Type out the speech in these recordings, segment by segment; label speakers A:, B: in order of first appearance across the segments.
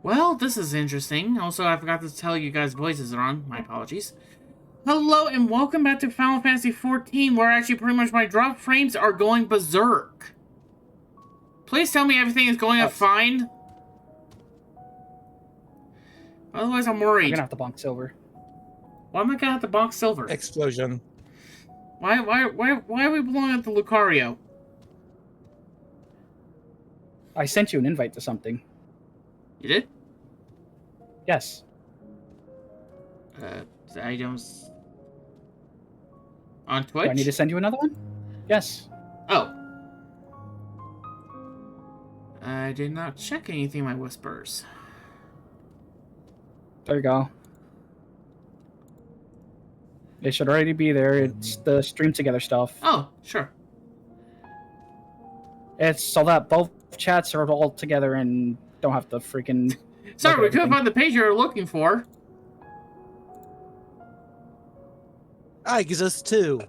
A: Well, this is interesting. Also, I forgot to tell you guys voices are on. My apologies. Hello and welcome back to Final Fantasy XIV, where actually pretty much my drop frames are going berserk. Please tell me everything is going up fine. Otherwise, I'm worried.
B: I'm gonna have to bonk silver.
A: Why am I gonna have to bonk silver?
C: Explosion.
A: Why are we blowing up the Lucario?
B: I sent you an invite to something.
A: You did?
B: Yes.
A: Items on Twitch?
B: Do I need to send you another one? Yes.
A: Oh. I did not check anything in my whispers.
B: There you go. They should already be there. It's the stream together stuff.
A: Oh, sure.
B: It's so that both chats are all together and don't have to freaking...
A: Sorry, we couldn't find the page you were looking for.
C: I exist too.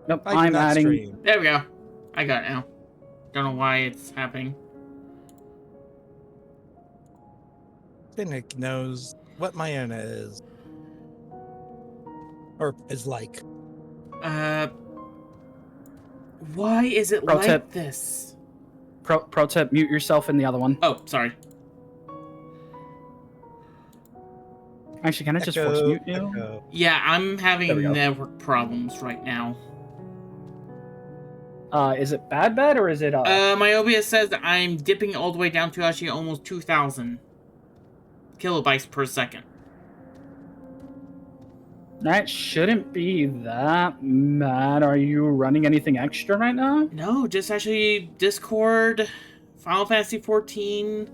B: Nope, I'm adding...
C: Stream.
A: There we go. I got it now. Don't know why it's happening.
C: Finnick knows what my internet is. Or is like.
A: Why is it like
B: tip.
A: this?
B: Pro tip, mute yourself in the other one.
A: Oh, sorry.
B: Actually, can I just force mute you?
C: Echo.
A: Yeah, I'm
B: There we
A: having
B: go.
A: network problems right now.
B: Is it bad, or is it...
A: My OBS says that I'm dipping all the way down to actually almost 2,000 kilobytes per second.
B: That shouldn't be that bad. Are you running anything extra right now?
A: No, just actually Discord, Final Fantasy 14,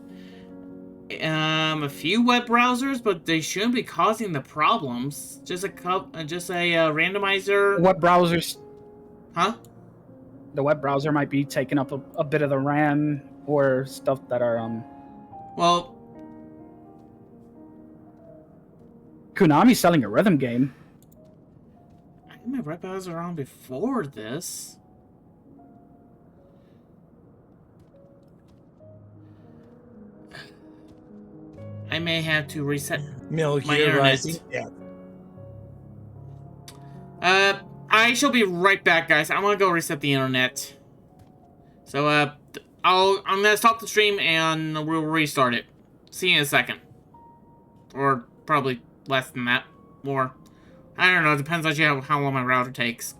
A: a few web browsers, but they shouldn't be causing the problems. Just a randomizer.
B: What browsers...
A: Huh?
B: The web browser might be taking up a bit of the RAM or stuff that are...
A: Well,
B: Konami's selling a rhythm game.
A: I had my web browser on before this. I may have to reset
C: Mill
A: my
C: here
A: internet.
C: rising. Yeah.
A: I shall be right back, guys. I'm gonna go reset the internet. So, I'm gonna stop the stream and we'll restart it. See you in a second. Or probably less than that. More. I don't know. It depends on how long my router takes.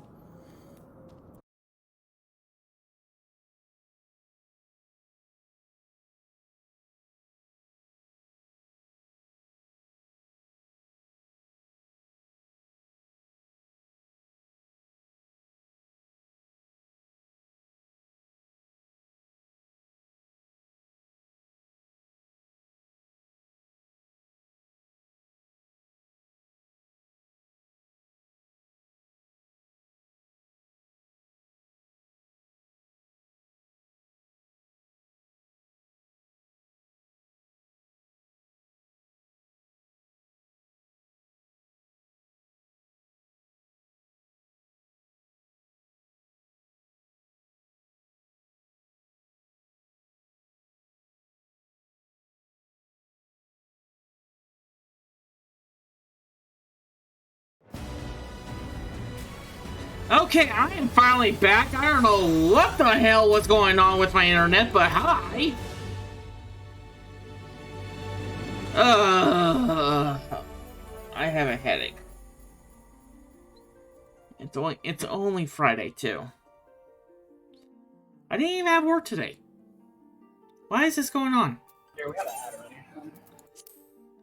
A: Okay, I am finally back. I don't know what the hell was going on with my internet, but hi. I have a headache. It's only Friday too. I didn't even have work today. Why is this going on?
B: Yeah, we got that already.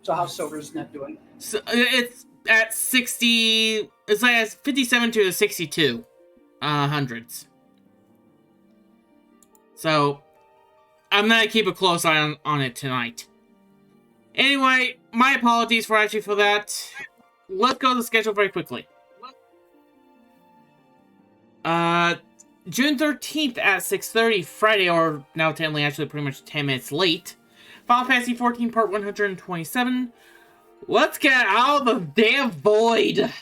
B: So how's Silver's net doing?
A: So it's at 60. It's like at 57 to 62 hundreds. So I'm gonna keep a close eye on it tonight. Anyway, my apologies for that. Let's go to the schedule very quickly. June 13th at 6:30, Friday, or now technically actually pretty much 10 minutes late. Final Fantasy 14 Part 127. Let's get out of the damn void!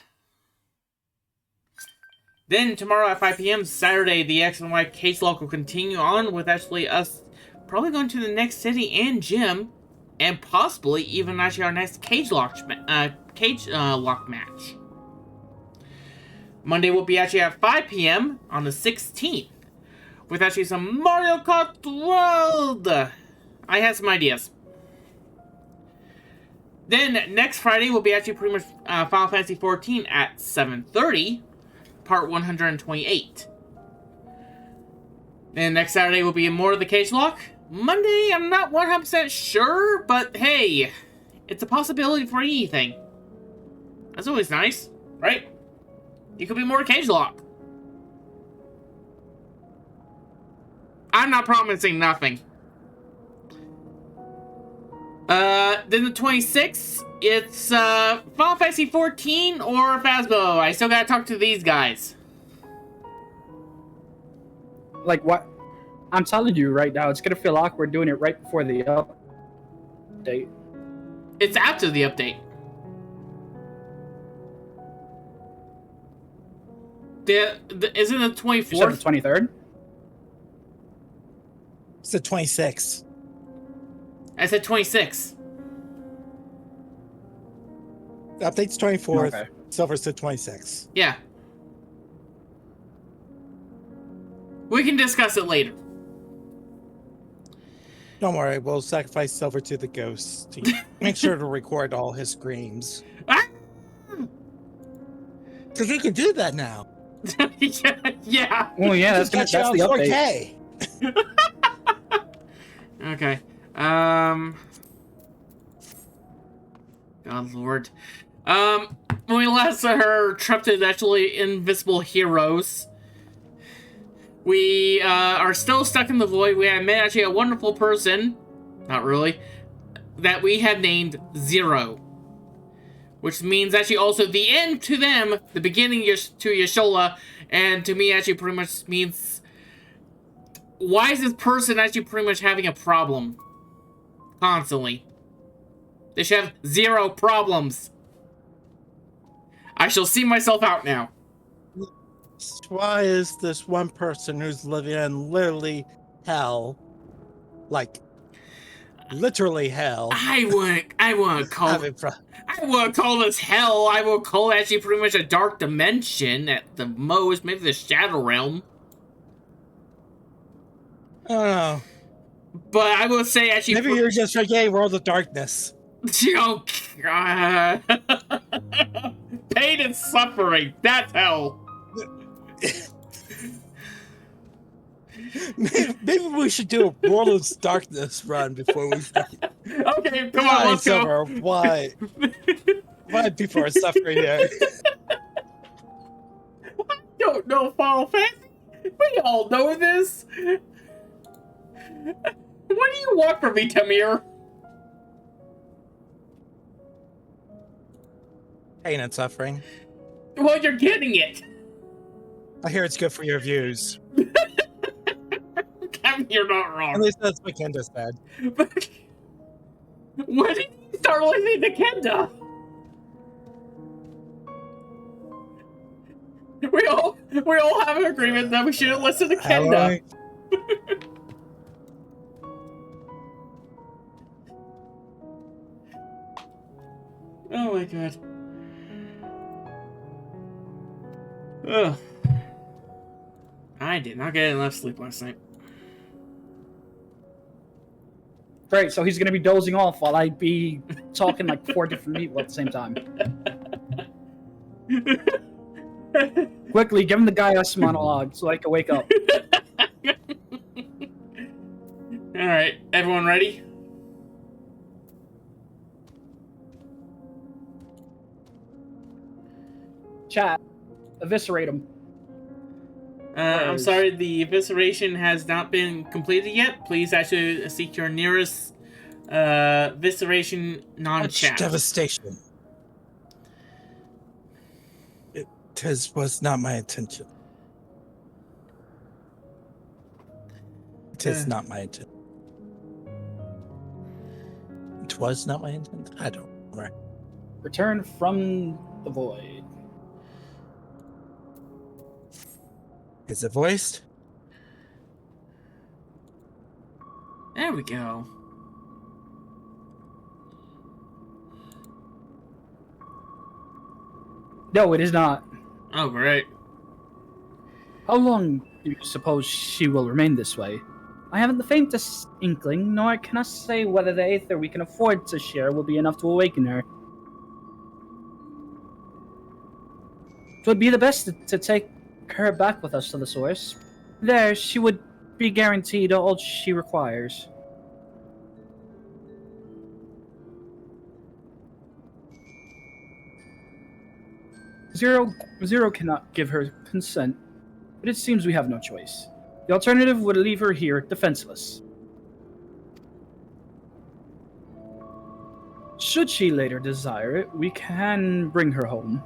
A: Then tomorrow at 5 p.m. Saturday, the X and Y case log will continue on with actually us probably going to the next city and gym, and possibly even actually our next lock match. Monday will be actually at 5 p.m. on the 16th, with actually some Mario Kart World. I have some ideas. Then next Friday will be actually pretty much Final Fantasy XIV at 7:30, part 128. Then next Saturday will be more of the cage lock. Monday, I'm not 100% sure, but hey, it's a possibility for anything. That's always nice, right? You could be more cage lock. I'm not promising nothing. Then the 26th, it's Final Fantasy XIV or Phasmo. I still gotta talk to these guys.
B: Like what? I'm telling you right now, it's gonna feel awkward doing it right before the update.
A: It's after the update. Isn't it the 24th?
B: You said the 23rd?
C: It's the 26th.
A: I said 26.
C: The update's 24th.
B: Okay.
C: Silver's the 26th.
A: Yeah. We can discuss it later.
C: Don't worry, we'll sacrifice Silver to the ghost. To make sure to record all his screams.
A: Ah!
C: Because we can do that now.
A: yeah.
B: Well, yeah, that's
C: Just
B: the
C: got you on
B: update.
C: 4K.
A: Okay. God Lord. When we last saw her trapped in actually invisible heroes, we are still stuck in the void. We have met actually a wonderful person, not really, that we have named Zero, which means actually also the end to them, the beginning to Yashola, and to me actually pretty much means why is this person actually pretty much having a problem constantly? They should have 0 problems. I shall see myself out now.
C: Why is this one person who's living in literally hell, like literally hell?
A: I wouldn't call
C: having
A: I wouldn't call this hell. I will call it actually pretty much a dark dimension at the most, maybe the Shadow Realm.
C: I don't know.
A: But I will say actually,
C: Maybe you're just forgetting World of Darkness.
A: Oh, God. Pain and suffering. That's hell.
C: Maybe we should do a World of Darkness run before we start.
A: Okay, come on, let's go.
C: Why people are suffering here?
A: I don't know Final Fantasy. We all know this. What do you want from me, Tamir?
C: Pain and suffering.
A: Well, you're getting it.
C: I hear it's good for your views.
A: Tamir, you're not wrong.
C: At least that's what Kenda said.
A: But when did you start listening to Kenda? We all have an agreement that we shouldn't listen to Kenda. Oh my God. Ugh. I did not get enough sleep last night.
B: Great, so he's gonna be dozing off while I be talking like 4 different people at the same time. Quickly, give him the Gaius monologue so I can wake up.
A: Alright, everyone ready?
B: Chat, eviscerate him.
A: I'm sorry, the evisceration has not been completed yet. Please actually seek your nearest evisceration non-chat.
C: Devastation. It was not my intention. It is not my intent. It was not my intent. I don't remember.
B: Return from the void.
C: Is it voiced?
A: There we go.
B: No, it is not.
A: Oh, great.
B: How long do you suppose she will remain this way? I haven't the faintest inkling, nor can I say whether the aether we can afford to share will be enough to awaken her. It would be the best to take her back with us to the source. There, she would be guaranteed all she requires. Zero cannot give her consent, but it seems we have no choice. The alternative would leave her here defenseless. Should she later desire it, we can bring her home.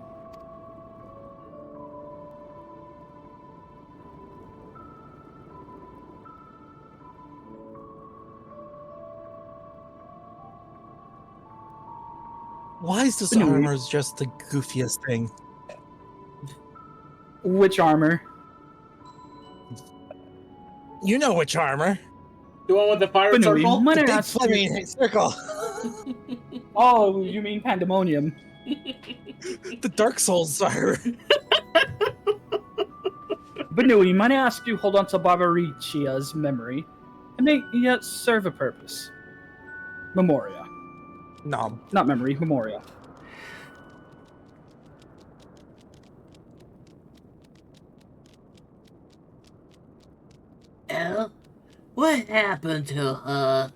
C: Why is this
B: Anyway.
C: armor just the goofiest thing?
B: Which armor?
C: You know which armor.
A: The one with the fire
B: But no, we
A: circle?
B: might
C: The big
B: ask you-
C: flaming circle.
B: Oh, you mean Pandemonium?
C: The Dark Souls armor.
B: But no, we might ask you hold on to Barbaricia's memory, and may yet serve a purpose. Memoria.
C: No.
B: Not memory, Memoria.
A: Oh, what happened to her?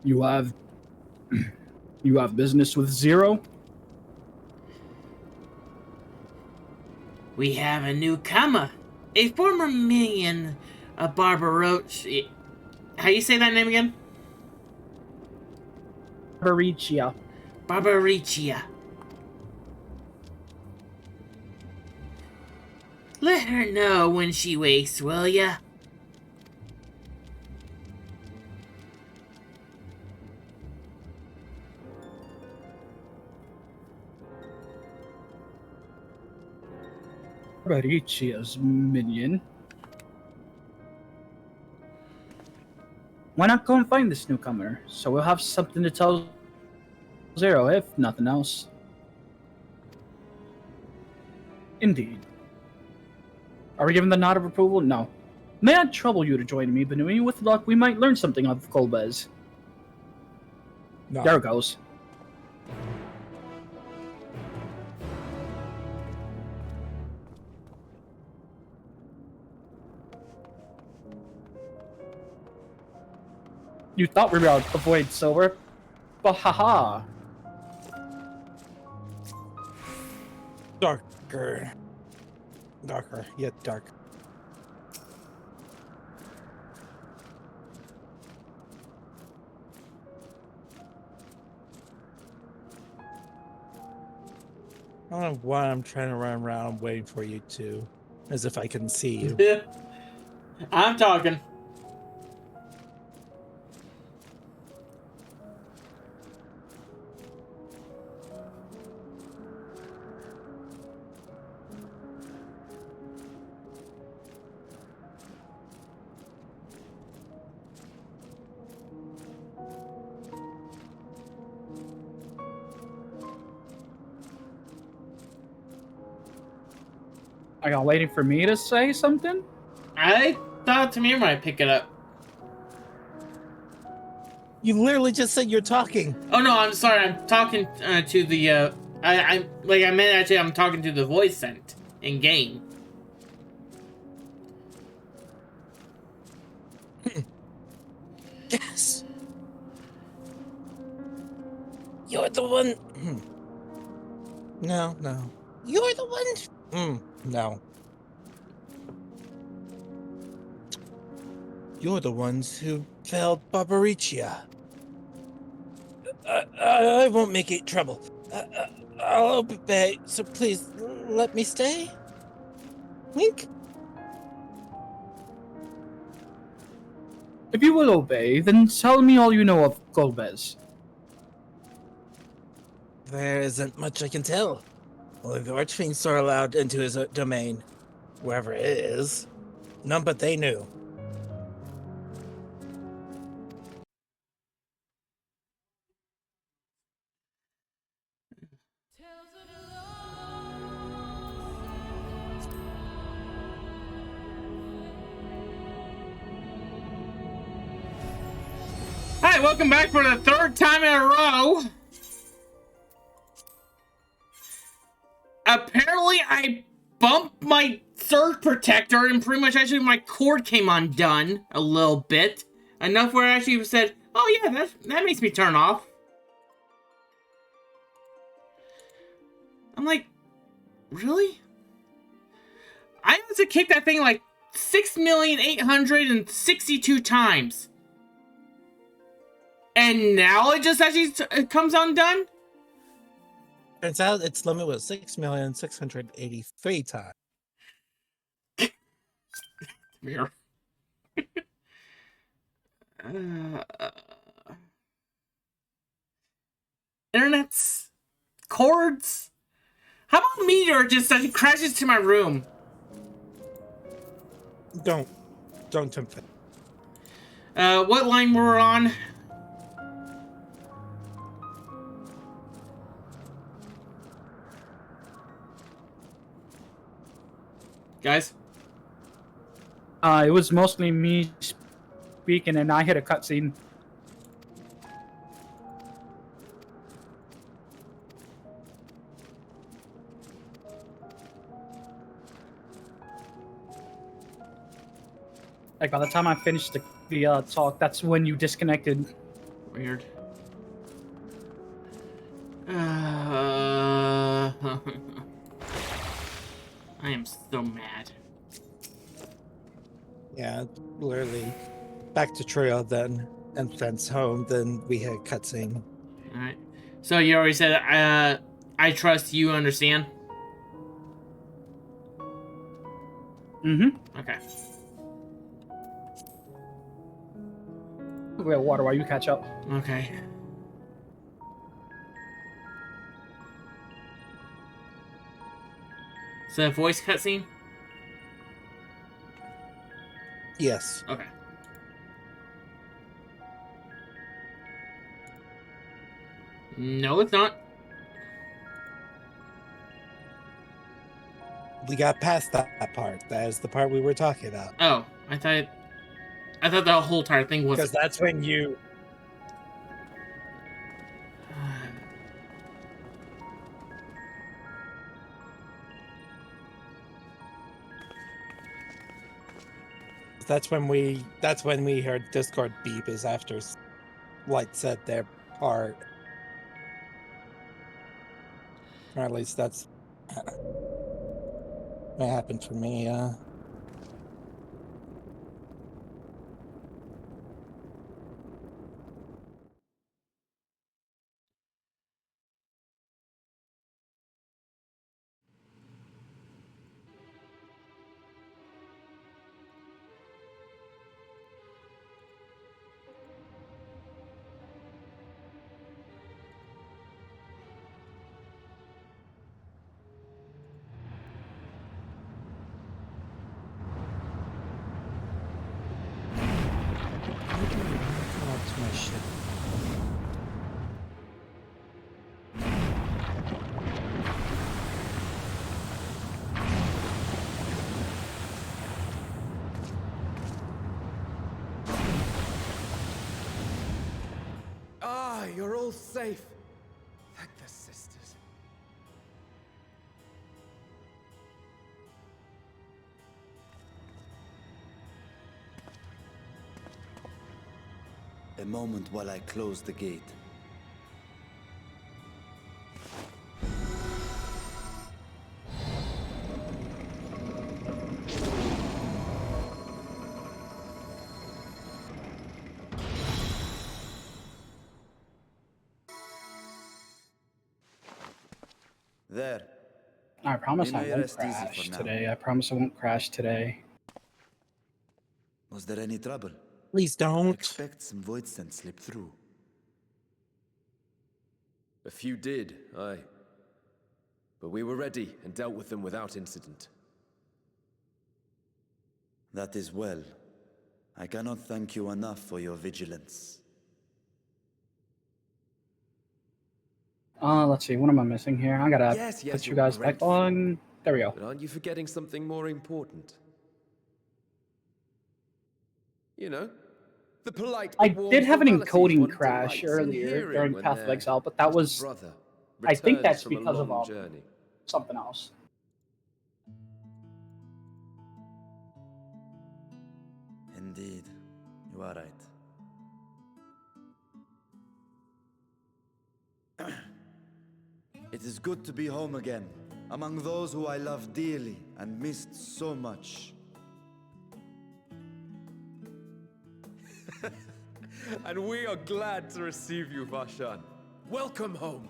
B: You have... you have business with Zero?
A: We have a newcomer. A former minion of Barbaroche. How you say that name again?
B: Barbaricia.
A: Barbaricia. Let her know when she wakes, will ya?
B: Barbaricia's minion. Why not go and find this newcomer, so we'll have something to tell Zero, if nothing else. Indeed. Are we given the nod of approval? No. May I trouble you to join me, Benui? With luck, we might learn something of Golbez.
C: No.
B: There it goes. You thought we were out to avoid silver, but haha.
C: Darker. Darker. Yeah, dark. I don't know why I'm trying to run around waiting for you to, as if I can see you.
A: I'm talking.
B: Are y'all waiting for me to say something?
A: I thought Tamir might pick it up.
C: You literally just said you're talking.
A: Oh no, I'm sorry. I'm talking to the. I meant actually. I'm talking to the voice sent in game.
C: Yes. You're the one. No, no. You're the one. No. You're the ones who failed Barbaricia. I won't make it trouble. I'll obey, so please let me stay. Wink.
B: If you will obey, then tell me all you know of Golbez.
C: There isn't much I can tell. Only the Archfiends are allowed into his domain, wherever it is. None but they knew.
A: Hi, welcome back for the third time in a row. Apparently, I bumped my surge protector and pretty much actually my cord came undone a little bit. Enough where I actually said, oh yeah, that makes me turn off. I'm like, really? I had to kick that thing like 6,862,000 times. And now it just actually comes undone?
C: Turns out its limit was 6,683 times.
A: Weird. Internets? Cords? How about meteor just crashes to my room?
C: Don't tempt it.
A: What line we're on? Guys?
B: It was mostly me speaking, and I hit a cutscene. Like, by the time I finished the talk, that's when you disconnected.
A: Weird. I am so mad.
C: Yeah, literally. Back to Trio then, and thence home, then we hit cutscene.
A: Alright. So you already said, I trust you understand?
B: Mm-hmm.
A: Okay.
B: I'll get water while you catch up.
A: Okay. Is that a voice cutscene?
C: Yes.
A: Okay. No, it's not.
C: We got past that part. That is the part we were talking about.
A: Oh, I thought the whole entire thing was.
C: Because that's when you... That's when we heard Discord beep is after Light said their part. Or at least that's what happened for me, What's my shit?
D: Ah, you're all safe. Thank the sisters.
E: A moment while I close the gate. There.
B: I promise
E: May
B: I
E: my
B: won't
E: rest easy for
B: crash
E: now.
B: today. I promise I won't crash today.
E: Was there any trouble?
C: Please
E: I
C: don't.
E: expect some void scent slipped through.
D: A few did, aye.
F: but we were ready and dealt with them without incident.
E: That is well. I cannot thank you enough for your vigilance.
B: Let's see, what am I missing here? I gotta
F: Yes,
B: put you
F: you're
B: guys back
F: grateful.
B: on. There we go.
F: But aren't you forgetting something more important? You know, the polite
B: I
F: but warm
B: did have an
F: formalities
B: encoding
F: one
B: crash
F: delights in
B: earlier
F: hearing
B: during
F: when
B: Path of
F: their
B: Exile, but that
F: foster
B: was,
F: brother
B: I think
F: returns
B: that's
F: from a
B: because of
F: long journey.
B: something else.
E: Indeed, you are right. It is good to be home again, among those who I love dearly and missed so much.
F: And we are glad to receive you, Vashan. Welcome home.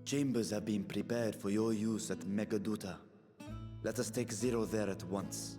E: Chambers have been prepared for your use at Megaduta. Let us take Zero there at once.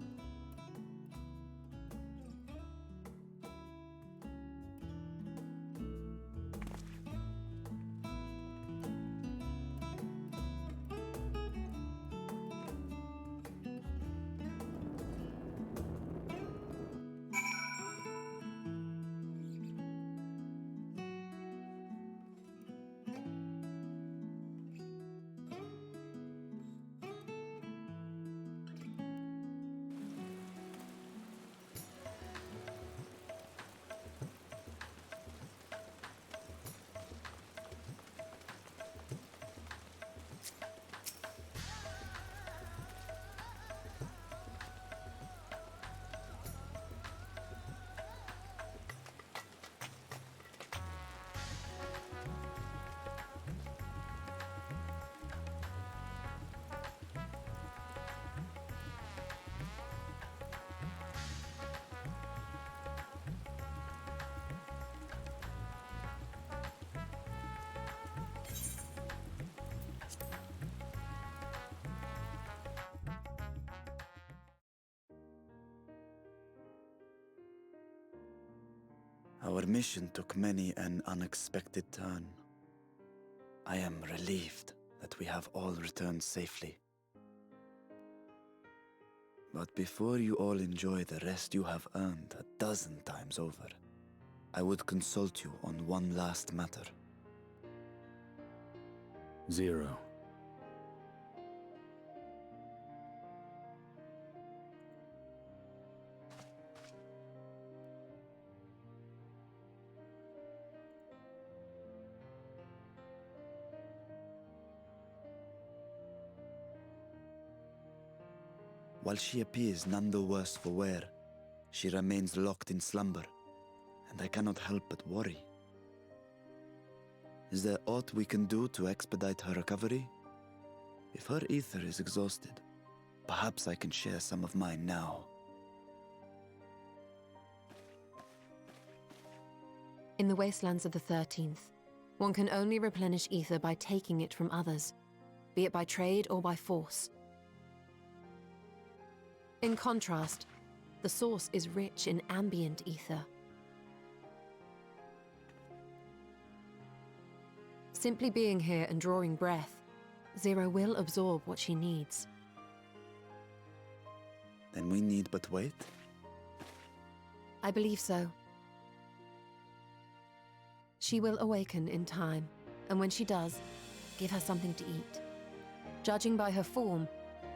E: Our mission took many an unexpected turn. I am relieved that we have all returned safely. But before you all enjoy the rest you have earned 12 times over, I would consult you on one last matter.
G: Zero.
E: While she appears none the worse for wear, she remains locked in slumber, and I cannot help but worry. Is there aught we can do to expedite her recovery? If her ether is exhausted, perhaps I can share some of mine now.
H: In the wastelands of the 13th, one can only replenish ether by taking it from others, be it by trade or by force. In contrast, the source is rich in ambient ether. Simply being here and drawing breath, Zero will absorb what she needs.
E: Then we need but wait?
H: I believe so. She will awaken in time, and when she does, give her something to eat. Judging by her form,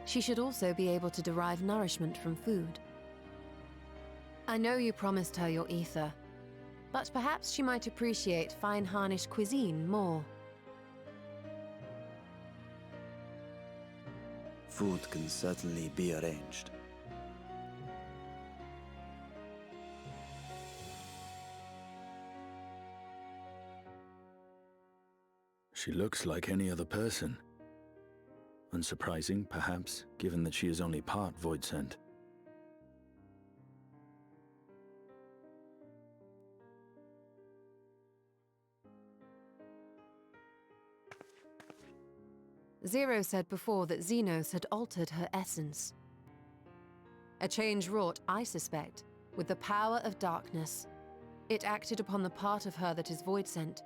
H: she should also be able to derive nourishment from food. I know you promised her your ether, but perhaps she might appreciate fine harnished cuisine more.
E: Food can certainly be arranged.
G: She looks like any other person. Unsurprising, perhaps, given that she is only part void-sent.
H: Zero said before that Xenos had altered her essence. A change wrought, I suspect, with the power of darkness. It acted upon the part of her that is void sent,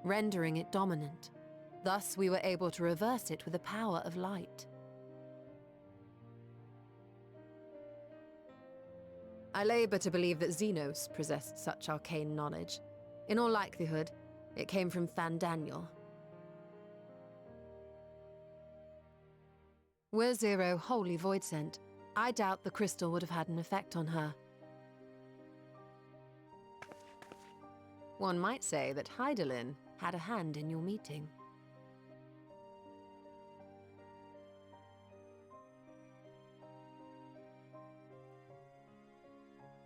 H: rendering it dominant. Thus, we were able to reverse it with the power of light. I labor to believe that Xenos possessed such arcane knowledge. In all likelihood, it came from Fandaniel. Were Zero wholly void sent, I doubt the crystal would have had an effect on her. One might say that Hydaelyn had a hand in your meeting.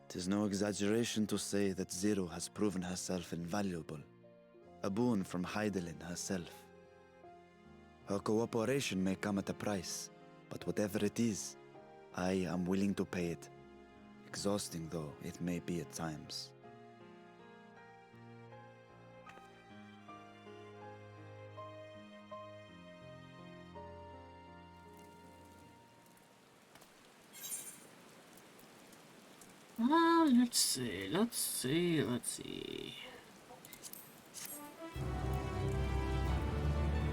E: 'Tis no exaggeration to say that Zero has proven herself invaluable. A boon from Hydaelyn herself. Her cooperation may come at a price, but whatever it is, I am willing to pay it. Exhausting though it may be at times.
A: Let's see.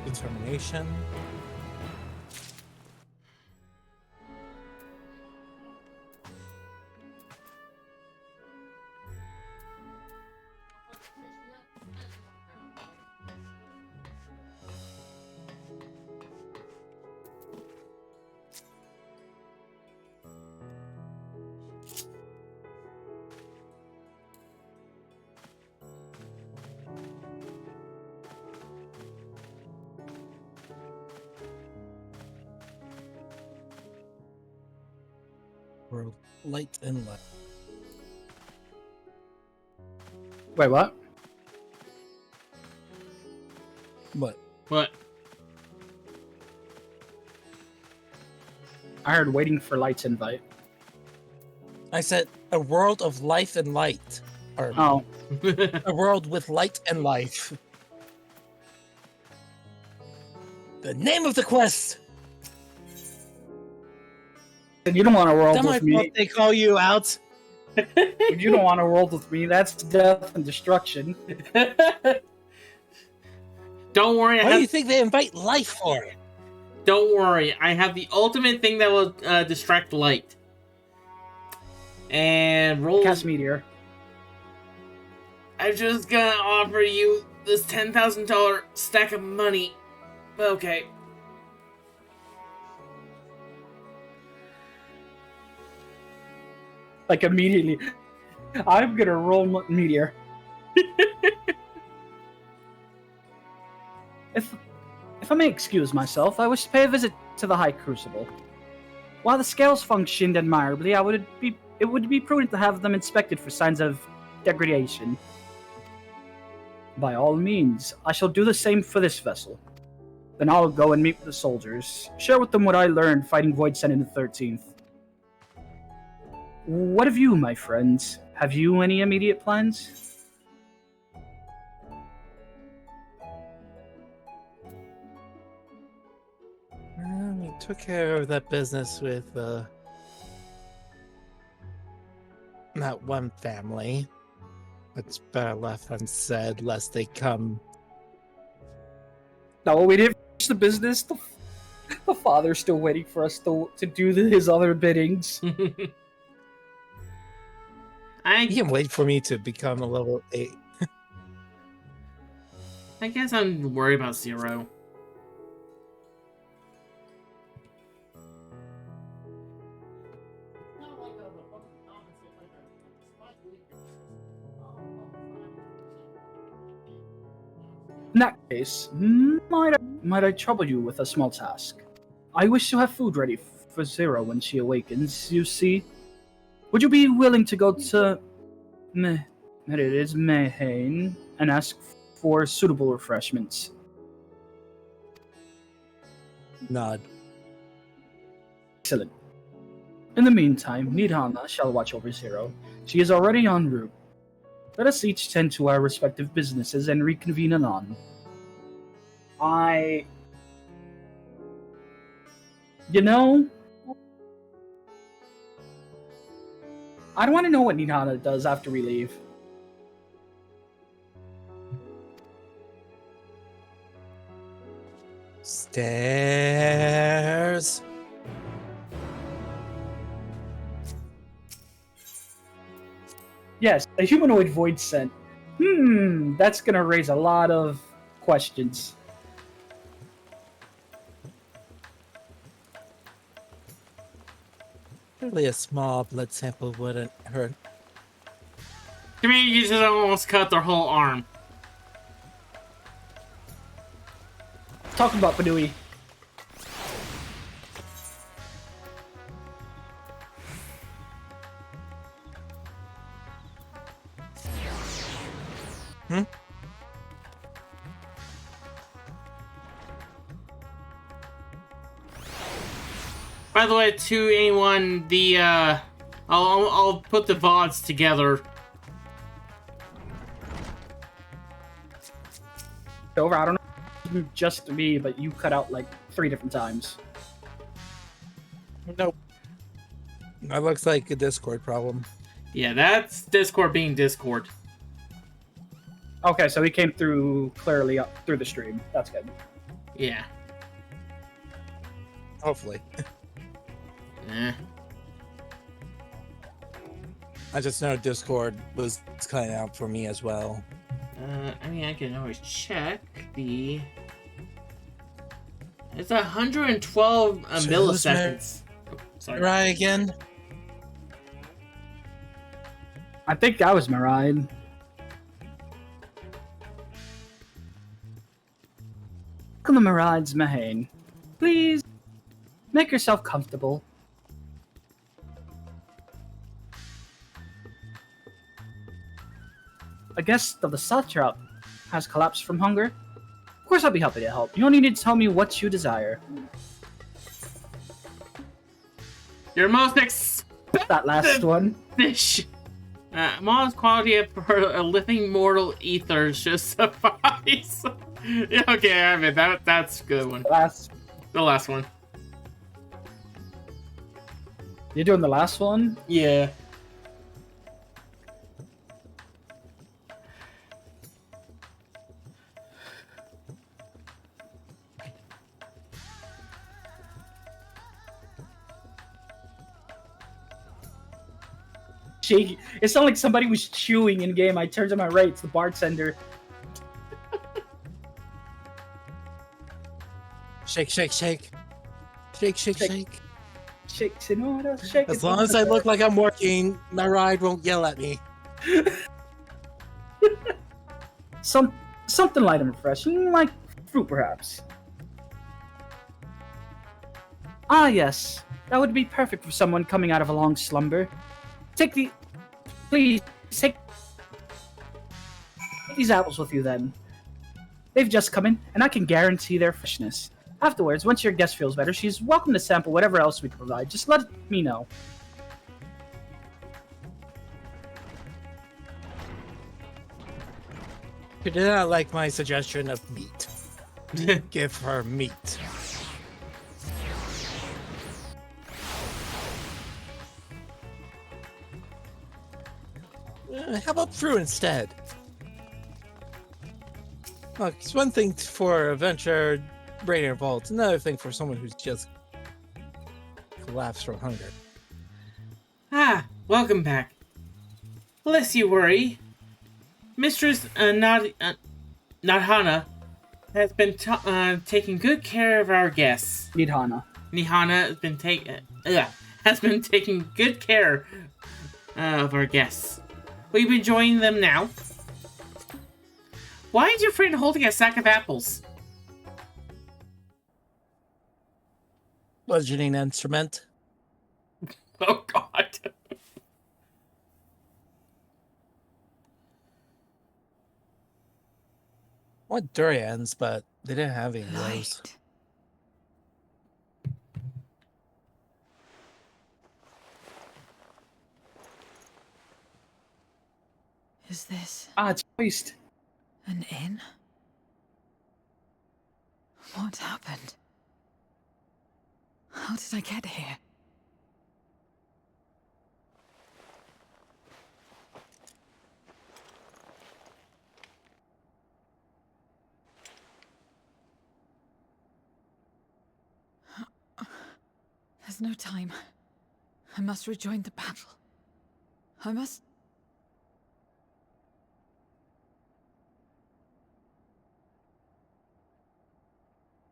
C: Determination. World light and light.
B: Wait, what?
C: What?
A: What?
B: I heard waiting for Light's invite.
C: I said a world of life and light. Or
B: Oh,
C: a world with light and life. The name of the quest!
B: and you don't want to world
C: That
B: with
C: might
B: me.
C: what they call you out.
B: If you don't want to world with me, that's death and destruction.
A: Don't worry.
C: What do you think they invite life for?
A: Don't worry. I have the ultimate thing that will distract light. And roll.
B: Cast meteor.
A: I'm just gonna offer you this $10,000 stack of money. Okay.
B: Like immediately. I'm gonna roll meteor. If I may excuse myself, I wish to pay a visit to the High Crucible. While the scales functioned admirably, it would be prudent to have them inspected for signs of degradation. By all means, I shall do the same for this vessel. Then I'll go and meet with the soldiers, share with them what I learned fighting Void Sen in the 13th. What of you, my friends? Have you any immediate plans?
C: We took care of that business with that one family. It's better left unsaid, lest they come.
B: No, we didn't finish the business. The father's still waiting for us to do his other biddings.
C: You can wait for me to become a level 8.
A: I guess I'm worried about Zero.
B: In that case, might I trouble you with a small task? I wish to have food ready for Zero when she awakens, you see. Would you be willing to go to Mehane and ask for suitable refreshments?
C: Nod.
B: Excellent. In the meantime, Nidhana shall watch over Zero. She is already en route. Let us each tend to our respective businesses and reconvene anon. You know, I don't want to know what Nidhana does after we leave.
C: Stairs.
B: Yes, a humanoid void scent. That's gonna raise a lot of questions.
C: Surely a small blood sample wouldn't hurt.
A: To me, you just almost cut their whole arm.
B: Talking about Badui.
A: By the way, to anyone, I'll put the VODs together.
B: Over, I don't know, just me, but you cut out like 3 different times.
C: Nope. That looks like a Discord problem.
A: Yeah, that's Discord being Discord.
B: Okay, so he came through clearly up through the stream. That's good.
A: Yeah.
C: Hopefully. I just know Discord was cutting out for me as well.
A: I mean, I can always check the... It's 112 milliseconds. Oh, sorry.
C: Right again?
B: I think that was Maride. Welcome to Maride's Mahane. Please, make yourself comfortable. A guest of the Satrap has collapsed from hunger. Of course I'll be happy to help. You only need to tell me what you desire.
A: Your most expensive
B: That last one.
A: dish. Modest quality of a living mortal ether should suffice. Yeah, okay, I mean, that's a good one. The last one.
B: You're doing the last one?
A: Yeah.
B: Shaky. It sounded like somebody was chewing in game. I turned to my right. It's the bartender.
C: Shake, shake, shake. Shake, shake,
B: Shake.
C: shake.
B: Shake, Sonora, shake.
C: As long as I look like I'm working, my ride won't yell at me.
B: Something light and refreshing, like fruit, perhaps. Ah, yes. That would be perfect for someone coming out of a long slumber. Please, take these apples with you then. They've just come in, and I can guarantee their freshness. Afterwards, once your guest feels better, she's welcome to sample whatever else we can provide. Just let me know.
C: You did not like my suggestion of meat. Give her meat. How about fruit instead? Look, it's one thing for a venture Radiant Vault, another thing for someone who's just collapsed from hunger.
A: Ah, welcome back. Lest you worry, Mistress Nadhana has been taking good care of our guests.
B: Nidhana.
A: Nihana has been taking good care of our guests. Will you be joining them now? Why is your friend holding a sack of apples?
C: Bludgeoning instrument.
A: Oh God.
C: I want durians, but they didn't have any of those.
H: Light. Is this
B: Ah, it's moist.
H: an inn? What happened? How did I get here?
I: There's no time. I must rejoin the battle. I must...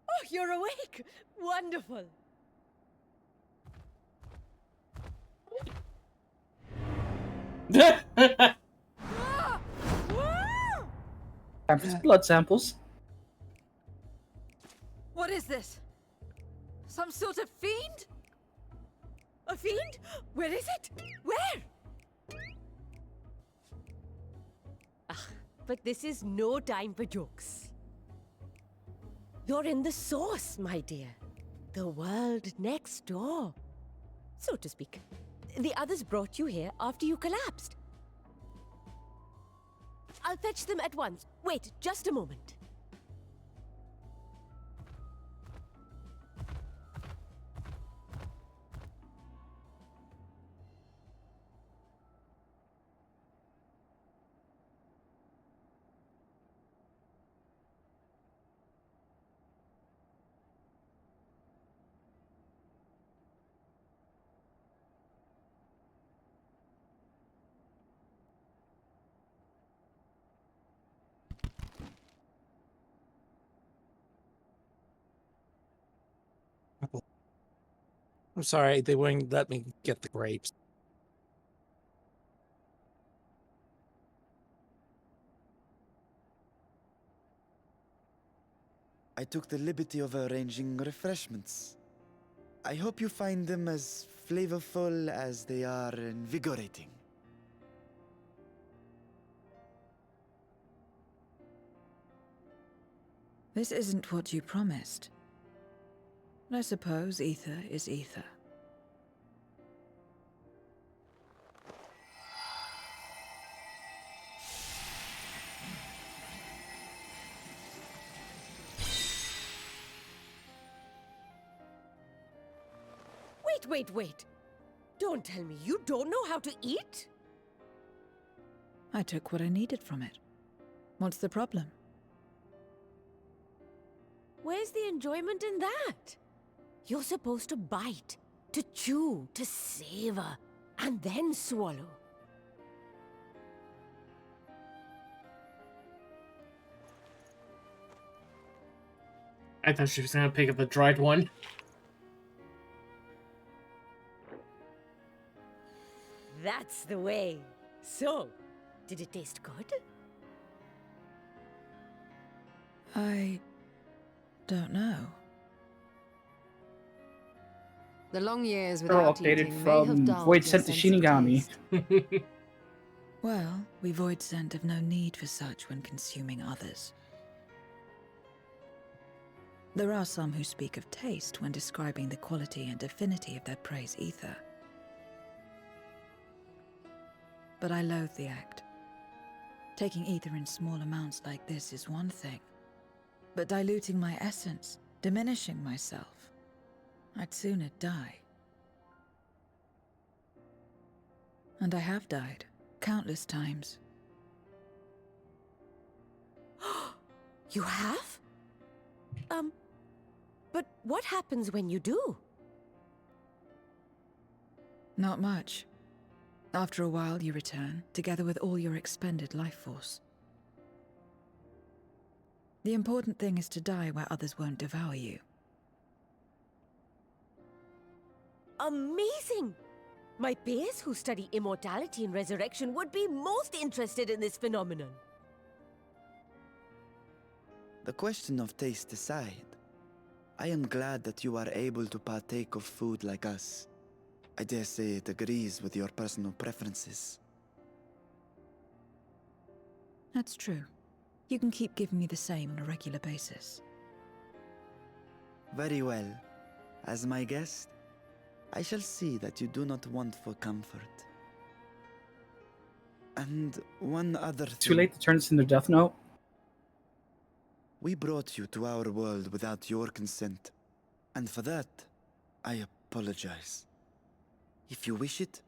J: Oh, you're awake! Wonderful!
B: Time for some blood samples.
I: What is this? Some sort of fiend?
J: A fiend? Where is it? Where? Ah, but this is no time for jokes. You're in the source, my dear. The world next door. So to speak. The others brought you here after you collapsed. I'll fetch them at once. Wait, just a moment.
C: I'm sorry, they wouldn't let me get the grapes.
E: I took the liberty of arranging refreshments. I hope you find them as flavorful as they are invigorating.
I: This isn't what you promised. I suppose ether is ether.
J: Wait. Don't tell me you don't know how to eat?
I: I took what I needed from it. What's the problem?
J: Where's the enjoyment in that? You're supposed to bite, to chew, to savor, and then swallow.
A: I thought she was gonna pick up the dried one.
J: That's the way. So, did it taste good?
I: I don't know.
H: The long years
B: They're
H: without
B: updated
H: eating may have
B: from
H: dulled
B: Void
H: your
B: Sent to
H: sense of
B: Shinigami.
H: taste.
I: Well, we void scent have no need for such when consuming others. There are some who speak of taste when describing the quality and affinity of their prey's ether. But I loathe the act. Taking ether in small amounts like this is one thing, but diluting my essence, diminishing myself, I'd sooner die. And I have died, countless times.
J: You have? But what happens when you do?
I: Not much. After a while, you return, together with all your expended life force. The important thing is to die where others won't devour you.
J: Amazing! My peers who study immortality and resurrection would be most interested in this phenomenon.
E: The question of taste aside, I am glad that you are able to partake of food like us. I dare say it agrees with your personal preferences.
I: That's true. You can keep giving me the same on a regular basis.
E: Very well. As my guest, I shall see that you do not want for comfort. And one other thing.
B: Too late to turn this into Death Note.
E: We brought you to our world without your consent. And for that, I apologize. If you wish it,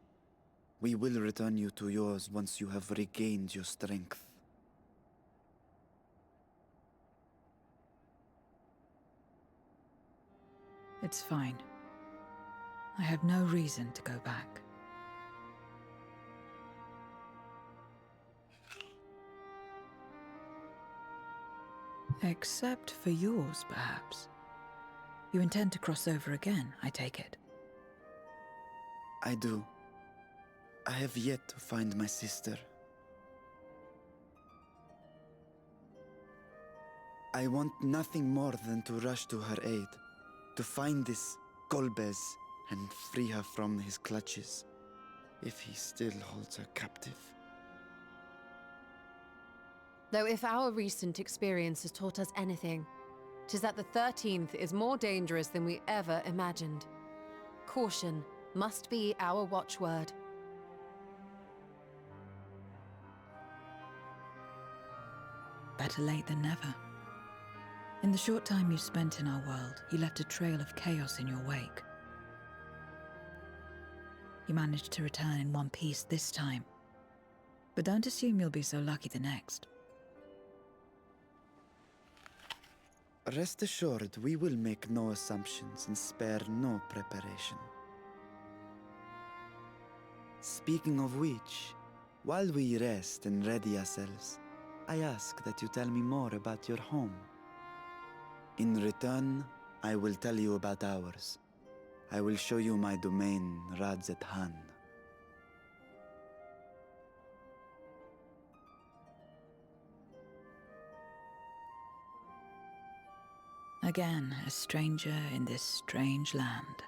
E: we will return you to yours once you have regained your strength.
I: It's fine. I have no reason to go back. Except for yours, perhaps. You intend to cross over again, I take it.
E: I do. I have yet to find my sister. I want nothing more than to rush to her aid, to find this Golbez and free her from his clutches, if he still holds her captive.
H: Though if our recent experience has taught us anything, 'tis that the 13th is more dangerous than we ever imagined. Caution must be our watchword.
I: Better late than never. In the short time you spent in our world, you left a trail of chaos in your wake. You managed to return in one piece this time. But don't assume you'll be so lucky the next.
E: Rest assured, we will make no assumptions and spare no preparation. Speaking of which, while we rest and ready ourselves, I ask that you tell me more about your home. In return, I will tell you about ours. I will show you my domain, Radzet-Han.
I: Again, a stranger in this strange land.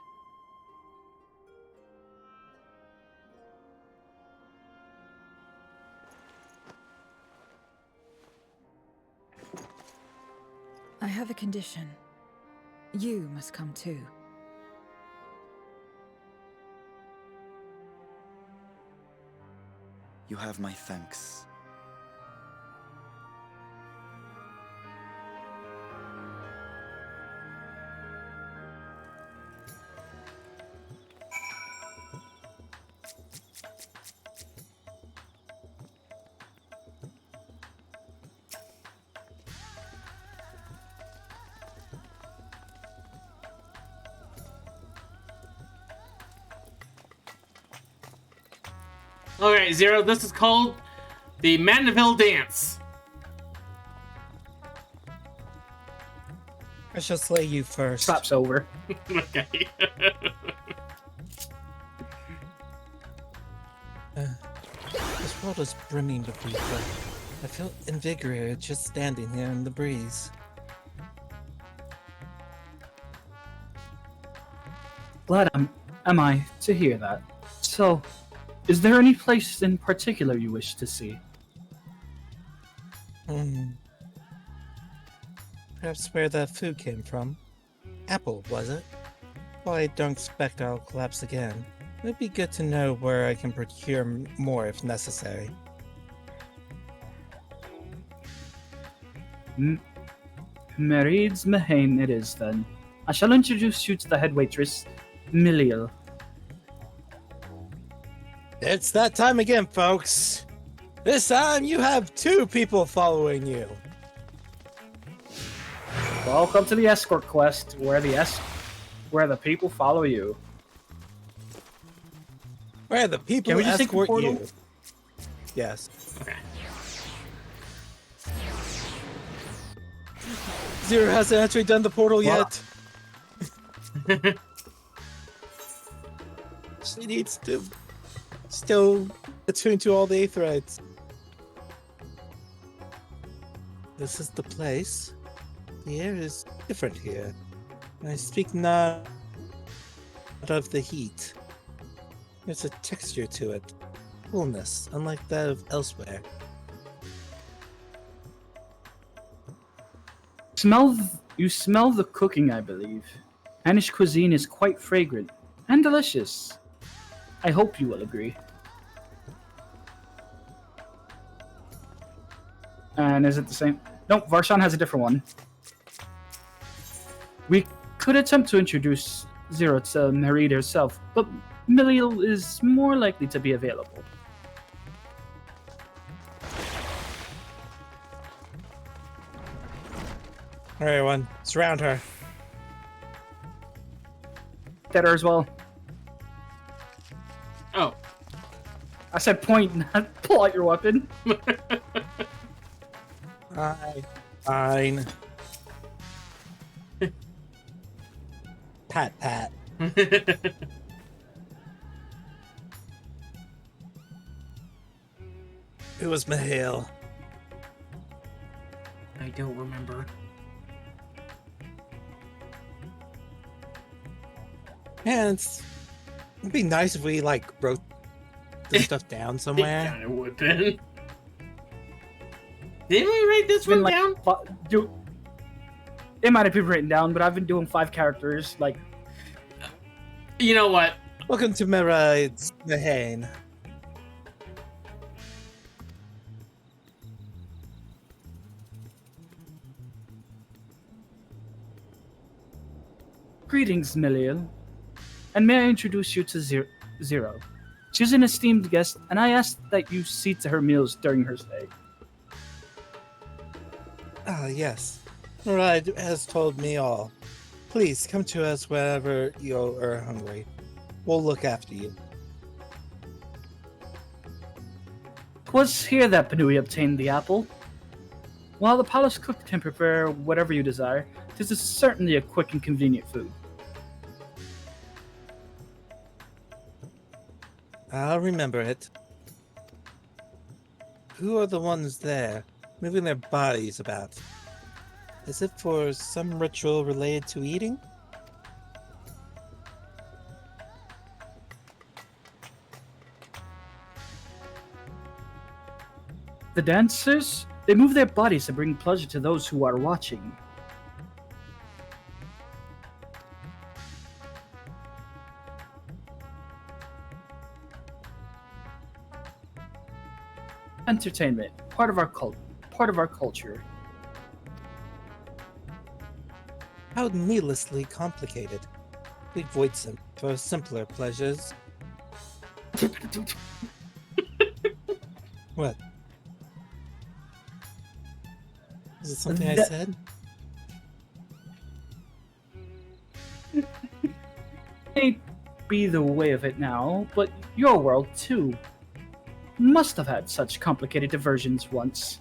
I: I have a condition. You must come too.
E: You have my thanks.
A: Okay, Zero, this is called the Mandeville Dance.
C: I shall slay you first.
B: Slaps over.
A: Okay.
C: This world is brimming with people. I feel invigorated just standing here in the breeze.
B: Glad am I to hear that. So, is there any place in particular you wish to see?
C: Perhaps where that food came from. Apple, was it? Well, I don't expect I'll collapse again. It'd be good to know where I can procure more if necessary.
B: Merid's Mahane it is then. I shall introduce you to the head waitress, Miliel.
C: It's that time again, folks. This time you have 2 people following you.
B: Welcome to the escort quest, where the people follow you.
C: Where the people
B: Can we just take the
C: escort
B: portal?
C: you. Yes.
A: Okay.
C: Zero hasn't actually done the portal yet. She needs to still attune to all the aetherites. This is the place. The air is different here. I speak not of the heat. There's a texture to it. Coolness, unlike that of elsewhere.
B: You smell the cooking, I believe. Anish cuisine is quite fragrant and delicious. I hope you will agree. And is it the same? Nope, Varshan has a different one. We could attempt to introduce Zero to Merid herself, but Miliel is more likely to be available.
C: Alright, everyone, surround her.
B: Get her as well. I said point, not pull out your weapon.
C: Fine. Pat, pat. It was Mihail.
A: I don't remember.
C: Man, it'd be nice if we, like, wrote this stuff down
A: It
C: somewhere.
A: kind of would been. Didn't we write this
B: Been
A: one
B: like,
A: down?
B: It might have been written down, but I've been doing 5 characters. Like,
A: You know what?
C: Welcome to Miraid's Mahane.
B: greetings, Miliel. And may I introduce you to Zero? She's an esteemed guest, and I ask that you see to her meals during her stay.
C: Ah, yes. Miraid has told me all. Please come to us whenever you are hungry. We'll look after you.
B: 'Twas here that Panui obtained the apple. While the palace cook can prepare whatever you desire, 'tis certainly a quick and convenient food.
C: I'll remember it. Who are the ones there, moving their bodies about? Is it for some ritual related to eating?
B: The dancers, they move their bodies to bring pleasure to those who are watching. Entertainment, part of our culture.
C: How needlessly complicated. Leave Voitzen for simpler pleasures. What? Is it something I said?
B: May be the way of it now, but your world too must have had such complicated diversions once.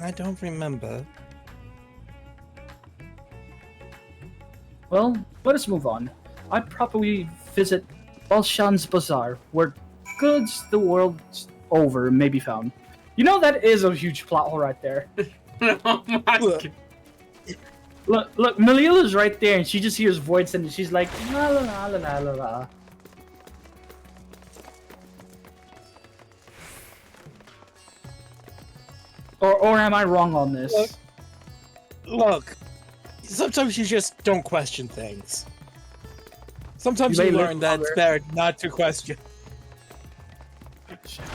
C: I don't remember.
B: Well, let us move on. I'd probably visit Balshan's Bazaar, where goods the world over may be found. You know, that is a huge plot hole right there.
A: Oh my God.
B: Look, Melila's right there, and she just hears voice, and she's like, la la la la la la la. Or am I wrong on this?
C: Look, sometimes you just don't question things. Sometimes you learn that it's better not to question.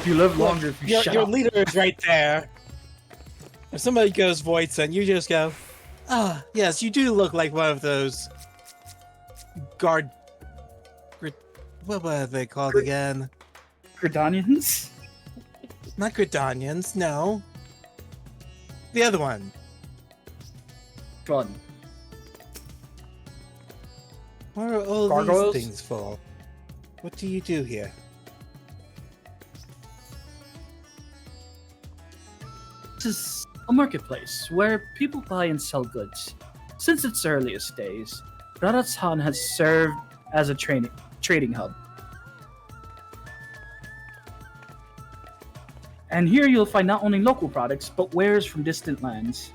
B: You live longer if you shut
C: your
B: up.
C: leader is right there. If somebody goes Voitzen, you just go, ah, yes, you do look like one of those what were they called again?
B: Gridanians?
C: Not Gridanians, no. The other one.
B: Fun.
C: What are all
B: Gargoyles?
C: these things for? What do you do here?
B: This is a marketplace where people buy and sell goods. Since its earliest days, Radhatsan has served as a trading hub. And here you'll find not only local products, but wares from distant lands.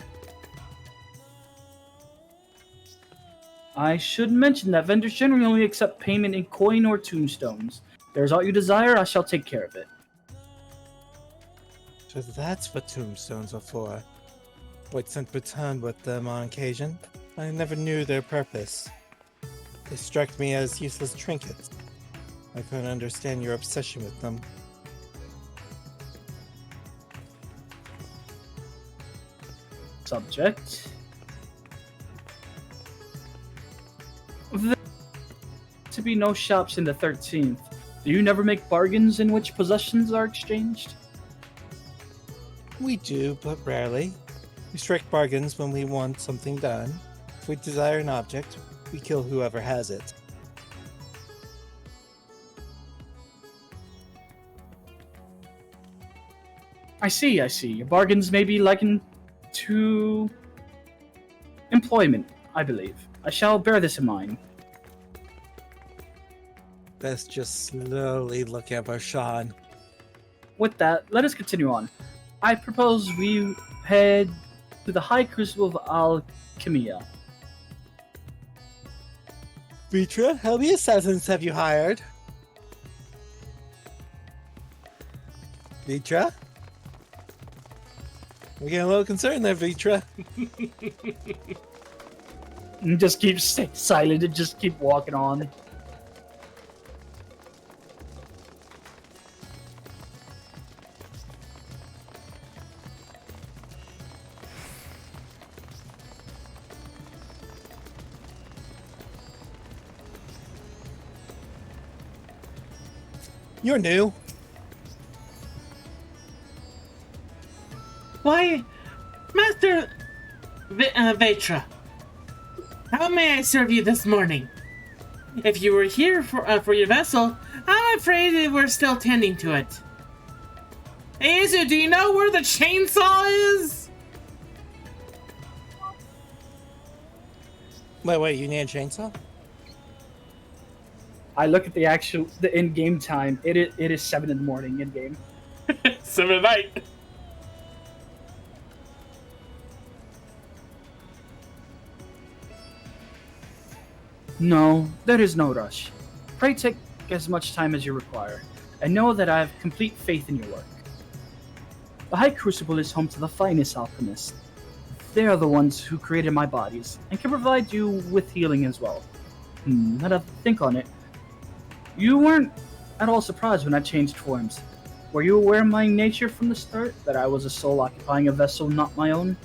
B: I should mention that vendors generally only accept payment in coin or tombstones. If there's aught you desire, I shall take care of it.
C: So that's what tombstones are for. Voitzen returned with them on occasion. I never knew their purpose. They struck me as useless trinkets. I couldn't understand your obsession with them.
B: Subject. There to be no shops in the 13th. Do you never make bargains in which possessions are exchanged?
C: We do, but rarely. We strike bargains when we want something done. If we desire an object, we kill whoever has it.
B: I see. Bargains may be likened to employment, I believe. I shall bear this in mind.
C: Best just slowly look at Varshan.
B: With that, let us continue on. I propose we head to the High Crucible of Alchemia.
C: Vitra, how many assassins have you hired? Vitra? We're getting a little concerned there, Vitra.
B: And just keep stay silent and just keep walking on.
C: You're new.
A: Why, Master Vetra, how may I serve you this morning? If you were here for your vessel, I'm afraid that we're still tending to it. Hey, Izu, do you know where the chainsaw is?
C: Wait, you need a chainsaw?
B: I look at the in-game time. It is 7 in the morning in-game.
A: 7 at night.
B: No, there is no rush. Pray take as much time as you require, and know that I have complete faith in your work. The High Crucible is home to the finest alchemists. They are the ones who created my bodies, and can provide you with healing as well. Now that I think on it, you weren't at all surprised when I changed forms. Were you aware of my nature from the start, that I was a soul occupying a vessel not my own?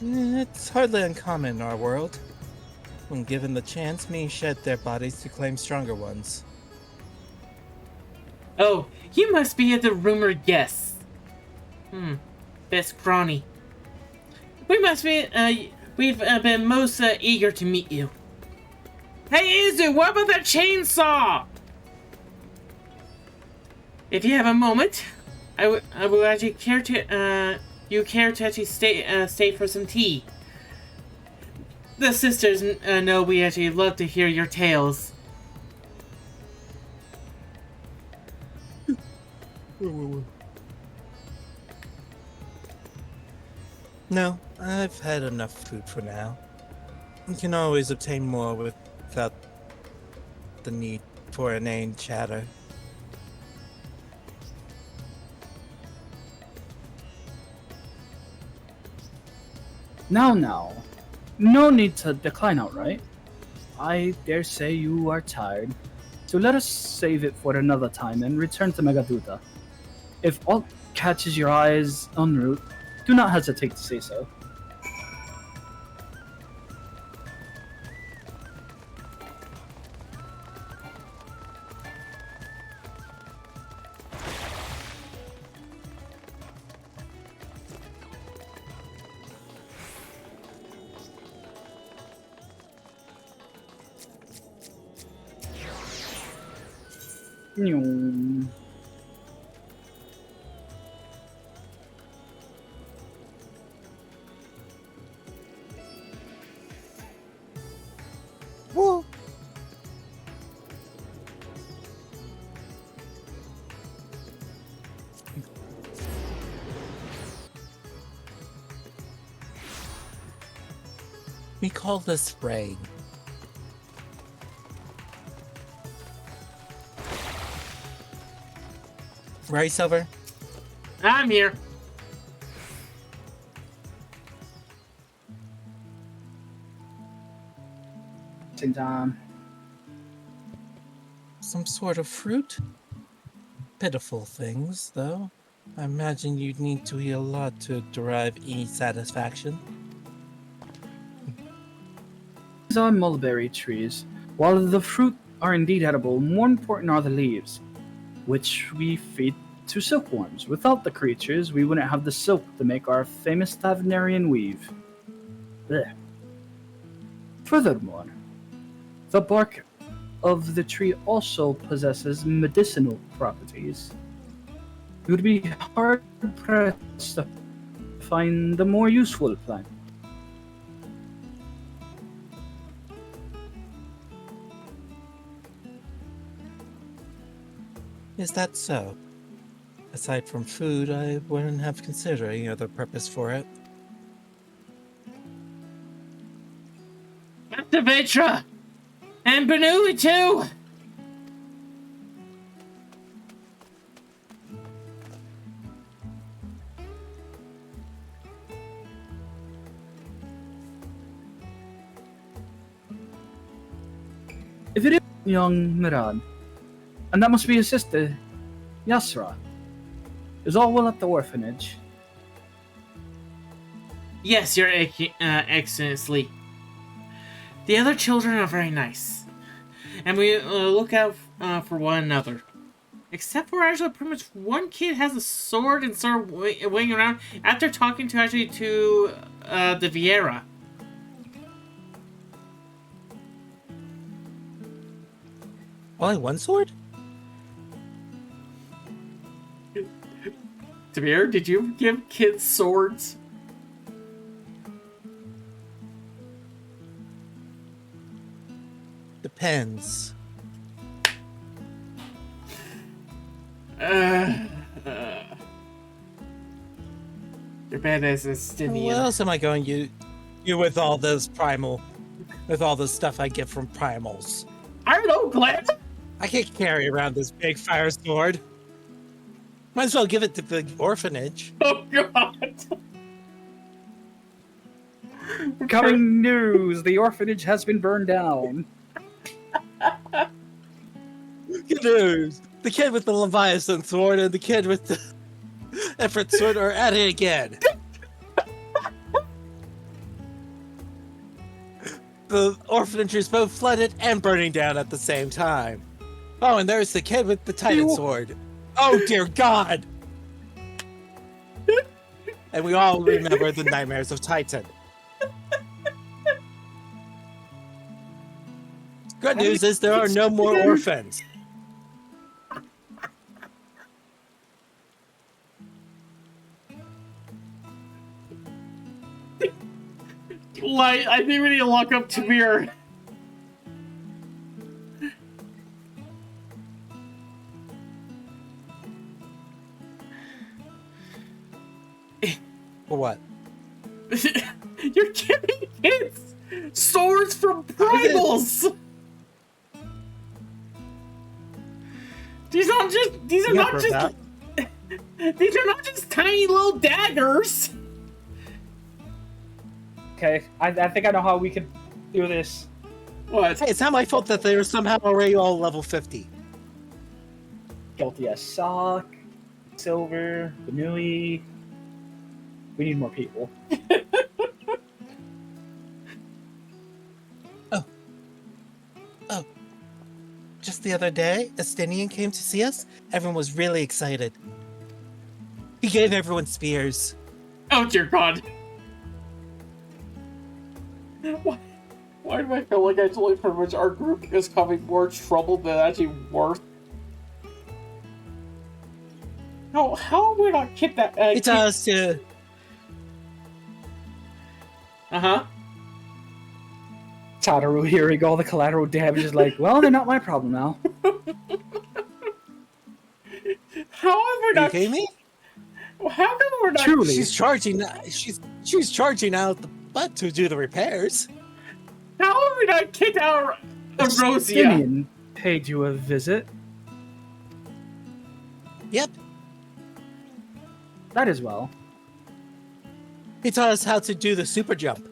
C: It's hardly uncommon in our world. When given the chance, many shed their bodies to claim stronger ones.
A: Oh, you must be the rumored guest. Best crony. We've been most eager to meet you. Hey, Izu, what about that chainsaw? If you have a moment, I would actually care to actually stay for some tea. The sisters know we actually love to hear your tales.
C: No, I've had enough food for now. You can always obtain more without the need for inane chatter.
B: Now. No need to decline outright. I dare say you are tired, so let us save it for another time and return to Megaduta. If aught catches your eyes en route, do not hesitate to say so. Nyong.
C: Whoa! We call this rain. Right, Silver?
A: I'm here.
B: Same time.
C: Some sort of fruit? Pitiful things, though. I imagine you'd need to eat a lot to derive any satisfaction.
B: These are mulberry trees. While the fruit are indeed edible, more important are the leaves, which we feed to silkworms. Without the creatures, we wouldn't have the silk to make our famous Tavernarian weave. Blech. Furthermore, the bark of the tree also possesses medicinal properties. You would be hard pressed to find a more useful plant.
C: Is that so? Aside from food, I wouldn't have considered any other purpose for it.
A: Master Vetra! And Benui too!
B: If it is young Mirad, and that must be his sister, Yasra, is all well at the orphanage.
A: Yes, Your Excellency. The other children are very nice. And we look out for one another. Except for actually pretty much one kid has a sword and started waiting around after talking to the Vieira.
C: Only one sword?
A: Tavir, did you give kids swords?
C: Depends.
A: You're bad as a Stynian.
C: What else am I going to do with all this with all the stuff I get from primals?
A: I don't know, Glenn!
C: I can't carry around this big fire sword. Might as well give it to the orphanage.
A: Oh, God!
B: Coming news! The orphanage has been burned down.
C: Good news! The kid with the Leviathan sword and the kid with the Effort sword are at it again. The orphanage is both flooded and burning down at the same time. Oh, and there's the kid with the Titan sword. Oh, dear God! And we all remember the nightmares of Titan. Good news is there are no more orphans.
A: Like, I think we need to lock up Tamir.
C: For what?
A: You're giving kids swords from primals. These are not just tiny little daggers.
B: Okay, I think I know how we could do this.
A: What?
C: Hey, it's not my fault that they were somehow already all level 50.
B: Guilty as Sock, Silver, Benui. We need more people.
C: Oh. Just the other day, a Stynian came to see us. Everyone was really excited. He gave everyone spears.
A: Oh dear God. Why do I feel like actually pretty much our group is causing more trouble than actually worth? How have we not kicked that?
C: It's us to.
B: Tataru hearing all the collateral damage is like, well, they're not my problem now.
A: How have we not?
C: Are you kidding me?
A: How come we're not?
B: Truly.
C: She's charging. She's charging out the butt to do the repairs.
A: How have we not kicked out Rosia?
B: Stynian paid you a visit.
C: Yep.
B: That as well.
C: He taught us how to do the super jump.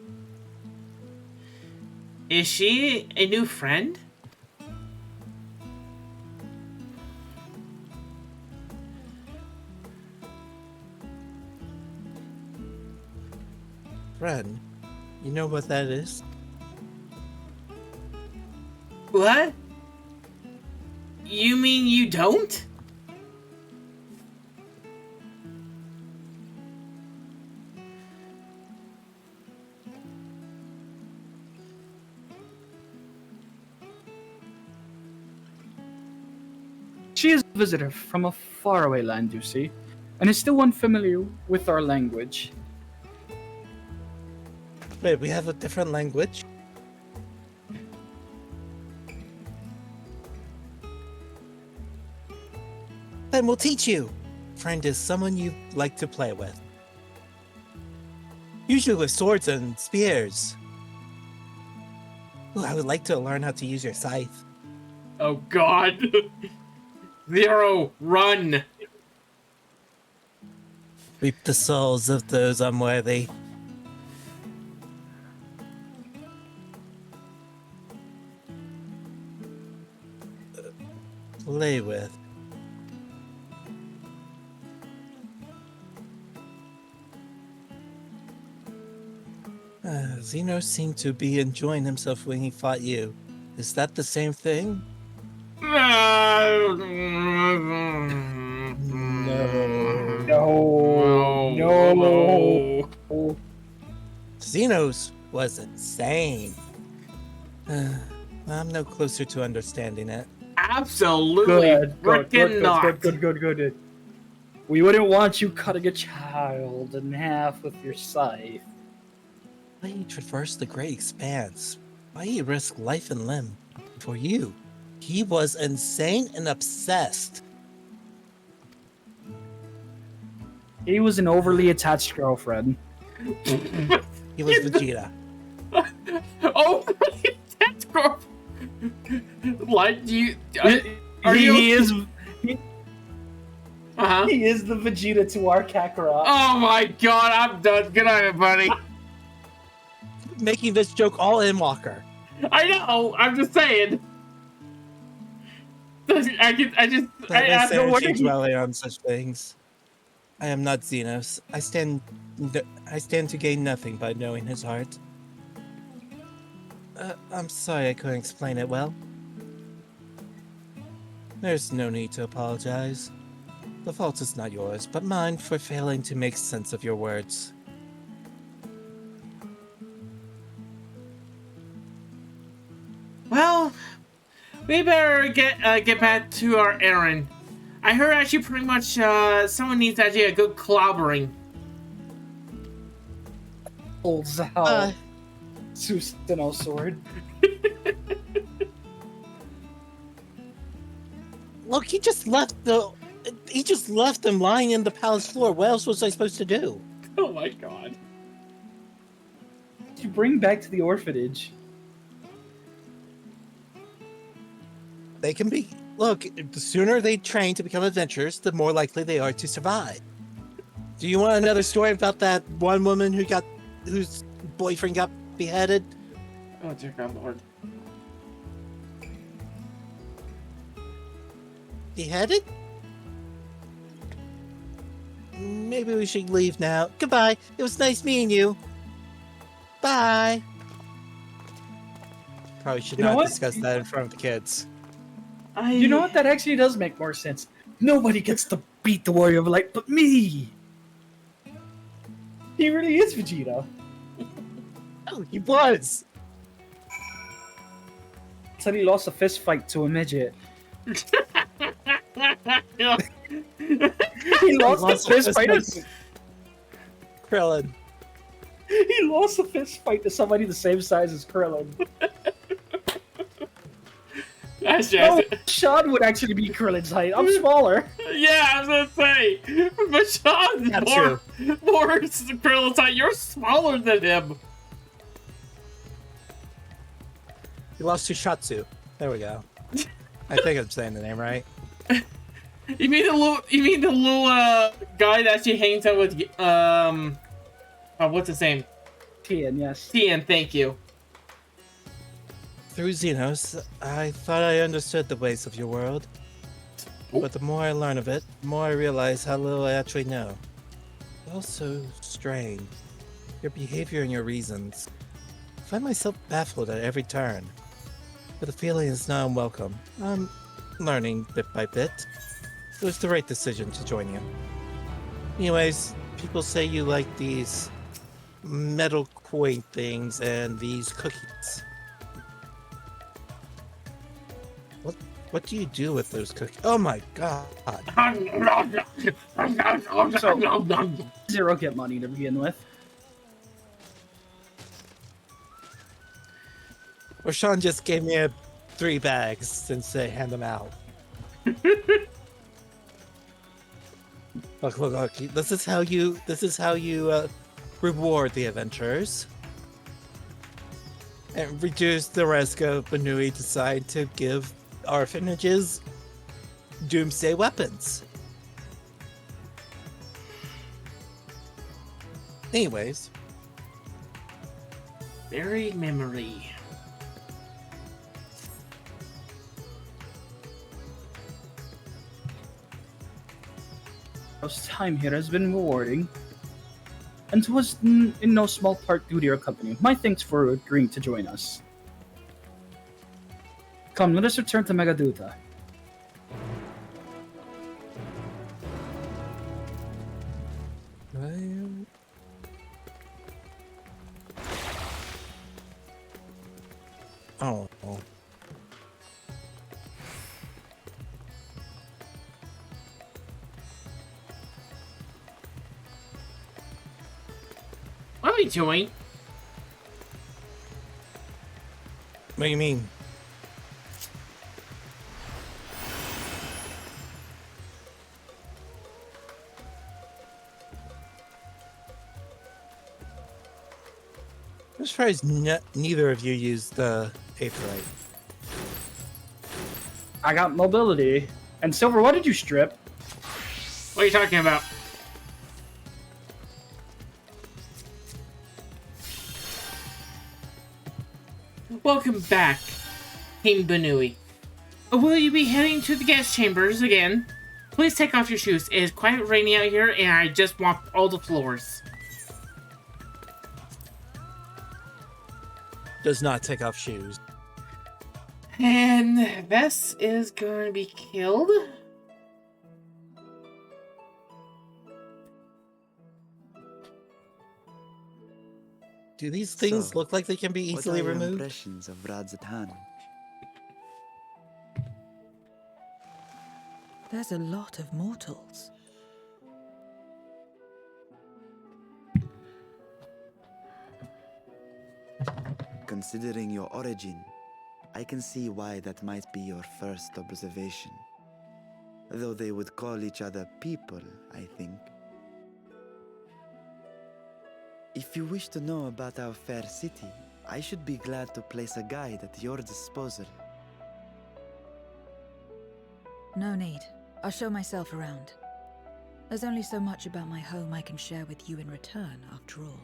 A: Is she a new friend?
C: Friend, you know what that is?
A: What? You mean you don't?
B: She is a visitor from a faraway land, you see. and is still unfamiliar with our language.
C: Wait, we have a different language? Then we'll teach you. Friend is someone you like to play with. Usually with swords and spears. Ooh, I would like to learn how to use your scythe.
A: Oh God. Zero, run.
C: Reap the souls of those unworthy. Play with. Zeno seemed to be enjoying himself when he fought you. Is that the same thing?
B: No.
C: Xenos was insane. I'm no closer to understanding it.
A: Absolutely freaking not.
B: Good. We wouldn't want you cutting a child in half with your scythe.
C: Why you traverse the great expanse? Why you risk life and limb for you? He was insane and obsessed.
B: He was an overly attached girlfriend.
C: He was Vegeta.
A: Oh, that's gross. Like you,
B: He is
A: Uh-huh.
B: He is the Vegeta to our Kakarot.
A: Oh my God, I'm done. Good night, everybody.
C: Making this joke all in Walker.
A: I know. I'm just saying. I
C: I
A: don't want
C: change
A: to.
C: dwelling on such things. I am not Xenos. I stand to gain nothing by knowing his heart. I'm sorry I couldn't explain it well. There's no need to apologize. The fault is not yours, but mine for failing to make sense of your words.
A: Well, we better get back to our errand. I heard actually pretty much someone needs actually a good clobbering.
B: Pulls out Susanoo sword.
C: Look, he just left them lying in the palace floor. What else was I supposed to do?
A: Oh my God.
B: You bring back to the orphanage.
C: They can be. Look, the sooner they train to become adventurers, the more likely they are to survive. Do you want another story about that one woman whose boyfriend got beheaded?
A: Oh dear God, Lord.
C: Beheaded? Maybe we should leave now. Goodbye. It was nice meeting you. Bye. Probably should not discuss that in front of the kids.
B: You know what? That actually does make more sense. Nobody gets to beat the Warrior of Light but me. He really is Vegeta.
C: Oh, he was.
B: Said he lost a fist fight to a midget. He lost a fist fight.
C: Krillin.
B: He lost a fist fight to somebody the same size as Krillin. No, Sean would actually be Krillin's height. I'm smaller.
A: Yeah, I was gonna say, but Sean's more Krillin's height. You're smaller than him.
C: He lost to Shatsu. There we go. I think I'm saying the name right.
A: You mean the little guy that actually hangs out with what's his name?
B: Tien, yes.
A: Tien, thank you.
C: Through Xenos, I thought I understood the ways of your world. But the more I learn of it, the more I realize how little I actually know. Also strange. Your behavior and your reasons. I find myself baffled at every turn. But the feeling is not unwelcome. I'm learning bit by bit. It was the right decision to join you. Anyways, people say you like these metal coin things and these cookies. What do you do with those cookies? Oh my god.
B: Zero get money to begin with.
C: Or Sean just gave me 3 bags since they hand them out. Look. This is how you reward the adventurers. And reduce the risk of Banui decide to give orphanages doomsday weapons. Anyways.
A: Buried memory.
B: Most time here has been rewarding, and was in no small part due to your company. My thanks for agreeing to join us. Come, let us return to Megaduta.
C: Oh.
A: What are we doing?
C: What do you mean? I'm surprised neither of you used the Aetherite.
B: I got mobility. And Silver, what did you strip?
A: What are you talking about? Welcome back, King Banui. Will you be heading to the guest chambers again? Please take off your shoes. It is quite rainy out here, and I just want all the floors.
C: Does not take off shoes.
A: And Vess is going to be killed.
C: Do these things
E: So,
C: look like they can be easily
E: what are your
C: removed?
E: impressions of Radzatan?
I: There's a lot of mortals.
E: Considering your origin, I can see why that might be your first observation. Though they would call each other people, I think. If you wish to know about our fair city, I should be glad to place a guide at your disposal.
I: No need. I'll show myself around. There's only so much about my home I can share with you in return, after all.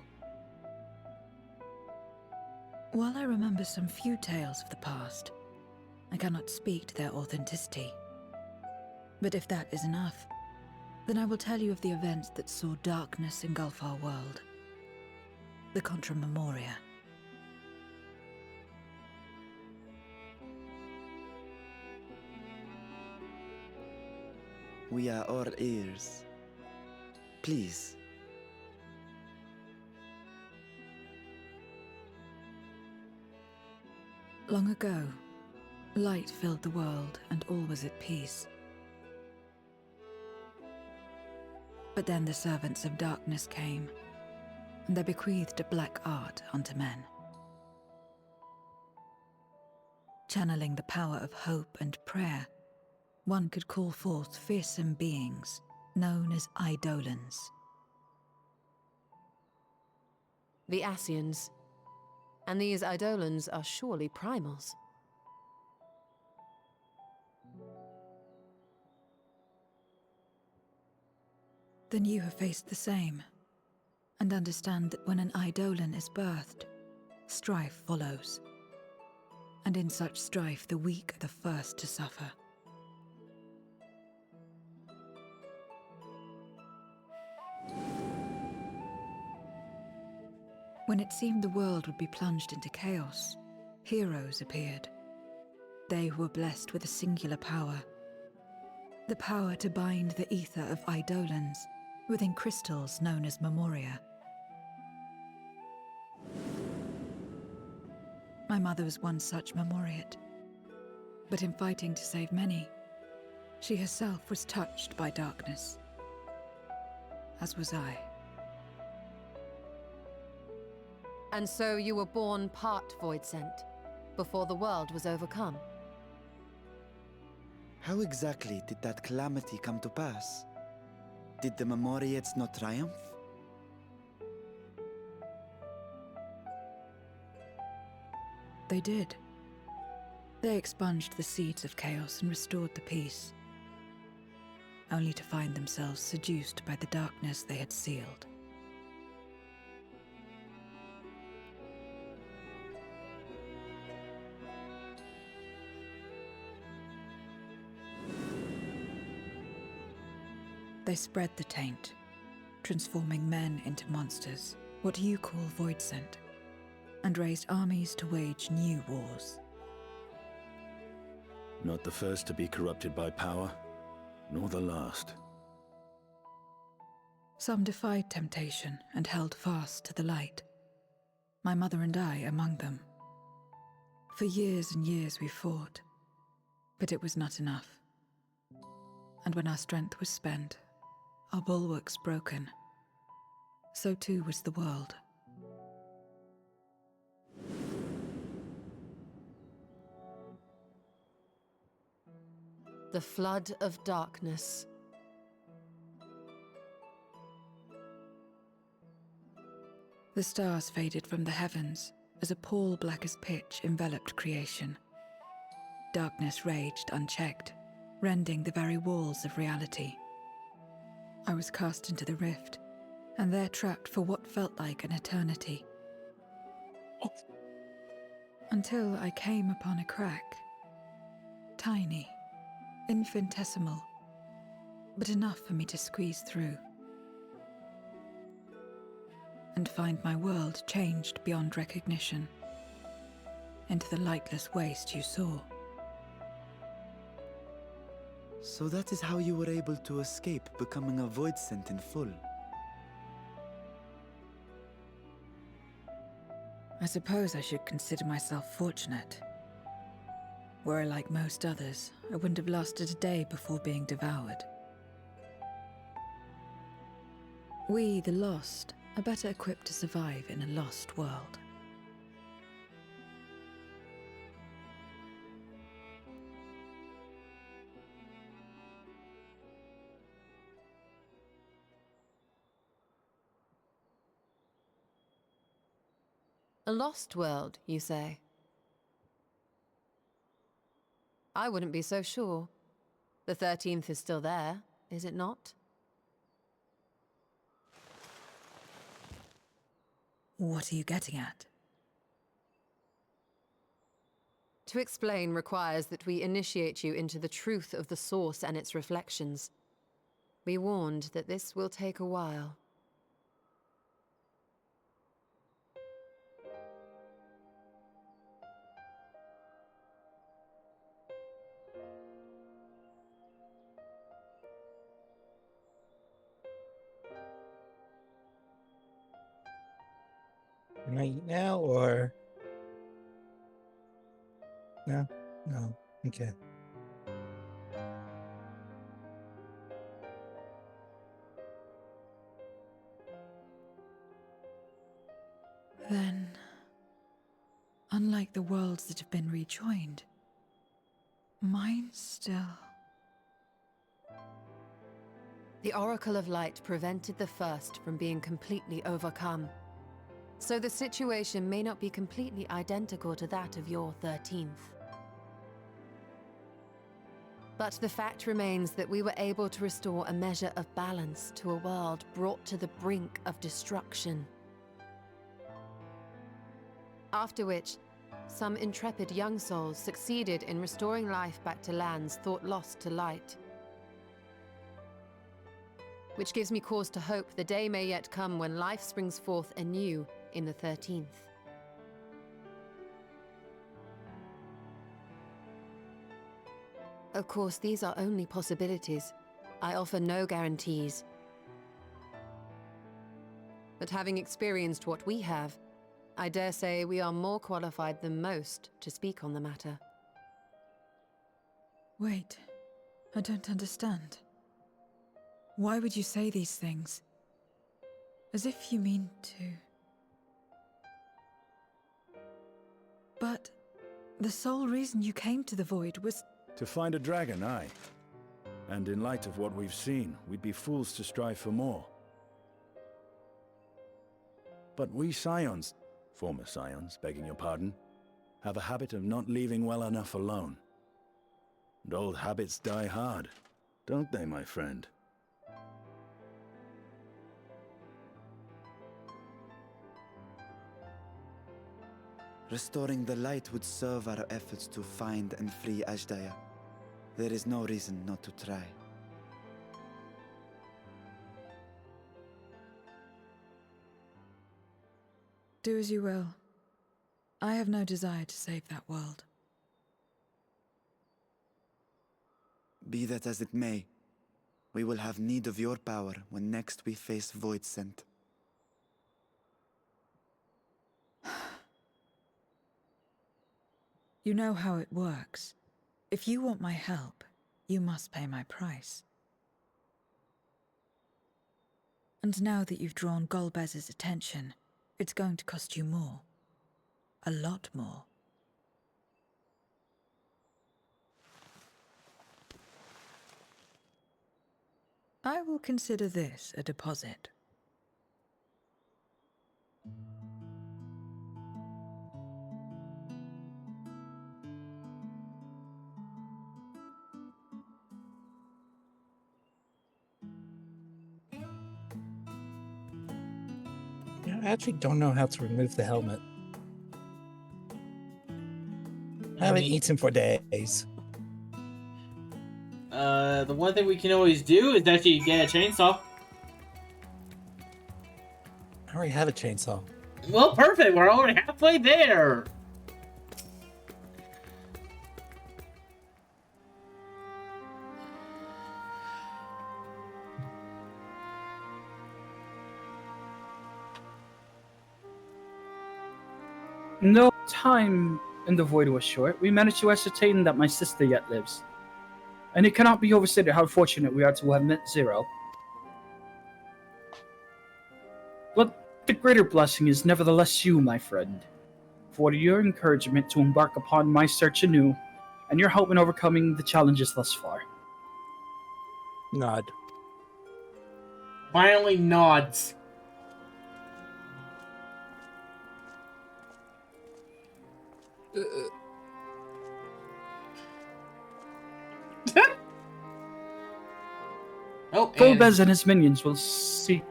I: While I remember some few tales of the past, I cannot speak to their authenticity. But if that is enough, then I will tell you of the events that saw darkness engulf our world. The Contra Memoria.
E: We are all ears. Please.
I: Long ago, light filled the world and all was at peace. But then the servants of darkness came, and they bequeathed a black art unto men. Channeling the power of hope and prayer, one could call forth fearsome beings known as Eidolons.
H: The Ascians. And these Eidolons are surely primals.
I: Then you have faced the same, and understand that when an Eidolon is birthed, strife follows. And in such strife, the weak are the first to suffer. When it seemed the world would be plunged into chaos, heroes appeared. They who were blessed with a singular power. The power to bind the ether of Eidolons within crystals known as Memoria. My mother was one such Memoriate. But in fighting to save many, she herself was touched by darkness. As was I.
H: And so you were born part Void Sent, before the world was overcome.
E: How exactly did that calamity come to pass? Did the Memoriates not triumph?
I: They did. They expunged the seeds of chaos and restored the peace, only to find themselves seduced by the darkness they had sealed. They spread the taint, transforming men into monsters, what you call Void Sent, and raised armies to wage new wars.
G: Not the first to be corrupted by power, nor the last.
I: Some defied temptation and held fast to the light. My mother and I among them. For years and years we fought, but it was not enough. And when our strength was spent, our bulwarks broken, so too was the world.
H: The flood of darkness.
I: The stars faded from the heavens as a pall black as pitch enveloped creation. Darkness raged unchecked, rending the very walls of reality. I was cast into the rift, and there trapped for what felt like an eternity. Until I came upon a crack. Tiny, infinitesimal, but enough for me to squeeze through. And find my world changed beyond recognition, into the lightless waste you saw.
E: So that is how you were able to escape becoming a Void Sent in full.
I: I suppose I should consider myself fortunate. Were I like most others, I wouldn't have lasted a day before being devoured. We, the lost, are better equipped to survive in a lost world.
H: A lost world, you say? I wouldn't be so sure. The 13th is still there, is it not?
I: What are you getting at?
H: To explain requires that we initiate you into the truth of the source and its reflections. Be warned that this will take a while.
C: Can I eat now or no? No. Okay.
I: Then, unlike the worlds that have been rejoined, mine still...
H: The Oracle of Light prevented the first from being completely overcome. So the situation may not be completely identical to that of your 13th. But the fact remains that we were able to restore a measure of balance to a world brought to the brink of destruction. After which, some intrepid young souls succeeded in restoring life back to lands thought lost to light. Which gives me cause to hope the day may yet come when life springs forth anew in the 13th. Of course, these are only possibilities. I offer no guarantees. But having experienced what we have, I dare say we are more qualified than most to speak on the matter.
I: Wait, I don't understand. Why would you say these things? As if you mean to... But the sole reason you came to the Void was...
G: To find a dragon, aye. And in light of what we've seen, we'd be fools to strive for more. But we Scions, former Scions, begging your pardon, have a habit of not leaving well enough alone. And old habits die hard, don't they, my friend?
E: Restoring the light would serve our efforts to find and free Ajdaya. There is no reason not to try.
I: Do as you will. I have no desire to save that world.
E: Be that as it may, we will have need of your power when next we face Void Scent.
I: You know how it works. If you want my help, you must pay my price. And now that you've drawn Golbez's attention, it's going to cost you more. A lot more. I will consider this a deposit.
C: I actually don't know how to remove the helmet. I haven't eaten for days.
A: The one thing we can always do is actually get a chainsaw.
C: I already have a chainsaw.
A: Well, perfect. We're already halfway there.
B: No time in the Void was short. We managed to ascertain that my sister yet lives. And it cannot be overstated how fortunate we are to have met Zero. But the greater blessing is nevertheless you, my friend. For your encouragement to embark upon my search anew, and your help in overcoming the challenges thus far.
C: Nod.
A: Finally nods. Oh,
B: Golbez and his minions will seek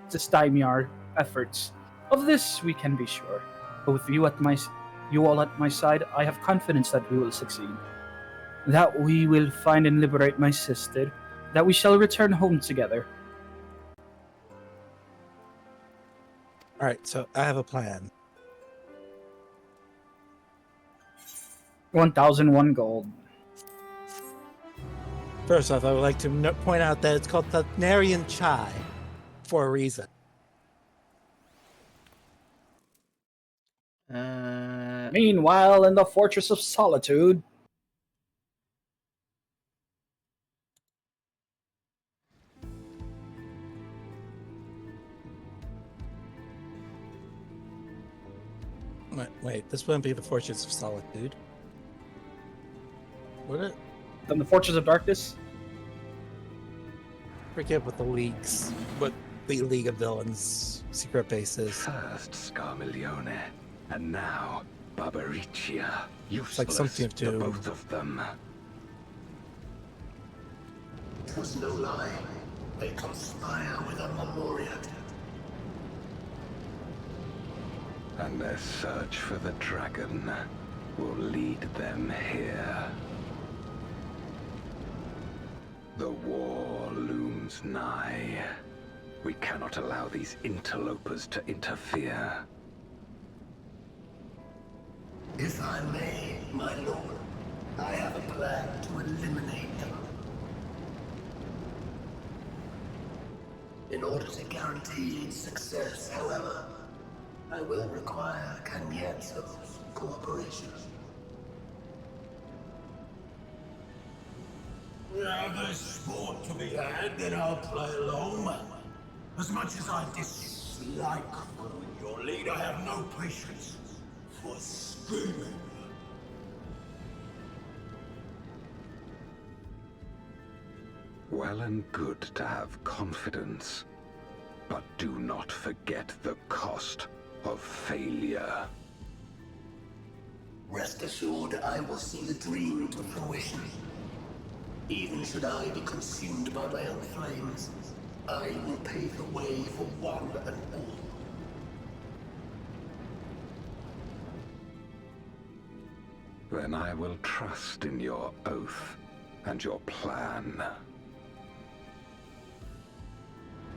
B: to stymie our efforts. Of this we can be sure. But with you all at my side, I have confidence that we will succeed. That we will find and liberate my sister. That we shall return home together.
C: Alright, so I have a plan.
B: 1,001 gold.
C: First off, I would like to point out that it's called Thanarian Chai for a reason.
B: Meanwhile, in the Fortress of Solitude...
C: Wait, this wouldn't be the Fortress of Solitude. Would it?
B: Then the Fortress of Darkness?
C: Forget what the League's... what the League of Villains secret base is.
K: First Scarmiglione, and now Barbaricia. Useless
C: like something
K: to both of them.
L: It was no lie. They conspire with a Memoriat.
K: And their search for the dragon will lead them here. The war looms nigh. We cannot allow these interlopers to interfere.
L: If I may, my lord, I have a plan to eliminate them. In order to guarantee success, however, I will require Cagnezzo's cooperation. Now there's sport to be had, then I'll play along. As much as I dislike following your lead, I have no patience for scheming.
K: Well and good to have confidence, but do not forget the cost of failure.
L: Rest assured, I will see the dream to fruition. Even should I be consumed by my own flames, I will pave the way for one and all.
K: Then I will trust in your oath and your plan.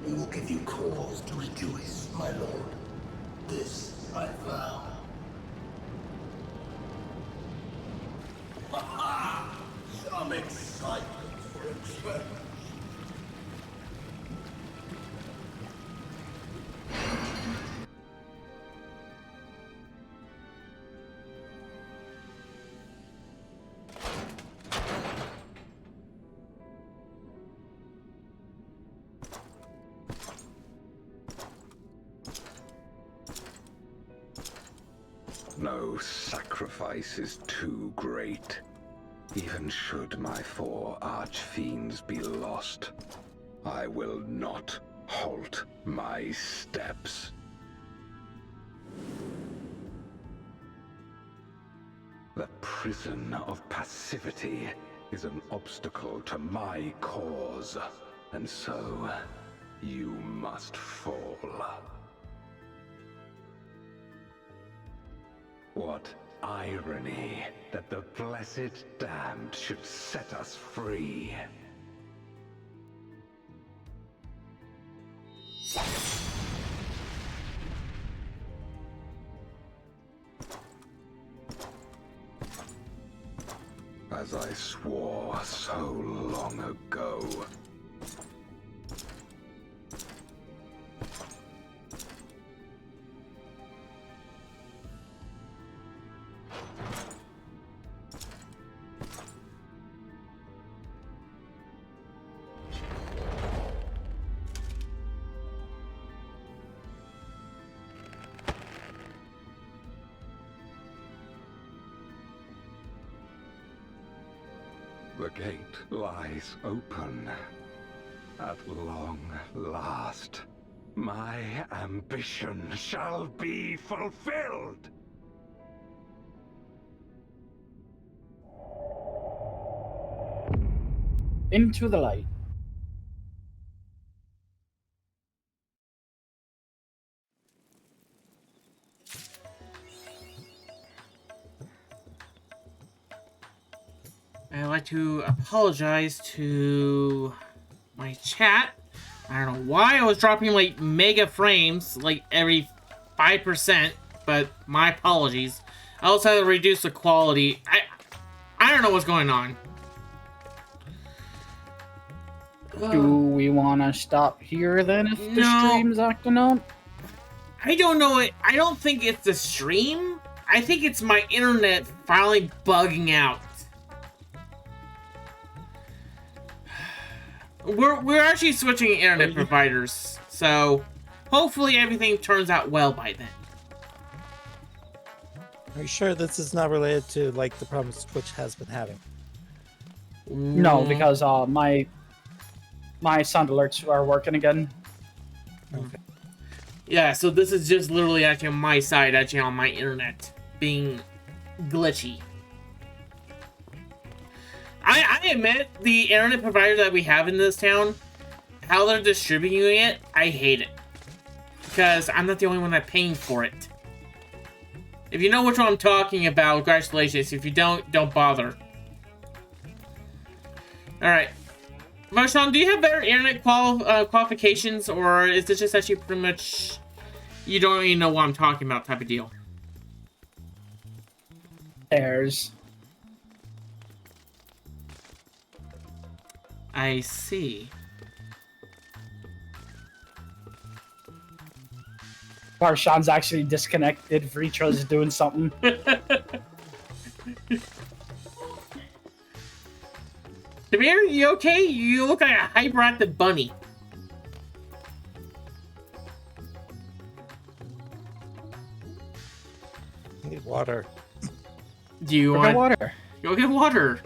L: We will give you cause to rejoice, my lord. This I vow. Ha ha! Some excitement for a change.
K: No sacrifice is too great. Even should my 4 archfiends be lost, I will not halt my steps. The prison of passivity is an obstacle to my cause, and so you must fall. What irony that the blessed damned should set us free. As I swore so long ago. The gate lies open. At long last, my ambition shall be fulfilled!
B: Into the light.
A: I'd like to apologize to my chat. I don't know why I was dropping like mega frames like every 5%, but my apologies. I also had to reduce the quality. I don't know what's going on.
B: Do we want to stop here then if the stream's acting up?
A: I don't know. I don't think it's the stream. I think it's my internet finally bugging out. We're actually switching internet providers, so hopefully everything turns out well by then.
C: Are you sure this is not related to like the problems Twitch has been having?
B: No, because my sound alerts are working again.
C: Okay.
A: Yeah, so this is just literally actually on my side, actually on my internet being glitchy. I admit, the internet provider that we have in this town, how they're distributing it, I hate it. Because I'm not the only one that's paying for it. If you know which one I'm talking about, congratulations. If you don't bother. Alright. Marshawn, do you have better internet qualifications, or is this just actually pretty much you don't even know what I'm talking about type of deal?
B: There's.
A: I see.
B: Marshawn's actually disconnected. Vritro's doing something.
A: Tamir, you okay? You look like a hyperactive bunny.
C: I need water.
A: Do you
B: Go
A: want
B: get water?
A: Go get water.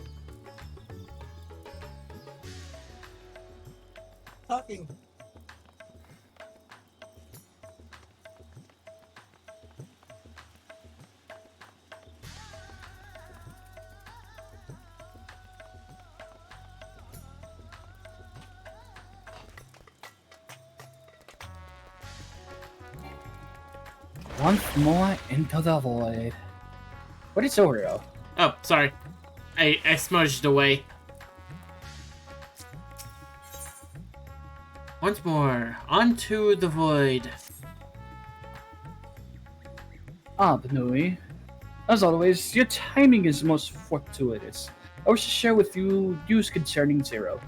C: Talking.
B: Once more into the void. What did Silver go?
A: Oh, sorry. I smudged away. Once more, onto the void.
B: Ah, Benui. As always, your timing is most fortuitous. I wish to share with you news concerning Zero.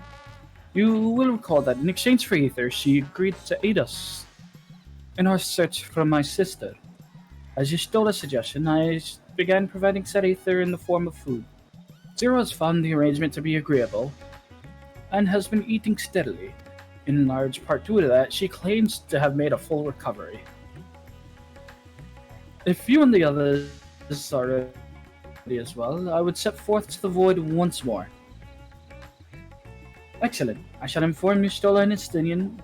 B: You will recall that in exchange for Ether, she agreed to aid us in our search for my sister. As you stole a suggestion, I began providing said Ether in the form of food. Zero has found the arrangement to be agreeable and has been eating steadily. In large part due to that, she claims to have made a full recovery. If you and the others are ready as well, I would set forth to the void once more. Excellent. I shall inform you, Stola and Estinian,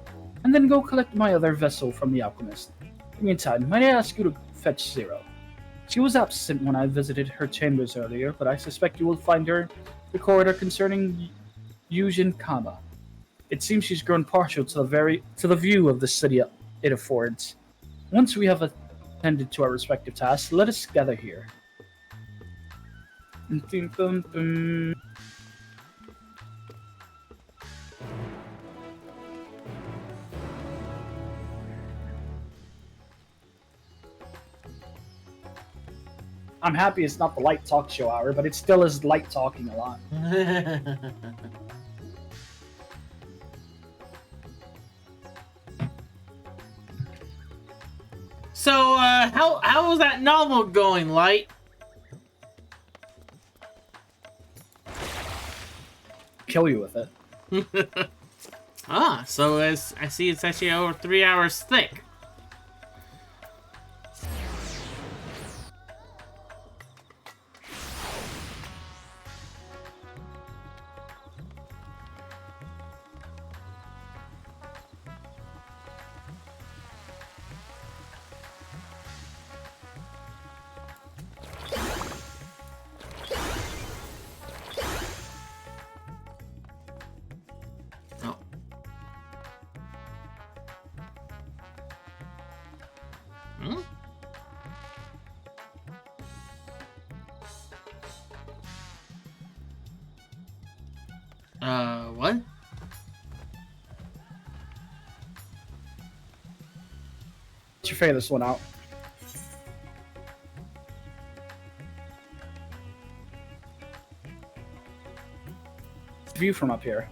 B: and then go collect my other vessel from the alchemist. In the meantime, might I ask you to fetch Zero? She was absent when I visited her chambers earlier, but I suspect you will find her in the corridor concerning Yujin Kama. It seems she's grown partial to the view of the city it affords. Once we have attended to our respective tasks, let us gather here. I'm happy it's not the light talk show hour, but it still is light talking a lot.
A: So, how was that novel going, Light?
B: Kill you with it.
A: So I see it's actually over 3 hours thick. What?
B: Let's figure this one out. View from up here.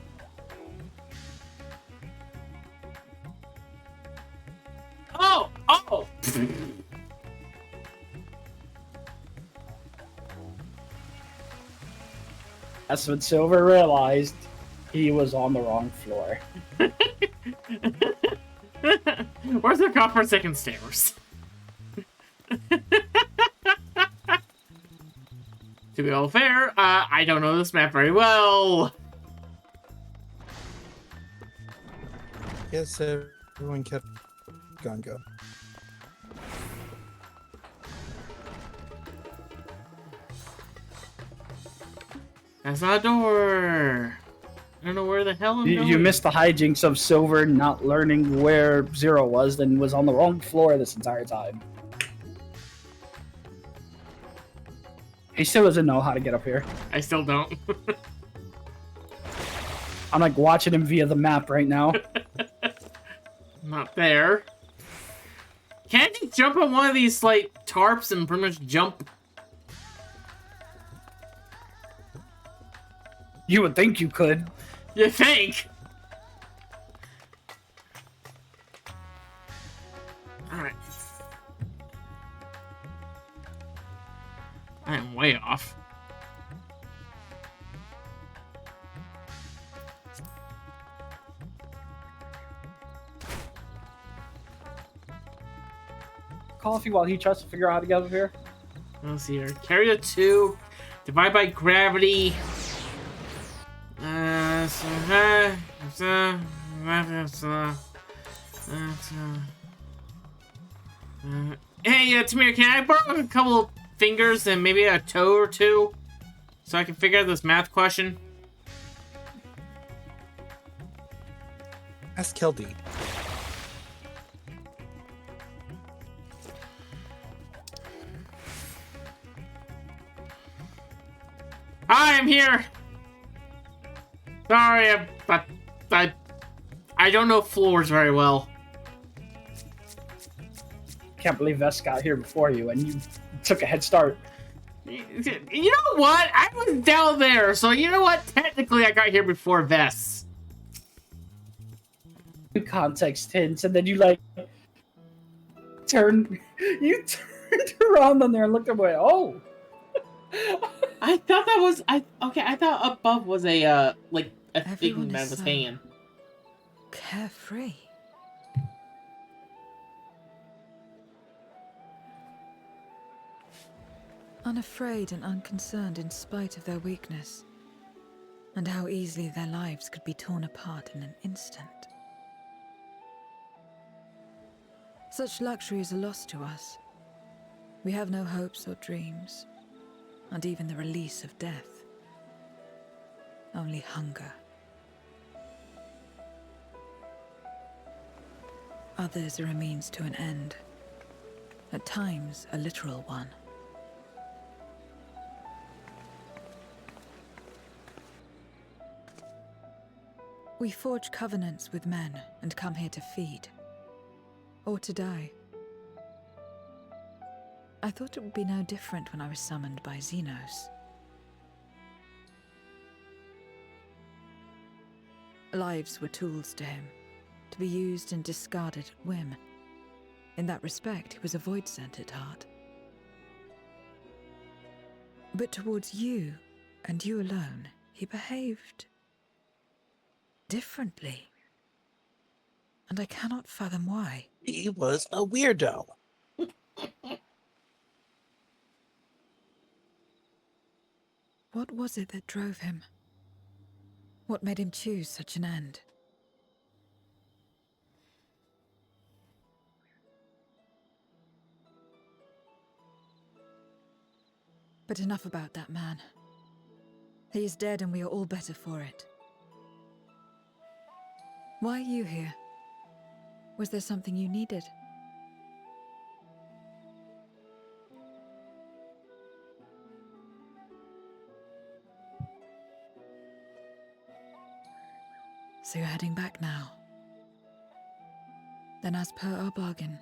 A: Oh! Oh!
B: That's when Silver realized he was on the wrong floor.
A: Where's the copper second stairs? To be all fair, I don't know this map very well.
C: Yes, everyone kept go.
A: That's not a door. I don't know where the hell I'm going.
B: You missed the hijinks of Silver not learning where Zero was and was on the wrong floor this entire time. He still doesn't know how to get up here.
A: I still don't.
B: I'm like watching him via the map right now.
A: Not there. Can't you jump on one of these, like, tarps and pretty much jump?
B: You would think you could.
A: You think? Alright. I am way off.
B: coffee while he tries to figure out how to get over here?
A: Let's see here. Carry the 2. Divide by gravity. Hey, Tamir, can I borrow a couple fingers and maybe a toe or two so I can figure out this math question?
C: Ask Keldy.
A: Hi, I'm here. Sorry, I don't know floors very well.
B: Can't believe Vess got here before you, and you took a head start.
A: You know what? I was down there, so you know what? Technically, I got here before Vess.
B: Context hints, and then you like turned around on there and looked away. Oh,
A: I thought that was I thought above was a like a
I: Everyone
A: thing that
I: is
A: was
I: so
A: hanging.
I: carefree. Unafraid and unconcerned in spite of their weakness, and how easily their lives could be torn apart in an instant. Such luxury is a loss to us. We have no hopes or dreams, and even the release of death. Only hunger. Others are a means to an end, at times a literal one. We forge covenants with men and come here to feed, or to die. I thought it would be no different when I was summoned by Xenos. Lives were tools to him, to be used and discarded at whim. In that respect, he was a void-sent at heart. But towards you, and you alone, he behaved differently. And I cannot fathom why.
C: He was a weirdo.
I: What was it that drove him? What made him choose such an end? But enough about that man. He is dead and we are all better for it. Why are you here? Was there something you needed? So you're heading back now. Then as per our bargain,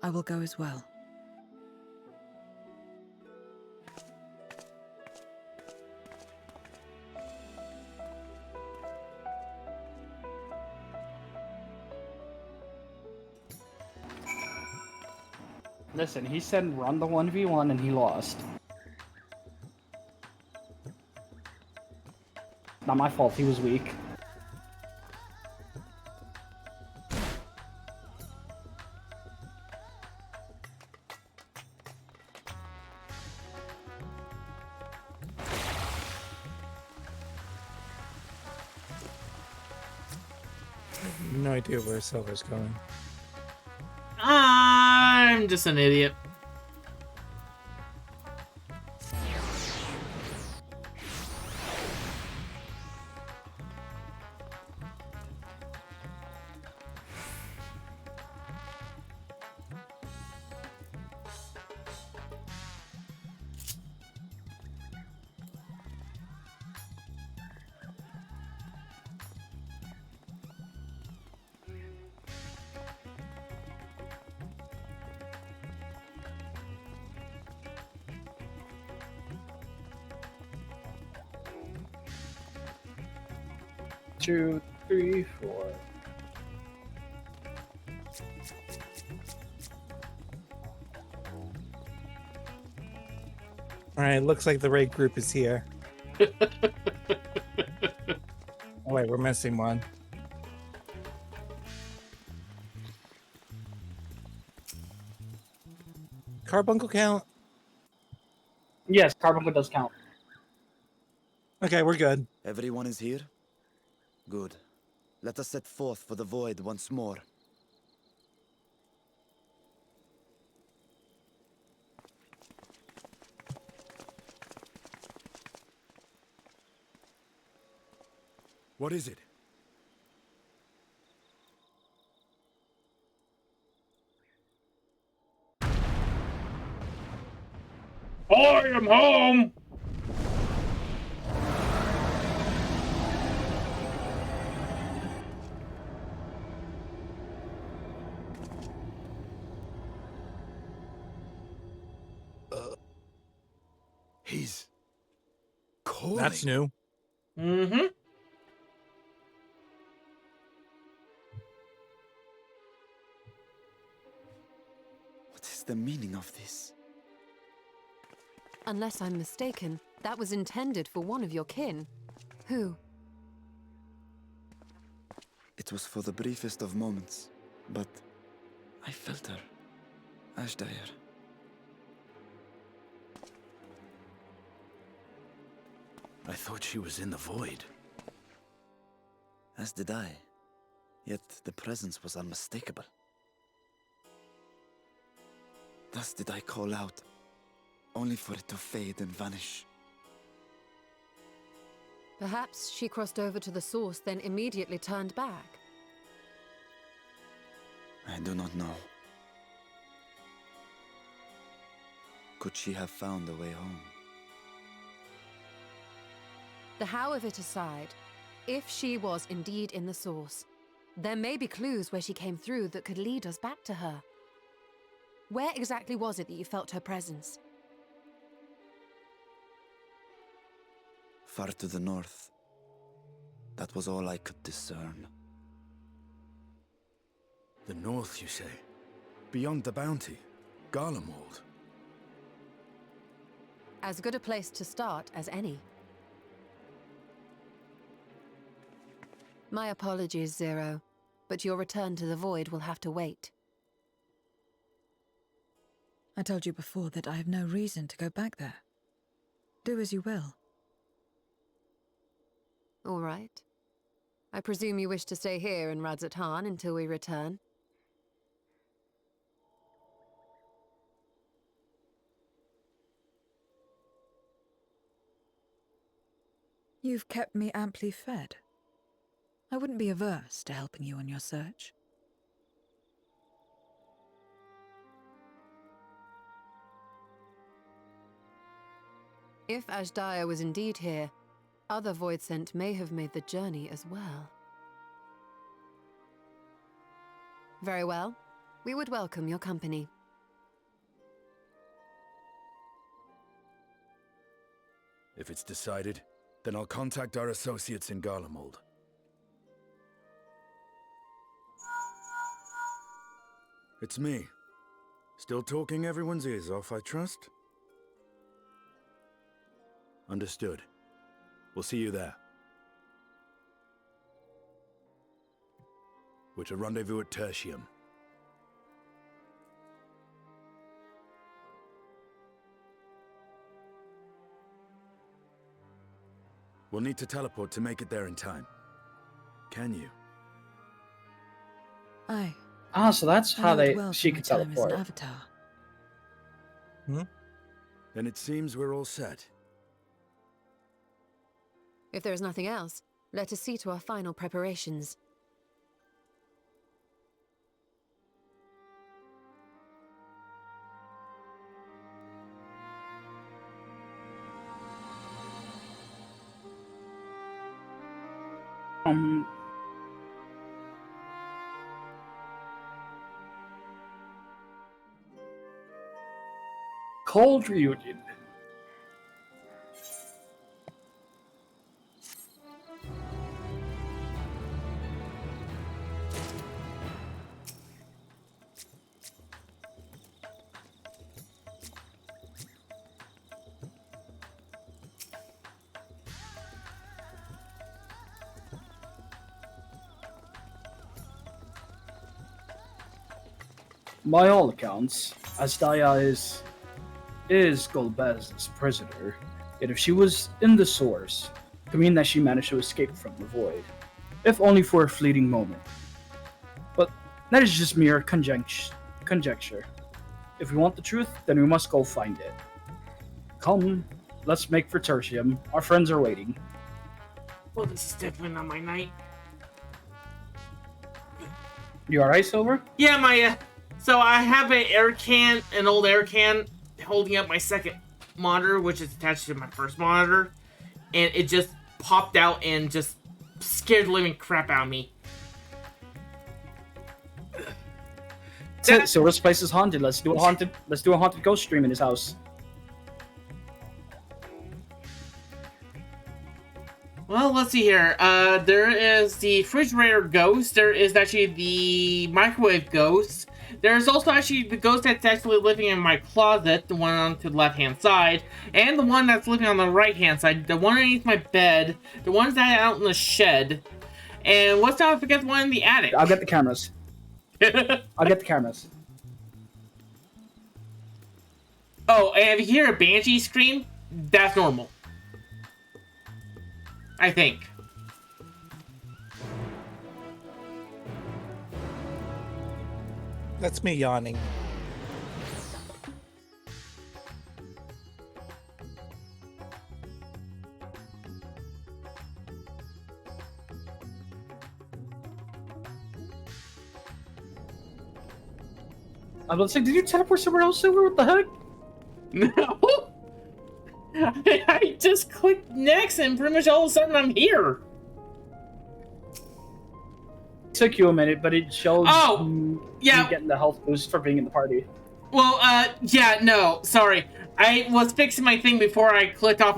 I: I will go as well.
B: listen, he said run the 1v1 and he lost. Not my fault, he was weak.
C: No idea where Silver's going.
A: I'm just an idiot.
B: Two, three, four.
C: Alright, looks like the raid group is here. Oh wait, we're missing one. Carbuncle count?
B: Yes, carbuncle does count.
C: Okay, we're good.
E: Everyone is here? Good. Let us set forth for the void once more.
G: What is it?
A: I am home!
G: He's calling.
C: That's new.
A: Mm-hmm.
E: What is the meaning of this?
H: Unless I'm mistaken, that was intended for one of your kin. Who?
E: It was for the briefest of moments, but I felt her. Ashdire.
G: I thought she was in the void.
E: As did I. Yet the presence was unmistakable. Thus did I call out, only for it to fade and vanish.
H: Perhaps she crossed over to the source, then immediately turned back.
E: I do not know. Could she have found a way home?
H: The how of it aside, if she was indeed in the source, there may be clues where she came through that could lead us back to her. Where exactly was it that you felt her presence?
E: Far to the north. That was all I could discern.
G: The north, you say? Beyond the bounty? Garlemald?
H: As good a place to start as any. My apologies, Zero, but your return to the void will have to wait.
I: I told you before that I have no reason to go back there. Do as you will.
H: All right. I presume you wish to stay here in Radzatan until we return?
I: You've kept me amply fed. I wouldn't be averse to helping you on your search.
H: If Ashdaya was indeed here, other Voidsent may have made the journey as well. Very well. We would welcome your company.
G: If it's decided, then I'll contact our associates in Garlemald. It's me. Still talking everyone's ears off, I trust? Understood. We'll see you there. We're to rendezvous at Tertium. We'll need to teleport to make it there in time. Can you?
I: Aye.
B: Ah, so that's
I: I
B: how
I: know it well
B: she
I: from
B: could
I: my time as an
B: teleport.
I: avatar.
G: Then it seems we're all set.
H: If there is nothing else, let us see to our final preparations.
B: Cold reunion. By all accounts, Astaya is Golbez's prisoner. Yet if she was in the source, it could mean that she managed to escape from the void, if only for a fleeting moment. But that is just mere conjecture. If we want the truth, then we must go find it. Come, let's make for Tertium. Our friends are waiting.
A: Well, this is definitely not my night.
B: You alright, Silver?
A: Yeah, so I have an old air can, holding up my second monitor, which is attached to my first monitor, and it just popped out and just scared the living crap out of me.
B: Silver's place is haunted. Let's do a haunted ghost stream in his house.
A: Well, let's see here. There is the refrigerator ghost. There is actually the microwave ghost. There's also actually the ghost that's actually living in my closet, the one on to the left-hand side, and the one that's living on the right-hand side, the one underneath my bed, the ones that are out in the shed, and let's not forget the one in the attic.
B: I'll get the cameras. I'll get the cameras.
A: Oh, and if you hear a banshee scream, that's normal. I think.
C: That's me yawning.
B: I was like, did you teleport somewhere else, Silver? What the heck?
A: No. I just clicked next and pretty much all of a sudden I'm here.
B: It took you a minute, but it showed you
A: yeah,
B: getting the health boost for being in the party.
A: Well, yeah, no, sorry. I was fixing my thing before I clicked off,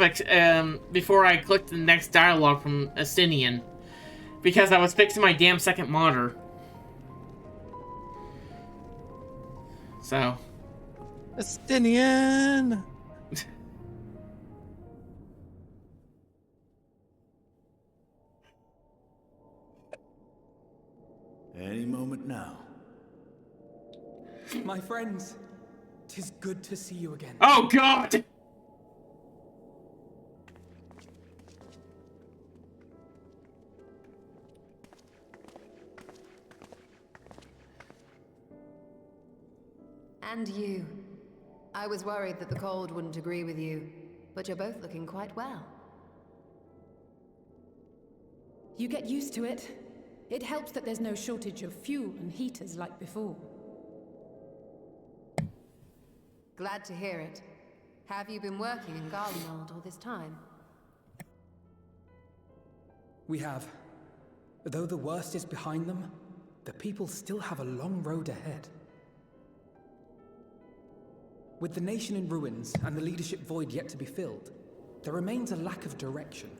A: before I clicked the next dialogue from Astinian. Because I was fixing my damn second monitor. So.
C: Astinian!
G: Any moment now.
D: My friends, 'tis good to see you again.
A: Oh, God!
H: And you. I was worried that the cold wouldn't agree with you, but you're both looking quite well.
M: You get used to it. It helps that there's no shortage of fuel and heaters like before.
H: Glad to hear it. Have you been working in Garlemald all this time?
D: We have. Though the worst is behind them, the people still have a long road ahead. With the nation in ruins and the leadership void yet to be filled, there remains a lack of direction,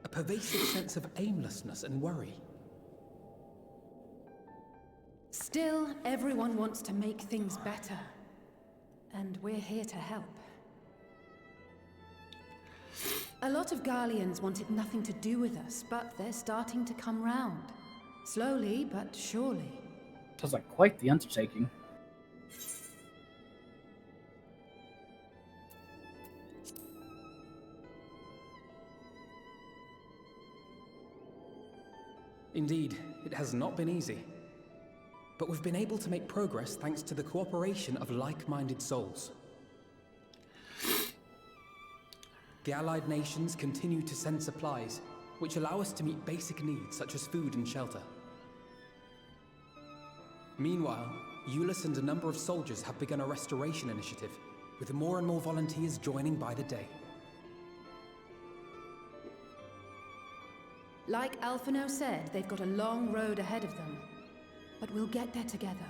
D: a pervasive sense of aimlessness and worry.
M: Still, everyone wants to make things better. And we're here to help. A lot of Garleans wanted nothing to do with us, but they're starting to come round. Slowly, but surely.
B: Sounds like quite the undertaking.
D: Indeed, it has not been easy. But we've been able to make progress thanks to the cooperation of like-minded souls. The allied nations continue to send supplies, which allow us to meet basic needs such as food and shelter. Meanwhile, Euless and a number of soldiers have begun a restoration initiative, with more and more volunteers joining by the day.
M: Like Alphino said, they've got a long road ahead of them. But we'll get there together,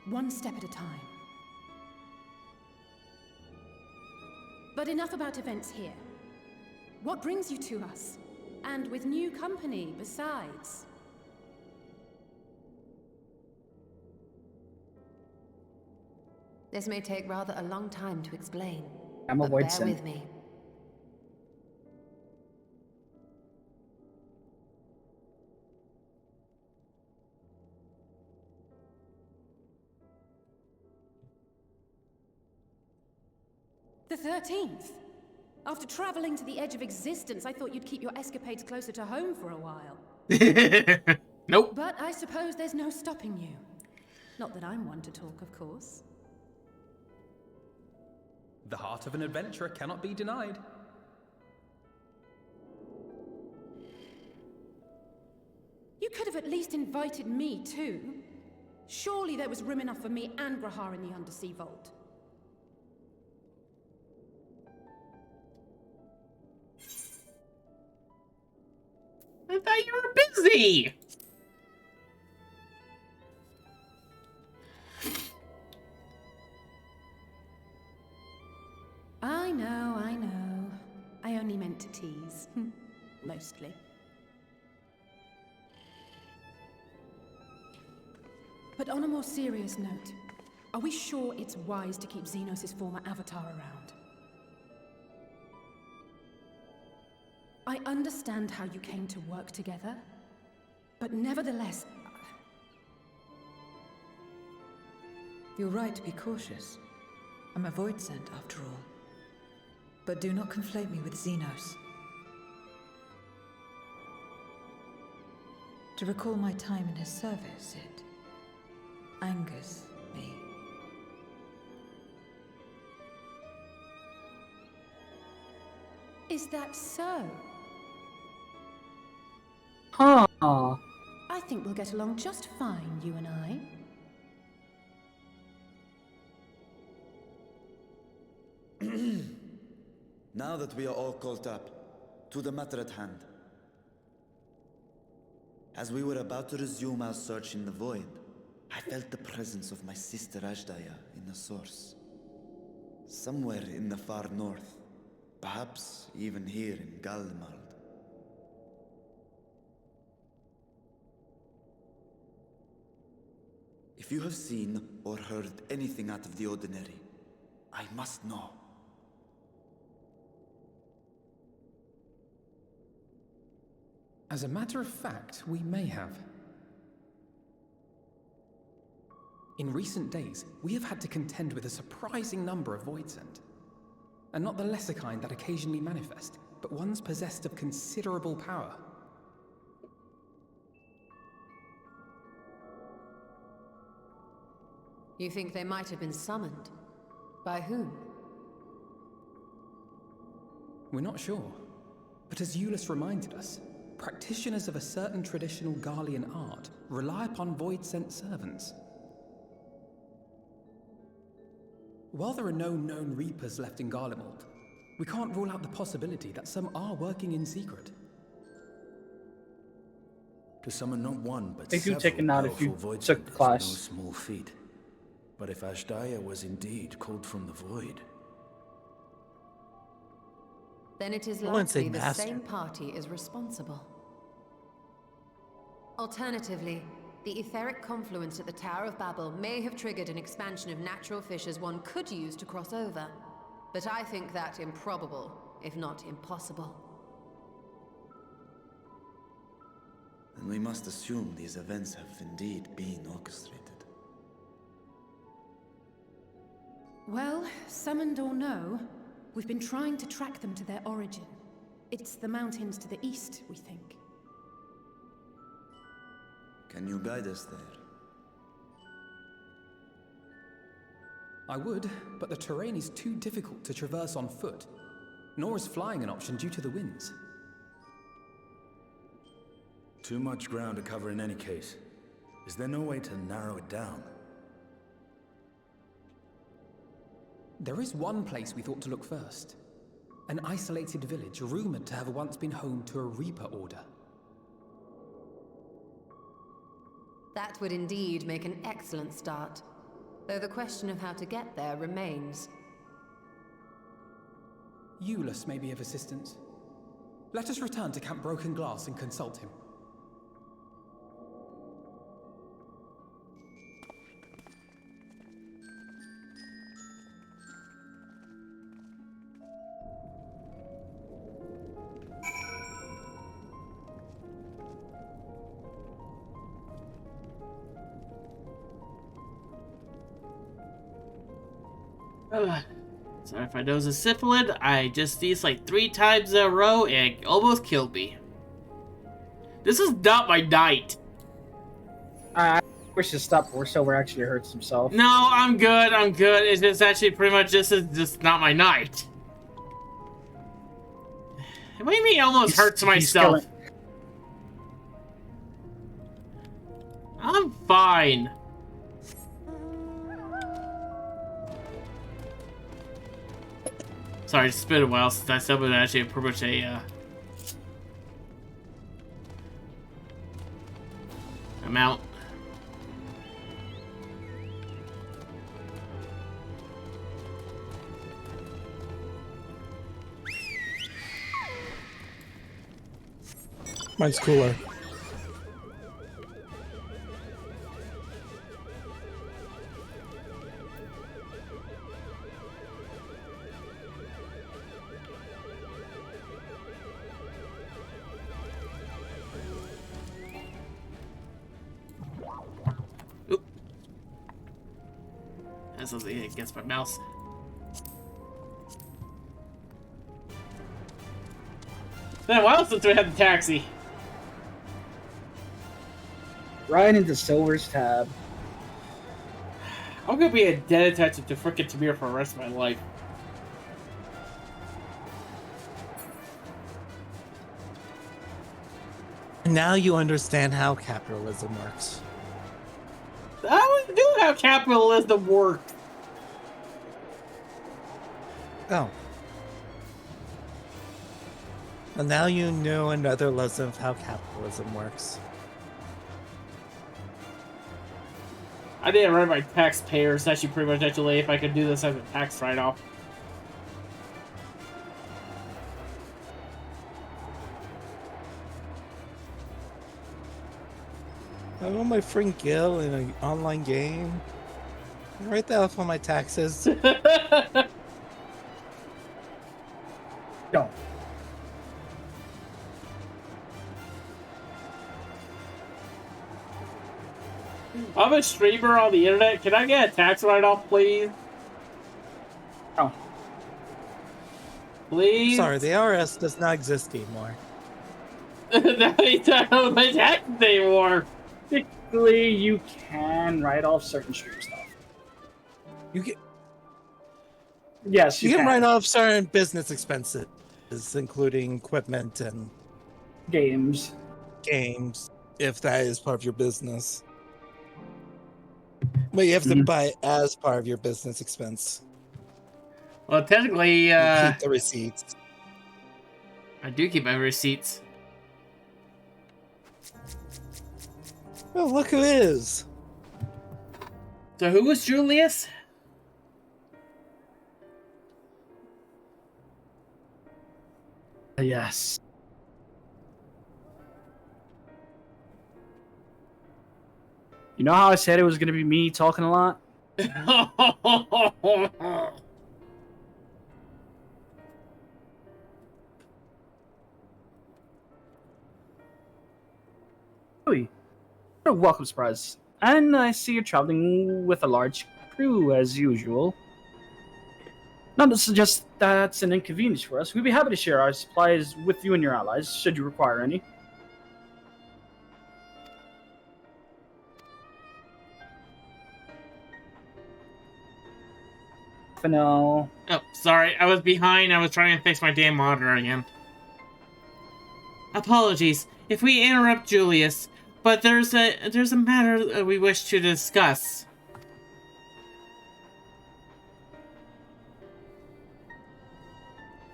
M: one step at a time. But enough about events here. What brings you to us? And with new company, besides.
H: This may take rather a long time to explain.
B: I'm a
H: but
B: void
H: bear
B: sim.
H: with me.
M: The 13th? After traveling to the edge of existence, I thought you'd keep your escapades closer to home for a while.
A: Nope.
M: But I suppose there's no stopping you. Not that I'm one to talk, of course.
D: The heart of an adventurer cannot be denied.
M: You could have at least invited me, too. Surely there was room enough for me and Grahar in the Undersea Vault.
A: I thought you were busy!
M: I know, I know. I only meant to tease. Mostly. But on a more serious note, are we sure it's wise to keep Xenos' former avatar around? I understand how you came to work together, but nevertheless...
I: You're right to be cautious. I'm a void sent, after all. But do not conflate me with Xenos. To recall my time in his service, it angers me.
M: Is that so?
B: Huh.
M: I think we'll get along just fine, you and I.
E: Now that we are all caught up, to the matter at hand. As we were about to resume our search in the void, I felt the presence of my sister Ajdaya in the source. Somewhere in the far north, perhaps even here in Galmald. If you have seen or heard anything out of the ordinary, I must know.
D: As a matter of fact, we may have. In recent days, we have had to contend with a surprising number of Voidsent. And not the lesser kind that occasionally manifest, but ones possessed of considerable power.
H: You think they might have been summoned? By whom?
D: We're not sure. But as Euless reminded us, practitioners of a certain traditional Garlean art rely upon void-sent servants. While there are no known Reapers left in Garlemald, we can't rule out the possibility that some are working in secret.
G: To summon not one, but
B: They do
G: several
B: take a nod if
G: powerful
B: you
G: void
B: took the
G: senders,
B: class.
G: no small feat. But if Ajdaya was indeed called from the void,
H: then it is
C: I wouldn't say
H: likely the
C: master.
H: same party is responsible. Alternatively, the etheric confluence at the Tower of Babel may have triggered an expansion of natural fissures one could use to cross over. But I think that improbable, if not impossible.
E: Then we must assume these events have indeed been orchestrated.
M: Well, summoned or no, we've been trying to track them to their origin. It's the mountains to the east, we think.
E: Can you guide us there?
D: I would, but the terrain is too difficult to traverse on foot, nor is flying an option due to the winds.
G: too much ground to cover in any case. Is there no way to narrow it down?
D: There is one place we thought to look first. An isolated village rumored to have once been home to a Reaper order.
H: That would indeed make an excellent start, though the question of how to get there remains.
D: Euless may be of assistance. Let us return to Camp Broken Glass and consult him.
A: So if I dose a syphilid, I just sneezed like 3 times in a row and it almost killed me. This is not my night.
B: I wish to stop before Silver actually hurts himself.
A: No, I'm good. I'm good. It's just actually pretty much this is just not my night. It made me almost hurts myself. I'm fine. Sorry, it's been a while since I summoned actually pretty much a amount.
C: Mine's cooler.
A: Oop. That's something against my mouse. It's been a while since we had the taxi.
B: Right into Silver's tab.
A: I'm gonna be a dead detective to frickin' Tamir for the rest of my life.
C: Now you understand how capitalism works.
A: I don't know how capitalism works.
C: Oh. And now you know another lesson of how capitalism works.
A: I didn't write my taxpayers actually pretty much actually if I could do this as a tax write-off.
C: I want my friend Gil in an online game. Write that off on my taxes.
B: No.
A: I'm a streamer on the internet. Can I get a tax write-off, please?
B: Oh.
A: Please?
C: Sorry, the IRS does not exist anymore.
A: Now you don't know my taxes anymore.
B: Technically, you can write off certain stream stuff.
C: You can.
B: Yes,
C: you can write off certain business expenses, including equipment and
B: games,
C: if that is part of your business. But you have to buy it as part of your business expense.
A: Well, technically,
C: you keep the receipts.
A: I do keep my receipts.
C: Oh, look who is.
A: So who was Julius?
B: Yes. You know how I said it was going to be me talking a lot? What a welcome surprise. And I see you're traveling with a large crew as usual. Not to suggest that's an inconvenience for us. We'd be happy to share our supplies with you and your allies, should you require any. For now.
A: Oh, sorry. I was behind. I was trying to fix my damn monitor again. Apologies if we interrupt Julius, but there's a matter we wish to discuss.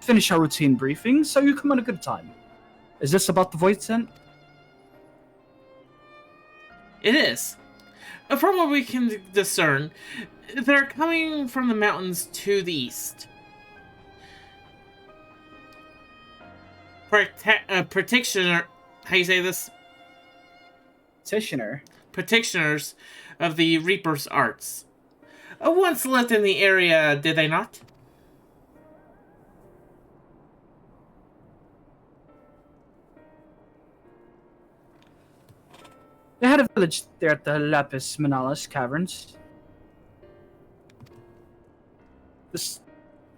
B: Finish our routine briefing, so you come at a good time. Is this about the Void Scent?
A: It is. From what we can discern, they're coming from the mountains to the east. Practitioner, how you say this? Practitioners of the Reaper's arts. Once lived in the area, did they not?
B: They had a village there at the Lapis Manalis Caverns.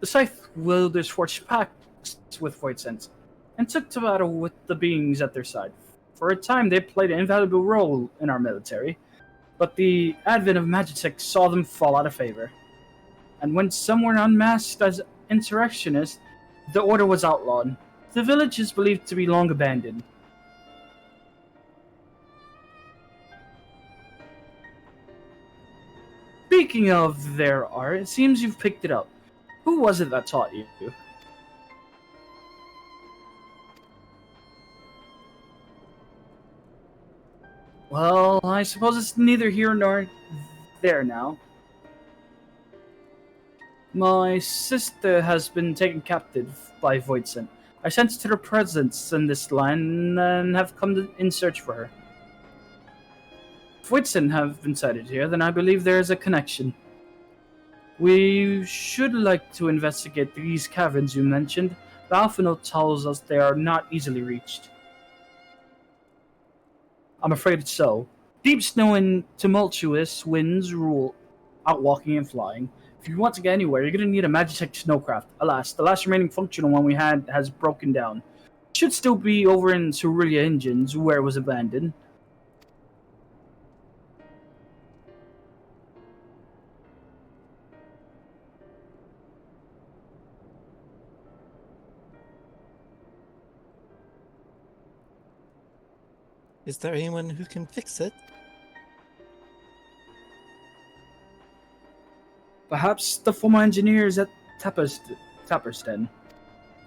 B: The Scythe wielders forged pacts with Voidsent and took to battle with the beings at their side. For a time, they played an invaluable role in our military, but the advent of Magitech saw them fall out of favor. And when some were unmasked as insurrectionists, the order was outlawed. The village is believed to be long abandoned. Speaking of their art, it seems you've picked it up. Who was it that taught you? Well, I suppose it's neither here nor there now. My sister has been taken captive by Voidsent. I sensed her presence in this land and have come in search for her. If Voidsent have been sighted here, then I believe there is a connection. We should like to investigate these caverns you mentioned, but Alphinaud tells us they are not easily reached. I'm afraid it's so. Deep snow and tumultuous winds rule out walking and flying. If you want to get anywhere, you're going to need a Magitech snowcraft. Alas, the last remaining functional one we had has broken down. It should still be over in Cerulean Engines, where it was abandoned.
C: Is there anyone who can fix it?
B: Perhaps the former engineers at Tapperston.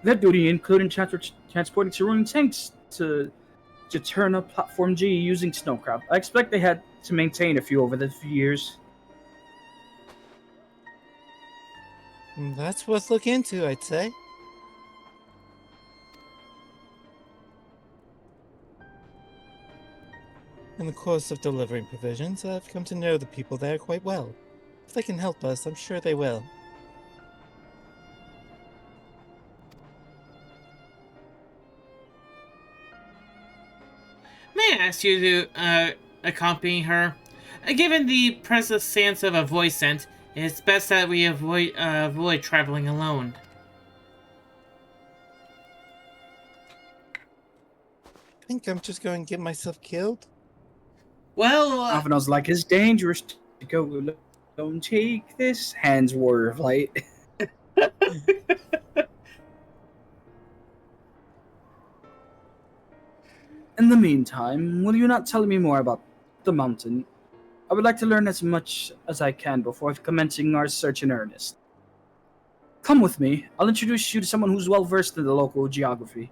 B: Their duty including transporting Cerulean tanks to Juturna Platform G using snowcraft. I expect they had to maintain a few over the few years.
C: That's worth looking into, I'd say. In the course of delivering provisions, I've come to know the people there quite well. If they can help us, I'm sure they will.
A: May I ask you to accompany her? Given the presence of a Voidsent, it's best that we avoid traveling alone.
C: I think I'm just going to get myself killed.
A: Well,
B: Alphinaud's like, it's dangerous to go alone. Don't take this. Hands were light. In the meantime, will you not tell me more about the mountain? I would like to learn as much as I can before commencing our search in earnest. Come with me. I'll introduce you to someone who's well versed in the local geography.